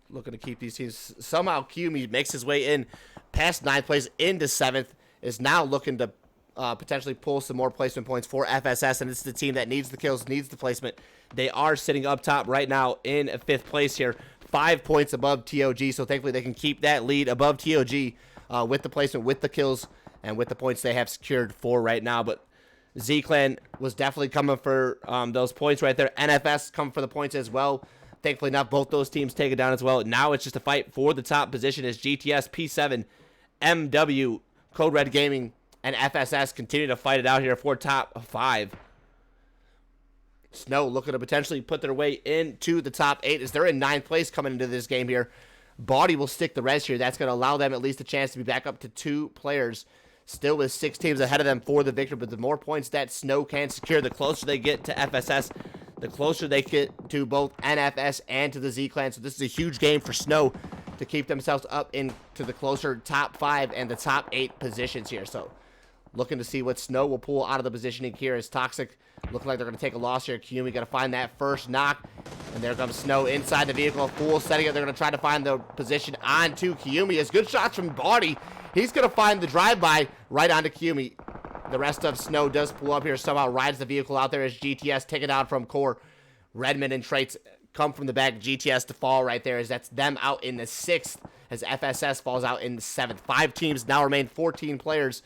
Looking to keep these teams. Somehow Kiyomi makes his way in past 9th place into 7th. Is now looking to potentially pull some more placement points for FSS. And it's the team that needs the kills, needs the placement. They are sitting up top right now in 5th place here. 5 points above TOG. So thankfully they can keep that lead above TOG with the placement, with the kills, and with the points they have secured for right now. But Z-Clan was definitely coming for those points right there. NFS coming for the points as well. Thankfully enough, both those teams take it down as well. Now it's just a fight for the top position as GTS, P7, MW, Code Red Gaming, and FSS continue to fight it out here for top 5. Snow looking to potentially put their way into the top 8 as they're in 9th place coming into this game here. Body will stick the rest here. That's going to allow them at least a chance to be back up to 2 players. Still with 6 teams ahead of them for the victory, but the more points that Snow can secure, the closer they get to FSS, the closer they get to both NFS and to the Z-Clan. So this is a huge game for Snow to keep themselves up into the closer top 5 and the top 8 positions here. So looking to see what Snow will pull out of the positioning here as Toxic looking like they're going to take a loss here. Kiyomi got to find that first knock. And there comes Snow inside the vehicle. Full setting it. They're going to try to find the position onto Kiyomi. As good shots from Body. He's going to find the drive-by right onto Kiyomi. The rest of Snow does pull up here. Somehow rides the vehicle out there as GTS taken down from Core. Redmond and Traits come from the back. GTS to fall right there as that's them out in the 6th as FSS falls out in the 7th. 5 teams now remain, 14 players.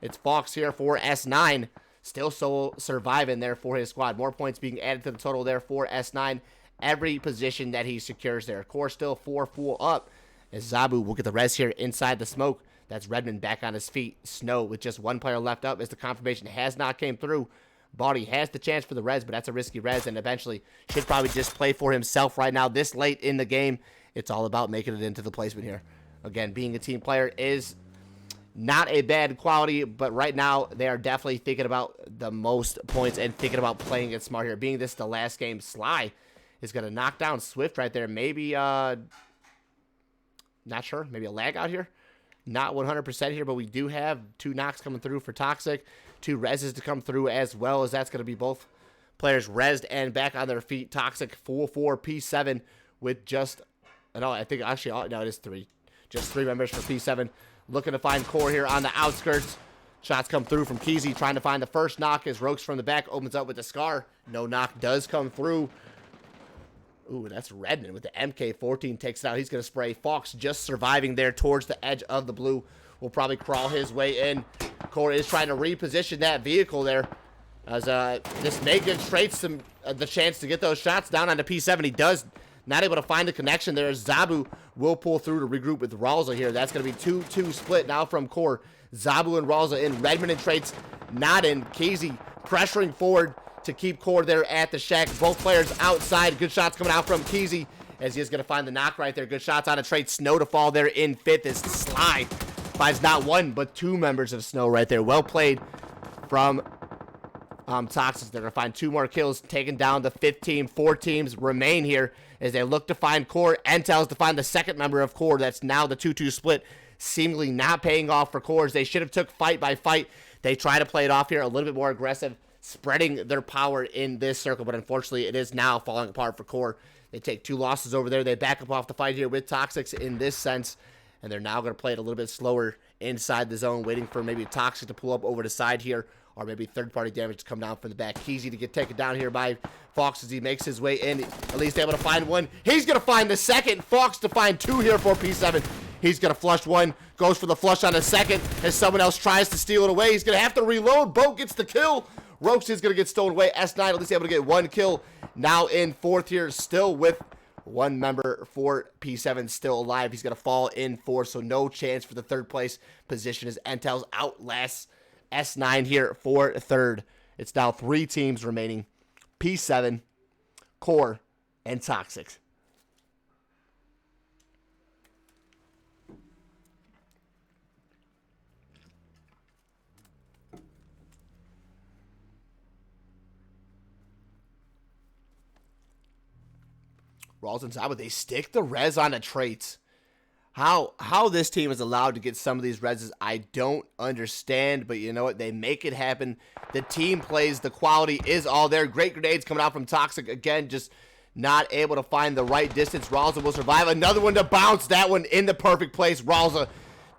It's Fox here for S9. Still solo surviving there for his squad. More points being added to the total there for S9. Every position that he secures there. Core still 4 full up as Zabu will get the res here inside the smoke. That's Redmond back on his feet. Snow with just 1 player left up as the confirmation has not came through. Body has the chance for the res, but that's a risky res and eventually should probably just play for himself right now. This late in the game, it's all about making it into the placement here. Again, being a team player is not a bad quality, but right now they are definitely thinking about the most points and thinking about playing it smart here. Being this the last game, Sly is going to knock down Swift right there. Maybe, not sure, maybe a lag out here. Not 100% here, but we do have 2 knocks coming through for Toxic. 2 reses to come through as well, as that's going to be both players resed and back on their feet. Toxic 4-4 P7 with just, no, I think actually, no, it is 3. Just 3 members for P7. Looking to find Core here on the outskirts. Shots come through from Keezy, trying to find the first knock as Rokes from the back opens up with the Scar. No knock does come through. Ooh, that's Redmond with the MK14 takes it out. He's going to spray. Fox just surviving there towards the edge of the blue. Will probably crawl his way in. Core is trying to reposition that vehicle there. As this may give Traits some the chance to get those shots down on the P7. He does. Not able to find the connection there. Zabu will pull through to regroup with Ralza here. That's going to be 2-2 split now from Core. Zabu and Ralza in. Redmond and Traits not in. Keezy pressuring forward to keep Core there at the shack. Both players outside. Good shots coming out from Keezy as he is going to find the knock right there. Good shots on a Traits. Snow to fall there in 5th as Sly finds not one but 2 members of Snow right there. Well played from Toxic. They're going to find 2 more kills, taking down the 5th team. 4 teams remain here as they look to find Core. Entels to find the 2nd member of Core. That's now the 2-2 split. Seemingly not paying off for Cores. They should have took fight by fight. They try to play it off here a little bit more aggressive, spreading their power in this circle, but unfortunately it is now falling apart for Core. They take 2 losses over there. They back up off the fight here with Toxics in this sense, and they're now going to play it a little bit slower inside the zone, waiting for maybe Toxic to pull up over the side here, or maybe third-party damage to come down from the back. Keezy to get taken down here by Fox as he makes his way in, at least able to find one. He's going to find the second. Fox to find 2 here for P7. He's going to flush one, goes for the flush on a second as someone else tries to steal it away. He's going to have to reload. Boat gets the kill. Rokes is going to get stolen away. S9 at least able to get 1 kill. Now in 4th here, still with 1 member for P7 still alive. He's going to fall in 4th, so no chance for the 3rd place position as Entels outlasts S9 here for 3rd. It's now 3 teams remaining. P7, Core, and Toxic. Rawls and Zabu, they stick the res on the Traits. How this team is allowed to get some of these reses, I don't understand. But you know what? They make it happen. The team plays. The quality is all there. Great grenades coming out from Toxic. Again, just not able to find the right distance. Ralza will survive. Another one to bounce. That one in the perfect place. Ralza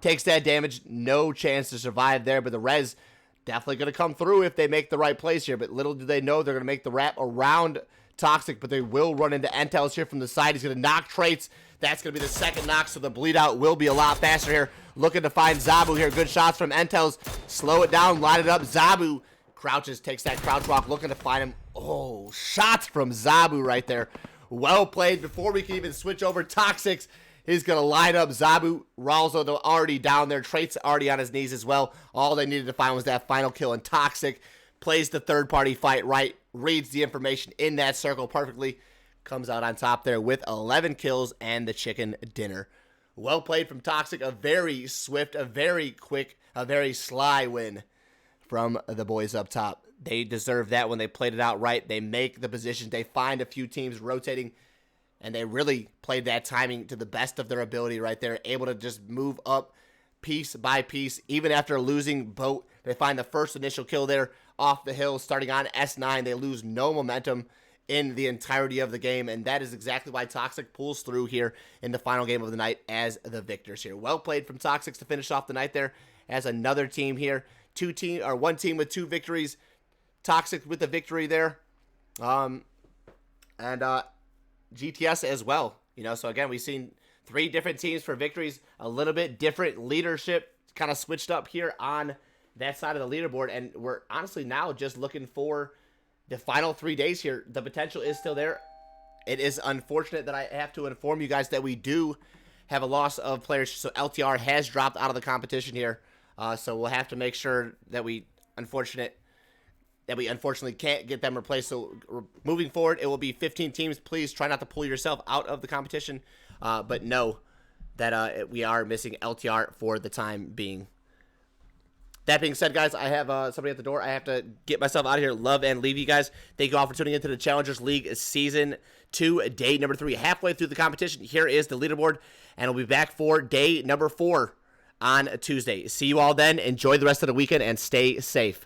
takes that damage. No chance to survive there. But the res definitely going to come through if they make the right place here. But little do they know they're going to make the wrap around Toxic, but they will run into Entels here from the side. He's going to knock Traits. That's going to be the 2nd knock, so the bleed out will be a lot faster here. Looking to find Zabu here. Good shots from Entels. Slow it down, line it up. Zabu crouches, takes that crouch walk, looking to find him. Oh, shots from Zabu right there. Well played. Before we can even switch over, Toxics, he's going to line up Zabu. Ralzo, though, already down there. Traits already on his knees as well. All they needed to find was that final kill, and Toxic plays the 3rd-party fight right, reads the information in that circle perfectly, comes out on top there with 11 kills and the chicken dinner. Well played from Toxic. A very swift, a very quick, a very sly win from the boys up top. They deserve that when they played it out right. They make the positions. They find a few teams rotating, and they really played that timing to the best of their ability right there, able to just move up piece by piece. Even after losing Boat, they find the first initial kill there off the hill, starting on S9. They lose no momentum in the entirety of the game, and that is exactly why Toxic pulls through here in the final game of the night as the victors here. Well played from Toxics to finish off the night there as another team here. 1 team with 2 victories. Toxic with the victory there. And GTS as well. You know, so again, we've seen 3 different teams for victories, a little bit different leadership kind of switched up here on that side of the leaderboard, and we're honestly now just looking for the final 3 days here. The potential is still there. It is unfortunate that I have to inform you guys that we do have a loss of players, so LTR has dropped out of the competition here. So we'll have to make sure that we unfortunately can't get them replaced. So moving forward, it will be 15 teams. Please try not to pull yourself out of the competition, but know that we are missing LTR for the time being. That being said, guys, I have somebody at the door. I have to get myself out of here. Love and leave you guys. Thank you all for tuning into the Challengers League Season 2, day number 3. Halfway through the competition, here is the leaderboard, and we'll be back for day number 4 on Tuesday. See you all then. Enjoy the rest of the weekend, and stay safe.